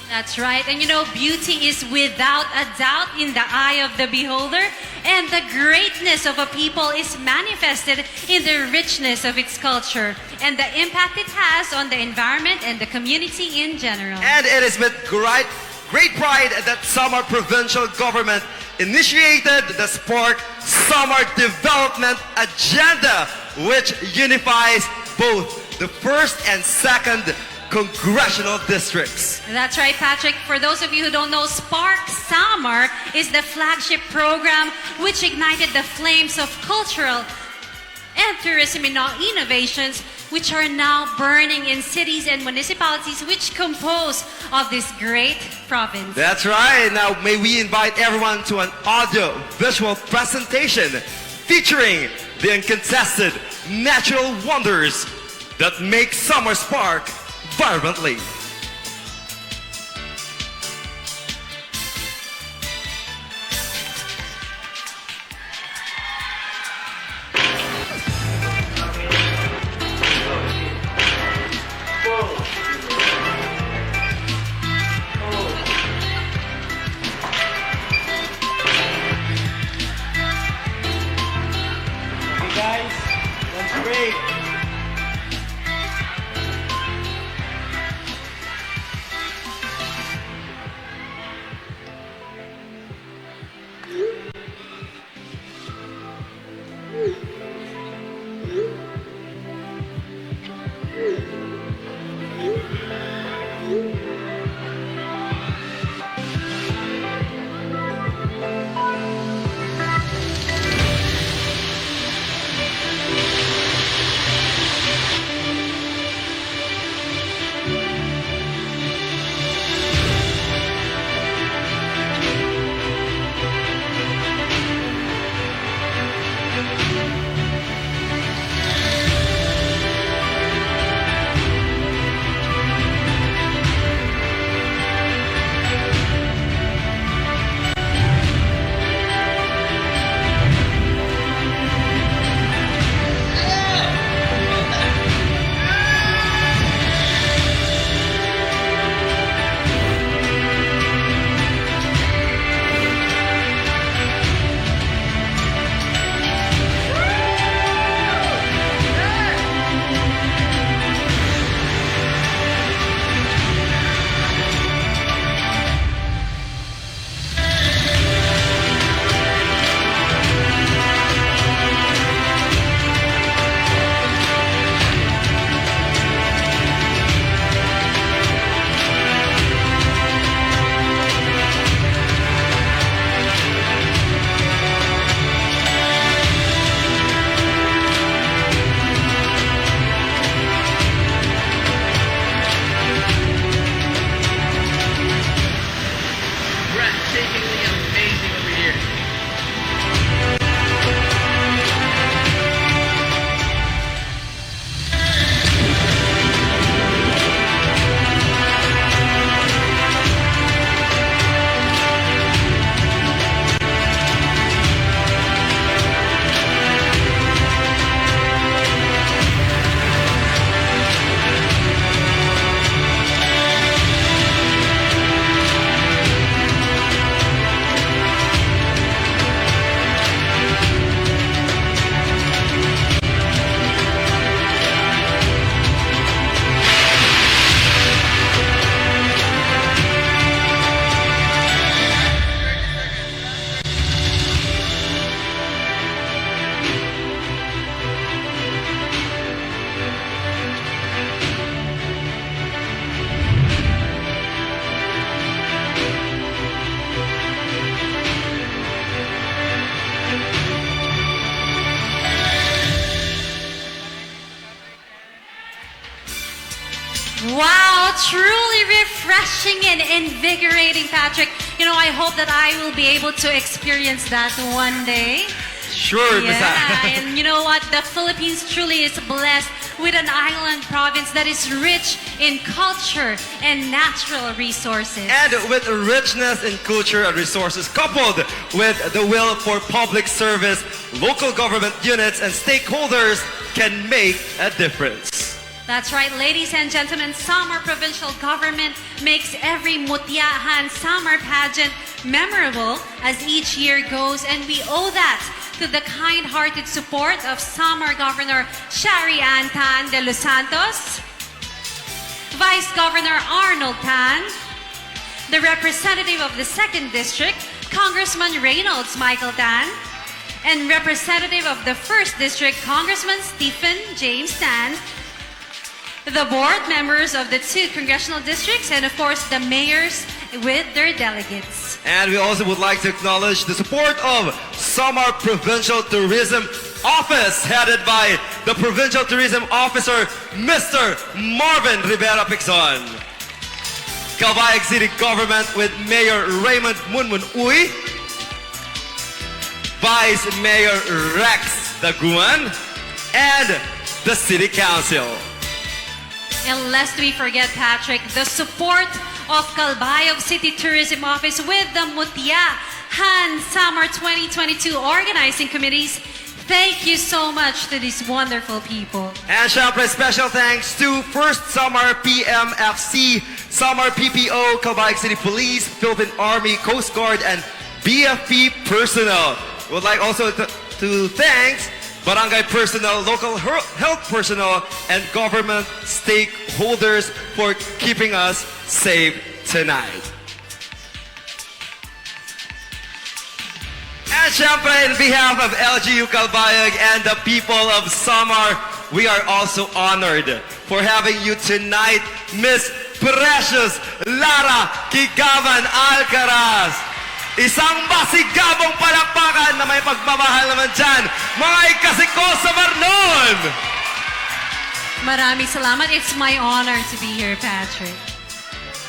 That's right. And you know, beauty is without a doubt in the eye of the beholder, and the greatness of a people is manifested in the richness of its culture and the impact it has on the environment and the community in general. And it is with great pride that Samar provincial government initiated the Spark Samar Development Agenda, which unifies both the first and second congressional districts. That's right, Patrick. For those of you who don't know, Spark Samar is the flagship program which ignited the flames of cultural and tourism innovations which are now burning in cities and municipalities which compose of this great province. That's right. Now may we invite everyone to an audio-visual presentation featuring the uncontested natural wonders that make Samar spark vibrantly. guys. Lunch break. Breathtakingly amazing over here. Wow, truly refreshing and invigorating, Patrick. You know, I hope that I will be able to experience that one day. Sure, Miss Yeah, Anne. and you know what? The Philippines truly is blessed with an island province that is rich in culture and natural resources. And with richness in culture and resources coupled with the will for public service, local government units and stakeholders can make a difference. That's right, ladies and gentlemen, Samar Provincial Government makes every Mutya Han Samar pageant memorable as each year goes, and we owe that to the kind-hearted support of Samar Governor Shari Ann Tan de Los Santos, Vice Governor Arnold Tan, the representative of the 2nd District, Congressman Reynolds Michael Tan, and representative of the 1st District, Congressman Stephen James Tan, the board members of the 2 congressional districts, and of course the mayors with their delegates. And we also would like to acknowledge the support of Samar Provincial Tourism Office, headed by the Provincial Tourism Officer, Mr. Marvin Rivera Pixon. Calbayog City Government with Mayor Raymond Munmun Uy, Vice Mayor Rex Daguan, and the City Council. And lest we forget, Patrick, the support of Calbayog City Tourism Office with the Mutya Han Samar 2022 organizing committees. Thank you so much to these wonderful people. And syempre, special thanks to First Samar PMFC, Samar PPO, Calbayog City Police, Philippine Army, Coast Guard, and BFP personnel. We would like also to thanks barangay personnel, local health personnel, and government stakeholders for keeping us safe tonight. And syempre, in behalf of LGU Calbayog and the people of Samar, we are also honored for having you tonight, Miss Precious Lara Kigaman Alcaraz. Isang masigabong palakpakan na may pagmamahal naman dyan, mga ikasiko sa Marnon! Maraming salamat. It's my honor to be here, Patrick.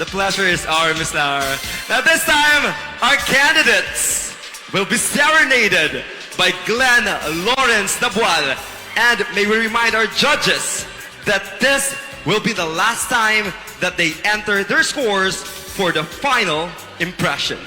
The pleasure is ours, Miss Lara. Now this time, our candidates will be serenaded by Glenn Lawrence Nabual. And may we remind our judges that this will be the last time that they enter their scores for the final impression.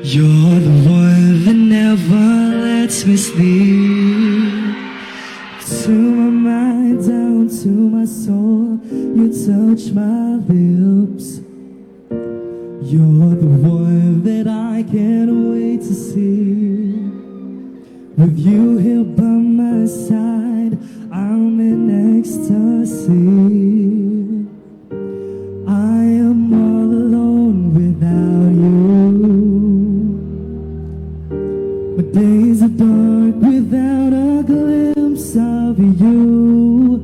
You're the one that never lets me sleep. To my mind, down to my soul, you touch my lips. You're the one that I can't wait to see. With you here by my side, I'm in ecstasy. I am all alone without you. My days are dark without a glimpse of you.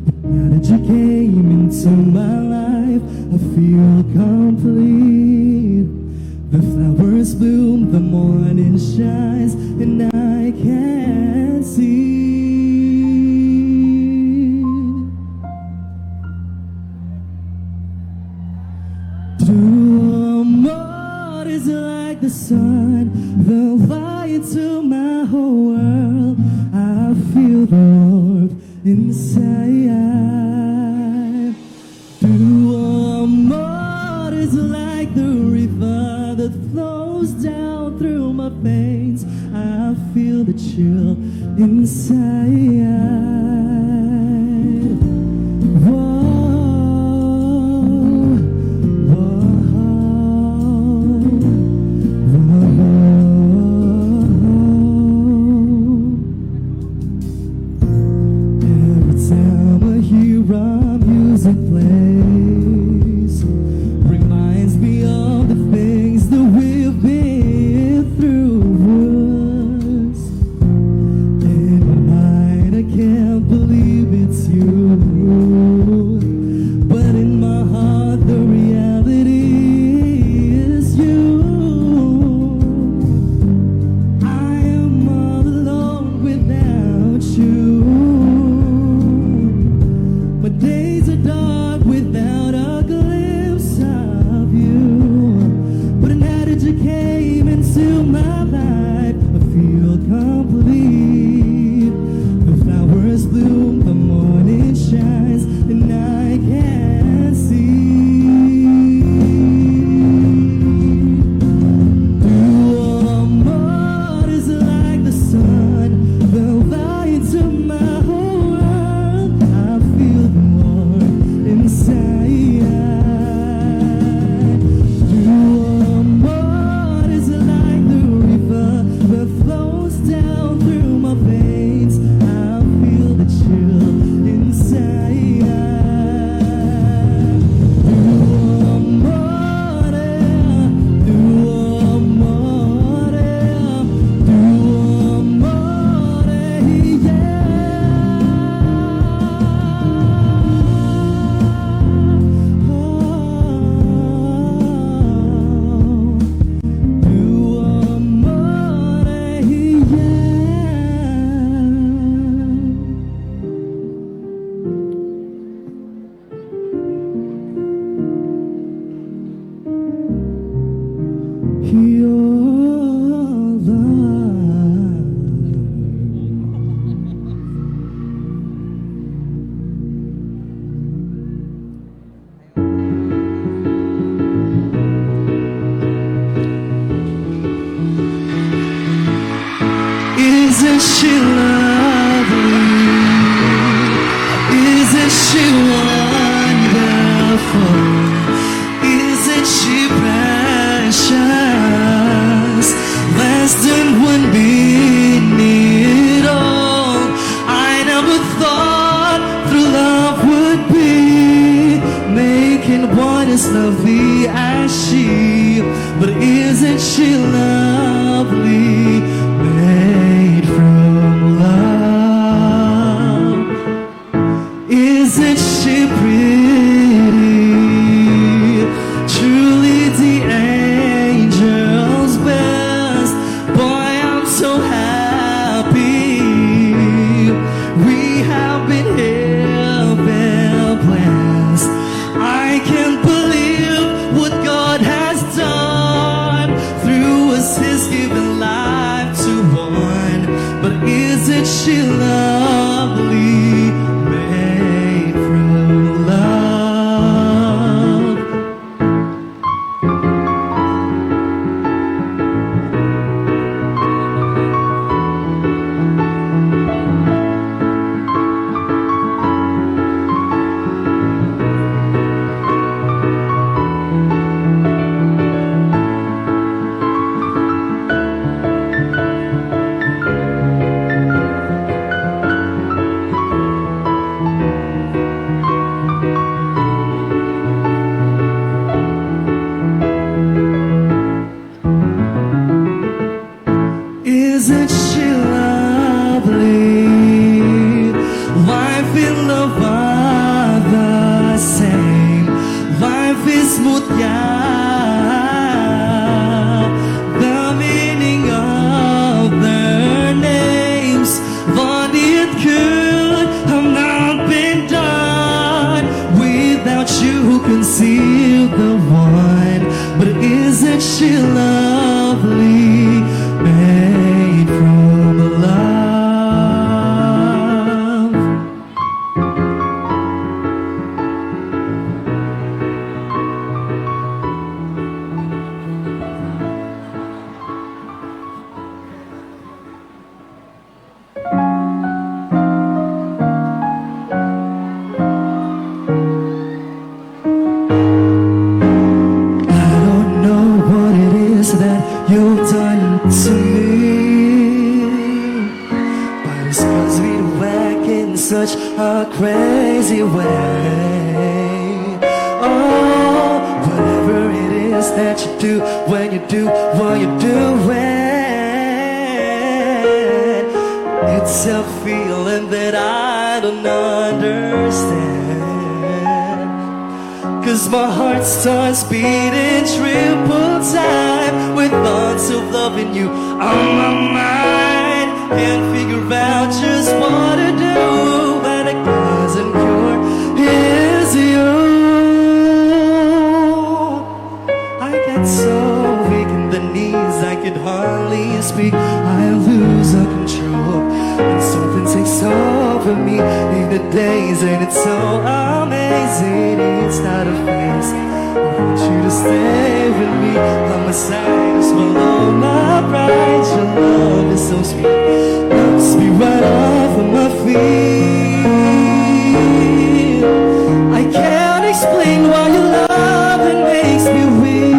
But now that you came into my life, I feel complete. The flowers bloom, the morning shines, and I can't see. True amor is like the sun, the light to my whole world. I feel the warmth inside. True amor is like the river that flows down through my veins. I feel the chill inside. Every time I hear our music plays, reminds me of the things that we've been through. In my mind I can't one as lovely as she, but isn't she lovely? Made from love. Isn't she pretty? Truly the angel's best. Boy, I'm so happy. We have been heaven blessed. I can't believe what God has done. Through us, He's given life to one. But isn't she lovely? Made from love. Isn't she lovely? Life in love are the same. Life is mutya. The meaning of their names. But it could have not been done without you who concealed the one. But isn't she lovely? Made from love. I don't know what it is that you've done to me, but it's caused me to act in such a crazy way. Oh, whatever it is that you do when you do what you do, it's a feeling that I don't understand. 'Cause my heart starts beating triple time with thoughts of loving you on my mind. Can't figure out just what to do when it doesn't cure is you. I get so weak in the knees I could hardly speak. I lose all control when something takes over me in the days, and it's so amazing. It's not a phase. I want you to stay with me on my side, swallow my pride. Your love is so sweet, knocks me right off of my feet. I can't explain why your love it makes me weak.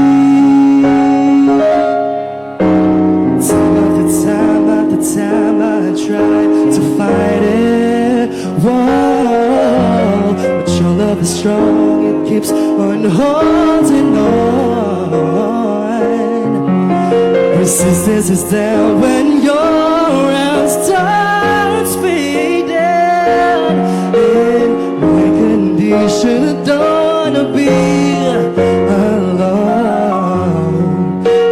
Time after time after time I try to fight it. Whoa, but your love is strong, it keeps on holding on. Resistance is down when your arms start fading. In my condition, I don't wanna be alone.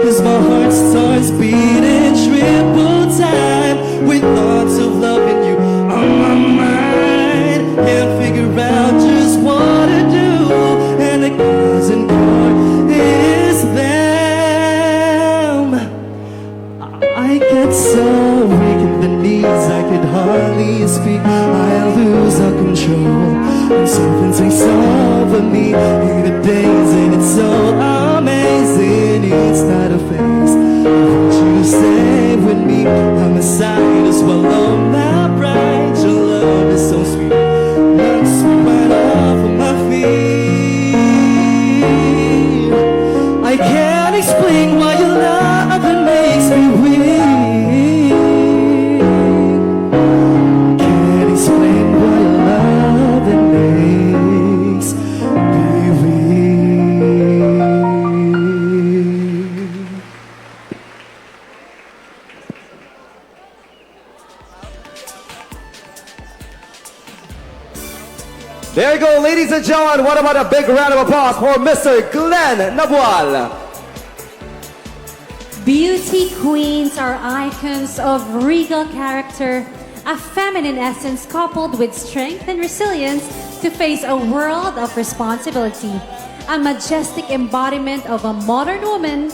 'Cause my heart starts beating triple time with thoughts of loving you on my mind. Can't figure out just what to do, and the cause and cure is them. I can't ladies and gentlemen, what about a big round of applause for Mr. Glenn Nabual? Beauty queens are icons of regal character, a feminine essence coupled with strength and resilience to face a world of responsibility. A majestic embodiment of a modern woman,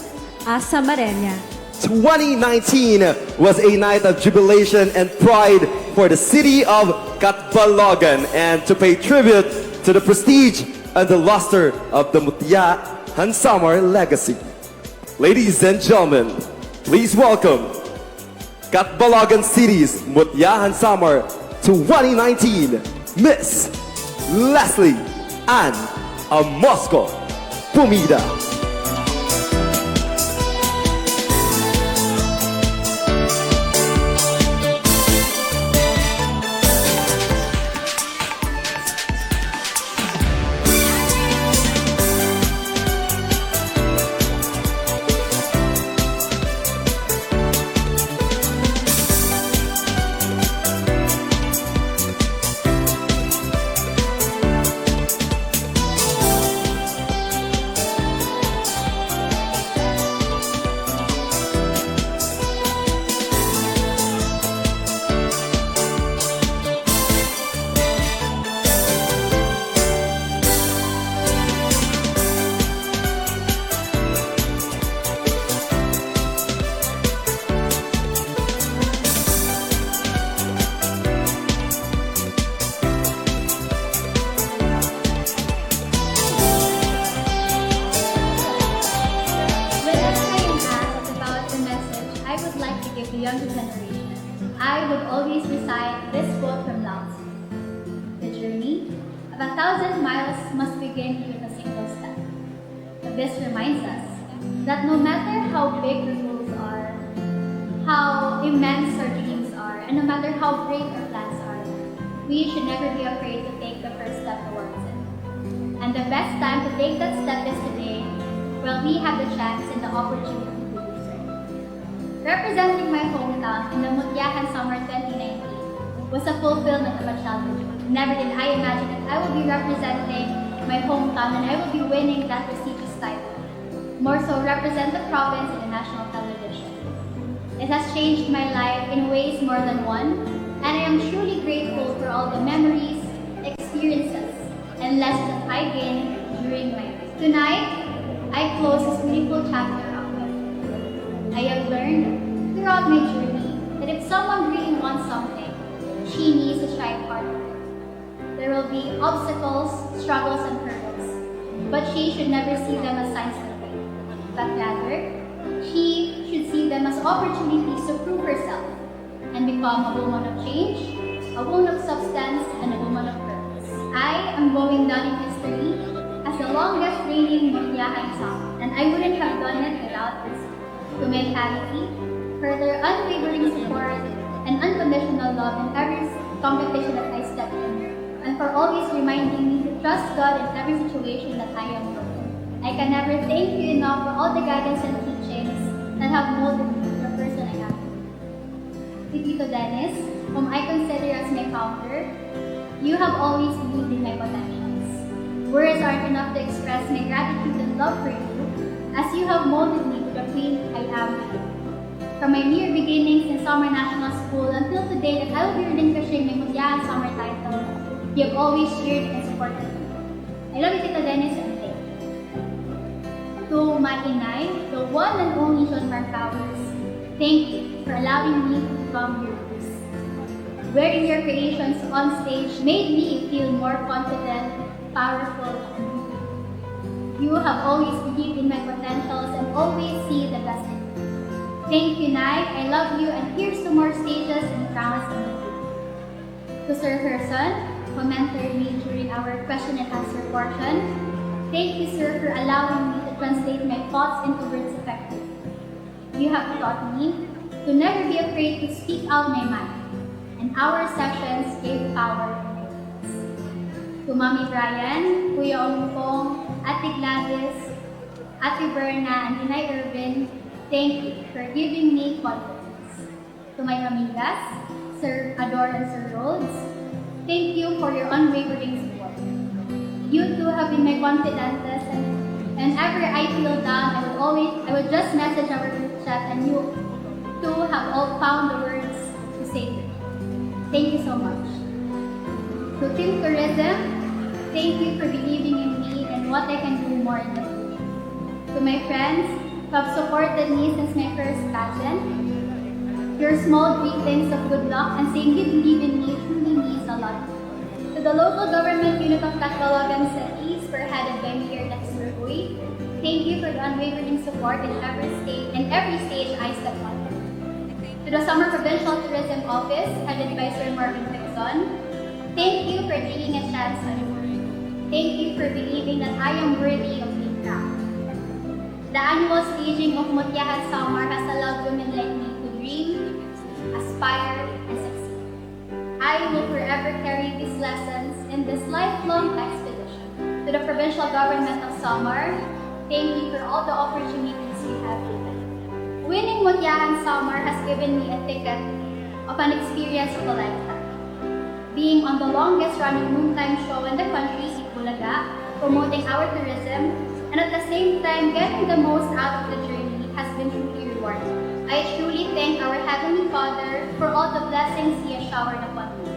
a Samareña. 2019 was a night of jubilation and pride for the city of Catbalogan, and to pay tribute to the prestige and the luster of the Mutya Han Samar legacy. Ladies and gentlemen, please welcome Catbalogan City's Mutya Han Samar 2019 Miss Leslie Ann Moscow Pumida. younger generation, I would always recite this quote from Lao Tzu. The journey of 1,000 miles must begin with a single step. This reminds us that no matter how big the goals are, how immense our dreams are, and no matter how great our plans are, we should never be afraid to take the first step towards it. And the best time to take that step is today, while we have the chance and the opportunity to do so. Representing my hometown in the Mutya Han Samar 2019 was a fulfillment of a childhood dream. Never did I imagine that I would be representing my hometown and I would be winning that prestigious title. More so, represent the province in the national television. It has changed my life in ways more than one, and I am truly grateful for all the memories, experiences, and lessons that I gained during my life. Tonight, I close this beautiful chapter of my life. I have learned throughout my journey that if someone really wants something, she needs to strive hard for it. There will be obstacles, struggles, and hurdles, but she should never see them as signs of faith, but rather, she should see them as opportunities to prove herself and become a woman of change, a woman of substance, and a woman of purpose. I am going down in history as the longest reigning Mutya Han Samar, and I wouldn't have done it without this. To my family, for their unwavering support and unconditional love in every competition that I step in, and for always reminding me to trust God in every situation that I am in. I can never thank you enough for all the guidance and teachings that have molded me to the person I am. To Tito Dennis, whom I consider as my founder, you have always believed in my potentials. Words aren't enough to express my gratitude and love for you, as you have molded me to the queen I am today. From my mere beginnings in Summer National School until today that I will be relinquishing my Mutya Han Samar title, you have always cheered and supported me. I love you, Tito Dennis, and thank you. To my inay, the one and only John Mark Powers, thank you for allowing me to become your muse. Wearing your creations on stage made me feel more confident, powerful, and beautiful. You have always believed in my potentials and always see the best in me. Thank you, Nay. I love you, and here's to more stages and crowns in the future. To Sir Herson, who mentored me during our question and answer portion, thank you, sir, for allowing me to translate my thoughts into words effectively. You have taught me to never be afraid to speak out my mind, and our sessions gave power in my words. To Mami Brian, Kuya Ongkong, Ate Gladys, Ate Berna, and Inay Irvin, thank you for giving me confidence. To my amigas, Sir Ador and Sir Rhodes, thank you for your unwavering support. You two have been my confidants, and whenever I feel down, I would just message our group chat, and you two have all found the words to say. Thank you so much. To Team Tourism, thank you for believing in me and what I can do more in the future. To my friends who have supported me since my first pageant, your small greetings of good luck and saying you believe in me truly means a lot. To the local government unit of Catalogan City, spearheaded by Mayor Dexter Uy, thank you for the unwavering support in every stage I step on. To the Summer Provincial Tourism Office, headed by Sir Marvin Pixon, thank you for taking a chance on me. Thank you for believing that I am worthy of being crowned. The annual staging of Mutya Han Samar has allowed women like me to dream, aspire, and succeed. I will forever carry these lessons in this lifelong expedition. To the provincial government of Samar, thank you for all the opportunities you have given. Winning Mutya Han Samar has given me a ticket of an experience of a lifetime. Being on the longest running noontime show in the country, Bulaga, promoting our tourism, and at the same time getting the most out of the journey has been truly rewarding. I truly thank our Heavenly Father for all the blessings He has showered upon me.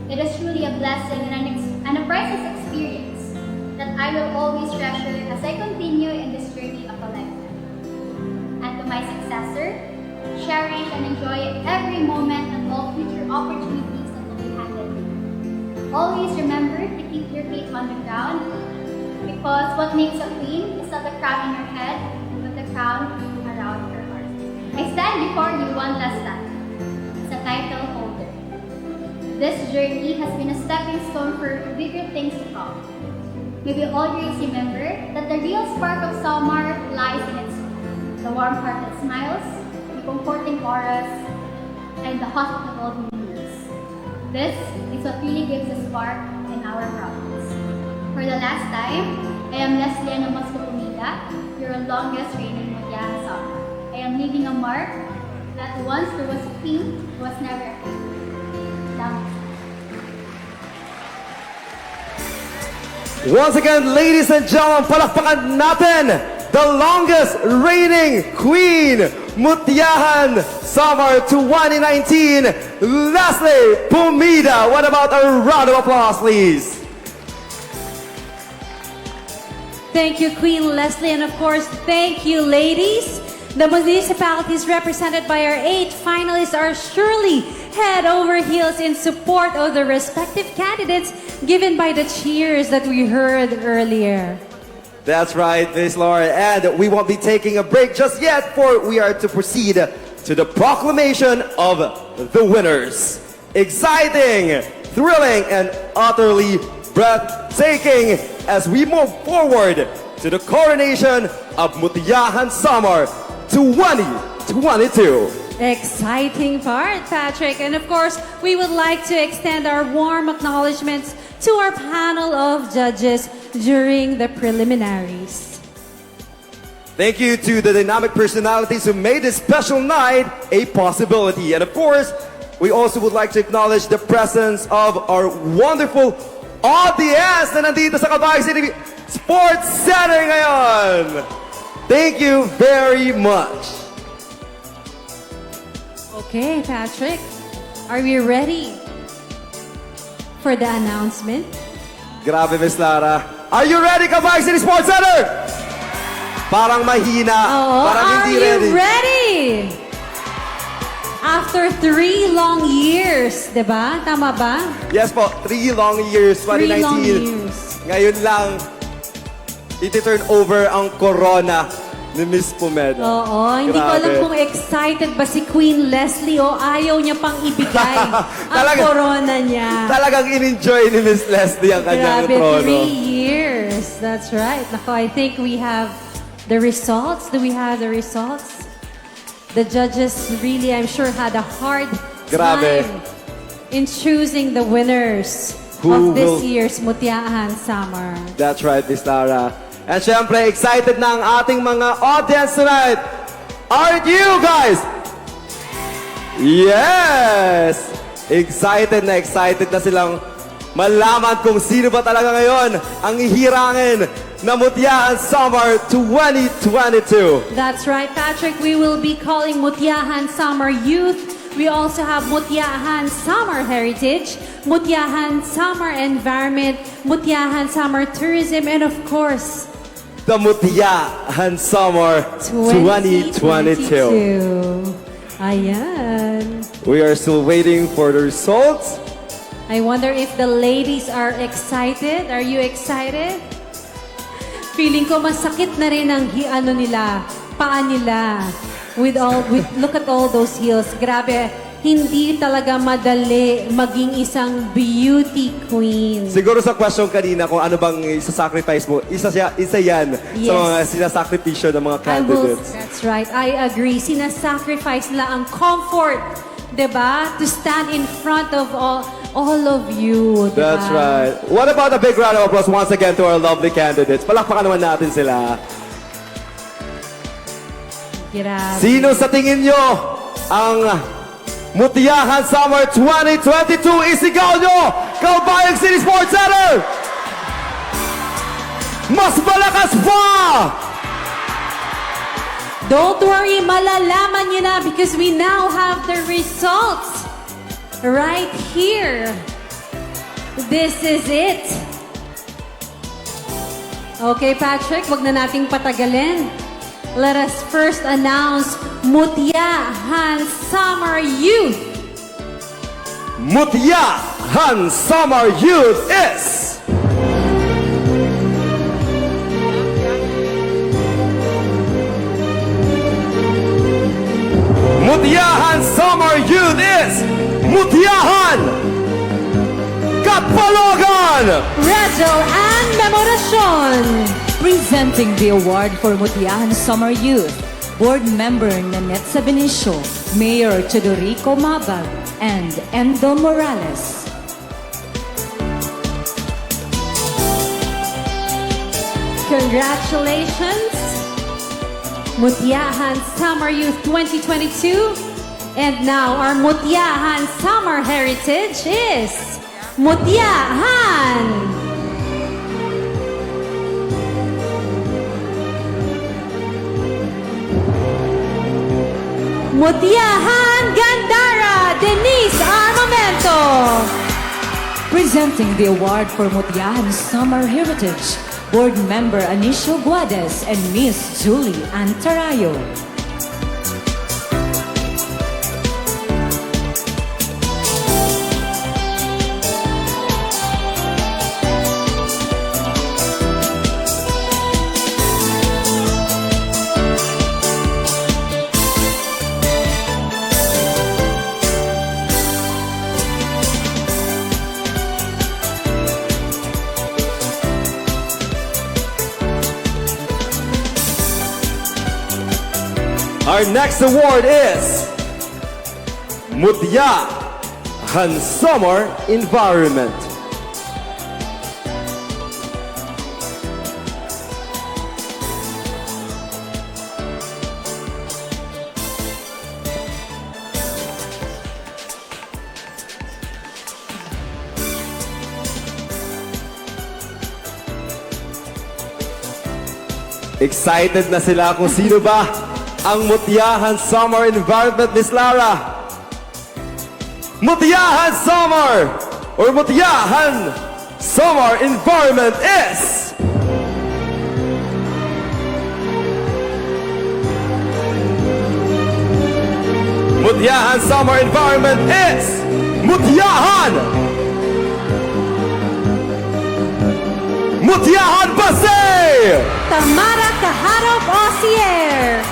It is truly a blessing and a priceless experience that I will always treasure as I continue in this journey of a lifetime. And to my successor, cherish and enjoy every moment and all future opportunities that will be handed to you. Always remember to keep your feet on the ground, because what makes a queen is not the crown on her head, but the crown around her heart. I stand before you one last time as a title holder. This journey has been a stepping stone for bigger things to come. May we always remember that the real spark of Samar lies in its soul. The warm-hearted smiles, the comforting auras, and the hospitable demeanors. This is what really gives a spark in our province. For the last time, I am Leslie Pumida, your longest reigning Mutya Han Samar. I am leaving a mark that once there was a queen, was never a king. Once again, ladies and gentlemen, palakpakan natin the longest reigning queen, Mutya Han Samar 2019, Leslie Pumida. What about a round of applause, please? Thank you, Queen Leslie, and of course, thank you, ladies. The municipalities represented by our 8 finalists are surely head over heels in support of the respective candidates, given by the cheers that we heard earlier. That's right, Miss Laura, and we won't be taking a break just yet, for we are to proceed to the proclamation of the winners. Exciting, thrilling, and utterly breathtaking as we move forward to the coronation of Mutya Han Samar 2022. Exciting part, Patrick. And of course, we would like to extend our warm acknowledgements to our panel of judges during the preliminaries. Thank you to the dynamic personalities who made this special night a possibility. And of course, we also would like to acknowledge the presence of our wonderful audience na nandito sa Calbayog City Sports Center ngayon. Thank you very much. Okay, Patrick, are we ready for the announcement? Grabe, Miss Lara. Are you ready, Calbayog City Sports Center? Parang mahina. Oo, parang hindi are ready. you ready? After 3 long years, di ba? Tama ba? Yes po, 3 long years, 2019. 3 long years. Ngayon lang, iti-turn over ang corona ni Miss Pumeda. Oo, hindi ko alam kung excited ba si Queen Leslie o ayaw niya pang ibigay ang corona niya. Talagang in-enjoy ni Miss Leslie ang kanyang trono. Grabe, 3 years. That's right. Nako, I think we have the results. Do we have the results? The judges really, I'm sure, had a hard time in choosing the winners of this year's Mutya Han Samar. That's right, Miss Lara. And syempre, excited na ang ating mga audience tonight. Aren't you guys? Yes! Excited na silang malaman kung sino ba talaga ngayon ang ihirangin na Mutya Han Samar 2022. That's right, Patrick. We will be calling Mutya Han Samar Youth. We also have Mutya Han Samar Heritage, Mutya Han Samar Environment, Mutya Han Samar Tourism, and of course, the Mutya Han Samar 2022. Ayan. We are still waiting for the results. I wonder if the ladies are excited. Are you excited? Feeling ko masakit na rin ang paa nila. Look at all those heels. Grabe, hindi talaga madali maging isang beauty queen. Siguro sa question kanina kung ano bang isa-sacrifice mo, isa yan sa mga sinasakripisyo ng mga candidates. That's right. I agree. Sinasacrifice nila ang comfort, diba? To stand in front of all of you, diba? That's right. What about a big round of applause once again to our lovely candidates? Palakpakan naman natin sila. Grabe. Sino sa tingin nyo ang Mutya Han Samar 2022? Isigaw nyo! Kalbayog City Sports Center! Mas malakas pa! Don't worry, malalaman nyo na because we now have the results right here. This is it. Okay, Patrick, wag na nating patagalin. Let us first announce Mutya Han Samar Youth. Mutya Han Samar Youth is... Mutya Han Samar Youth is... Mutya Han Kapalogan! Rezo and Memoracion. Presenting the award for Mutya Han Samar Youth, Board Member Nanette Benicio, Mayor Chodorico Mabag, and Endo Morales. Congratulations, Mutya Han Samar Youth 2022. And now our Mutya Han Samar heritage is Mutya Han. Mutya Han Gandara Denise Armamento. Presenting the award for Mutya Han Samar Heritage, Board Member Anicio Guades and Miss Julie Antarayo. Our next award is Mutya Han Samar Environment. Excited na sila kung sino ba ang Mutya Han Samar Environment, Miss Lara. Mutya Han Samar or Mutya Han Samar Environment is... Mutya Han Samar Environment is... Mutya Han! Mutya Han Pasay! Tamara Kaharop Osier.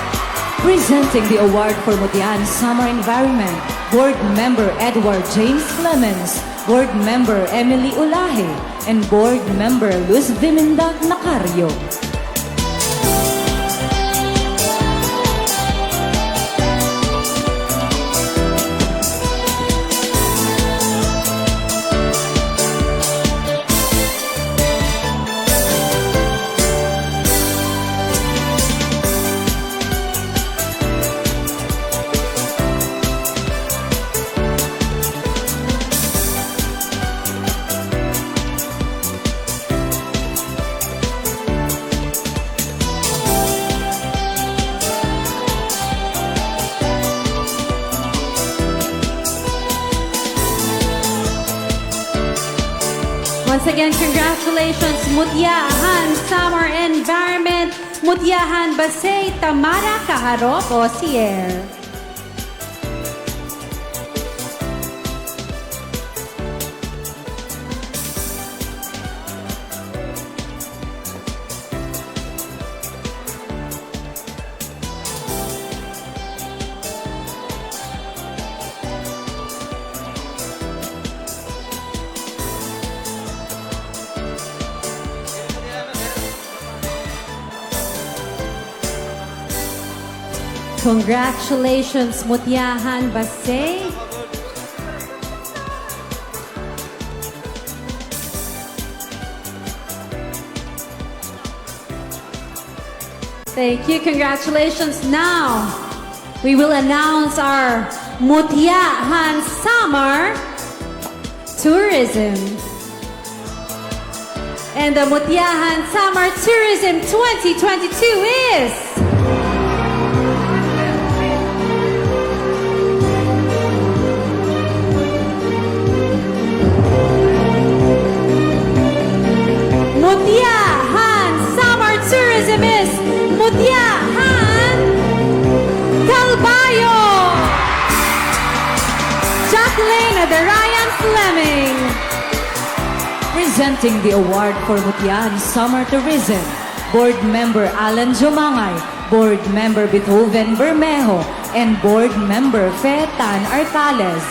Presenting the award for Mutya Han Samar Environment, Board Member Edward James Clemens, Board Member Emily Ulahe, and Board Member Luz Viminda Nacario. Once again, congratulations, Mutya Han Samar Environment, Mutya Han Basay, Tamara Kaharop, Osier. Congratulations, Mutya Han Basay. Thank you. Congratulations. Now, we will announce our Mutya Han Samar Tourism. And the Mutya Han Samar Tourism 2022 is... Mutya Han Samar Tourism is Mutya Han Calbayo, Jacqueline Adarayan Fleming. Presenting the award for Mutya Han Summer Tourism, Board Member Alan Jomangay, Board Member Beethoven Bermejo, and Board Member Fetan Artales.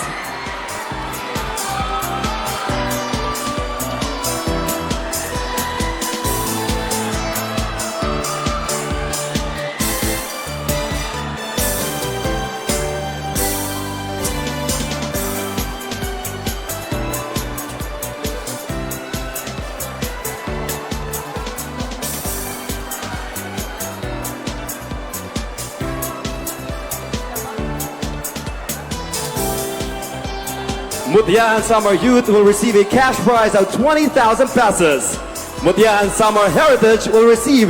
Mutya Han Samar Youth will receive a cash prize of 20,000 pesos. Mutya Han Samar Heritage will receive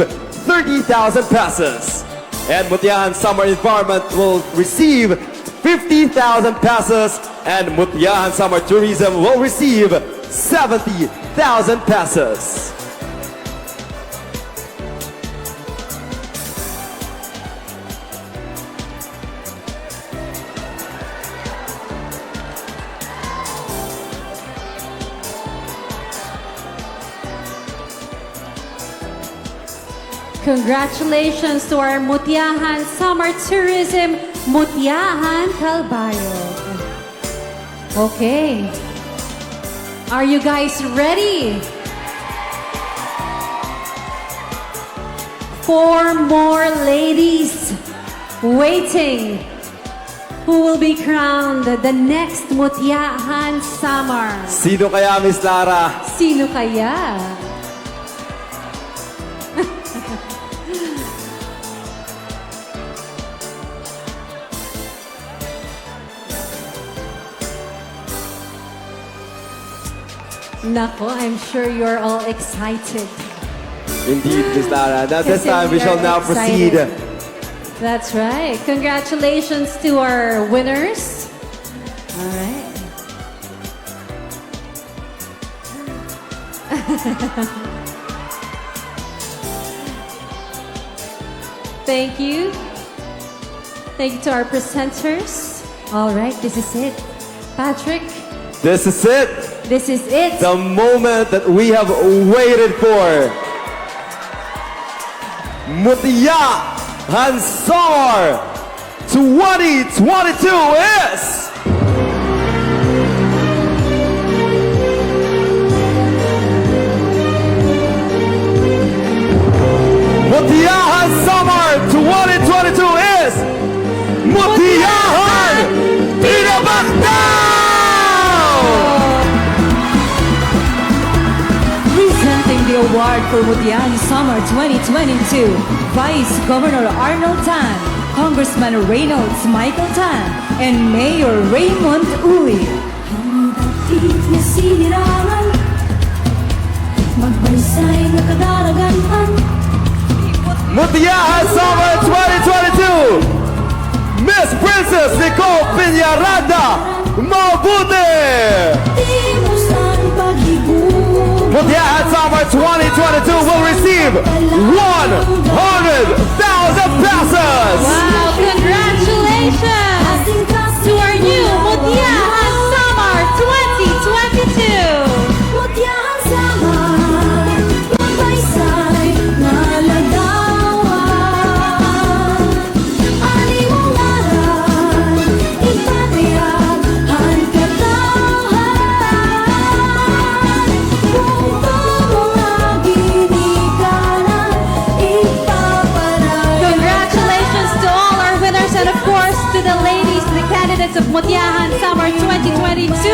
30,000 pesos. And Mutya Han Samar Environment will receive 50,000 pesos. And Mutya Han Samar Tourism will receive 70,000 pesos. Congratulations to our Mutya Han Summer Tourism, Mutya Han Calbayo. Okay. Are you guys ready? 4 more ladies waiting who will be crowned the next Mutya Han Samar. Sino kaya, Miss Lara? Sino kaya? Nako, I'm sure you're all excited. Indeed, Miss Lara. Now this Kasi time we shall are now excited. proceed. That's right. Congratulations to our winners. All right. Thank you. Thank you to our presenters. All right, this is it. Patrick, This is it. this is it. The moment that we have waited for. Mutya Han Samar 2022 is... Mutya Han Samar 2022 is... Mutya Han Presenting the award for Mutya Han Summer 2022, Vice Governor Arnold Tan, Congressman Reynolds Michael Tan, and Mayor Raymond Uy. Hanggang na sinirangan, magbansay na kadaragan. Mutya Han Summer 2022, Miss Princess Nicole Piñaranda Mabuti! Di mo saan paghigugit. Mutya Han Samar 2022 will receive 100,000 pesos. Wow, congratulations to our new Mutya Han Samar 2022. Mutya Han Samar, magbaysay na lagawan. Animong aral, ipatayag ang katawan. Kung mga ginikanan, ipaparaya. Congratulations to all our winners and of course to the ladies, the candidates of Mutya Han Samar 2022.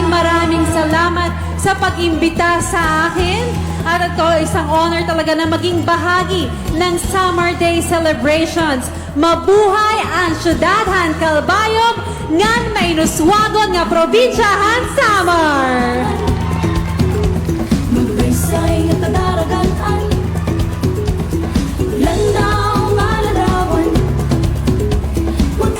Maraming salamat sa pag-imbita sa akin. At ito, isang honor talaga na maging bahagi ng Summer Day celebrations. Mabuhay ang syudadhan Kalbayog ngan may nuswagon nga probinsyahan Samar. Magbaysay nga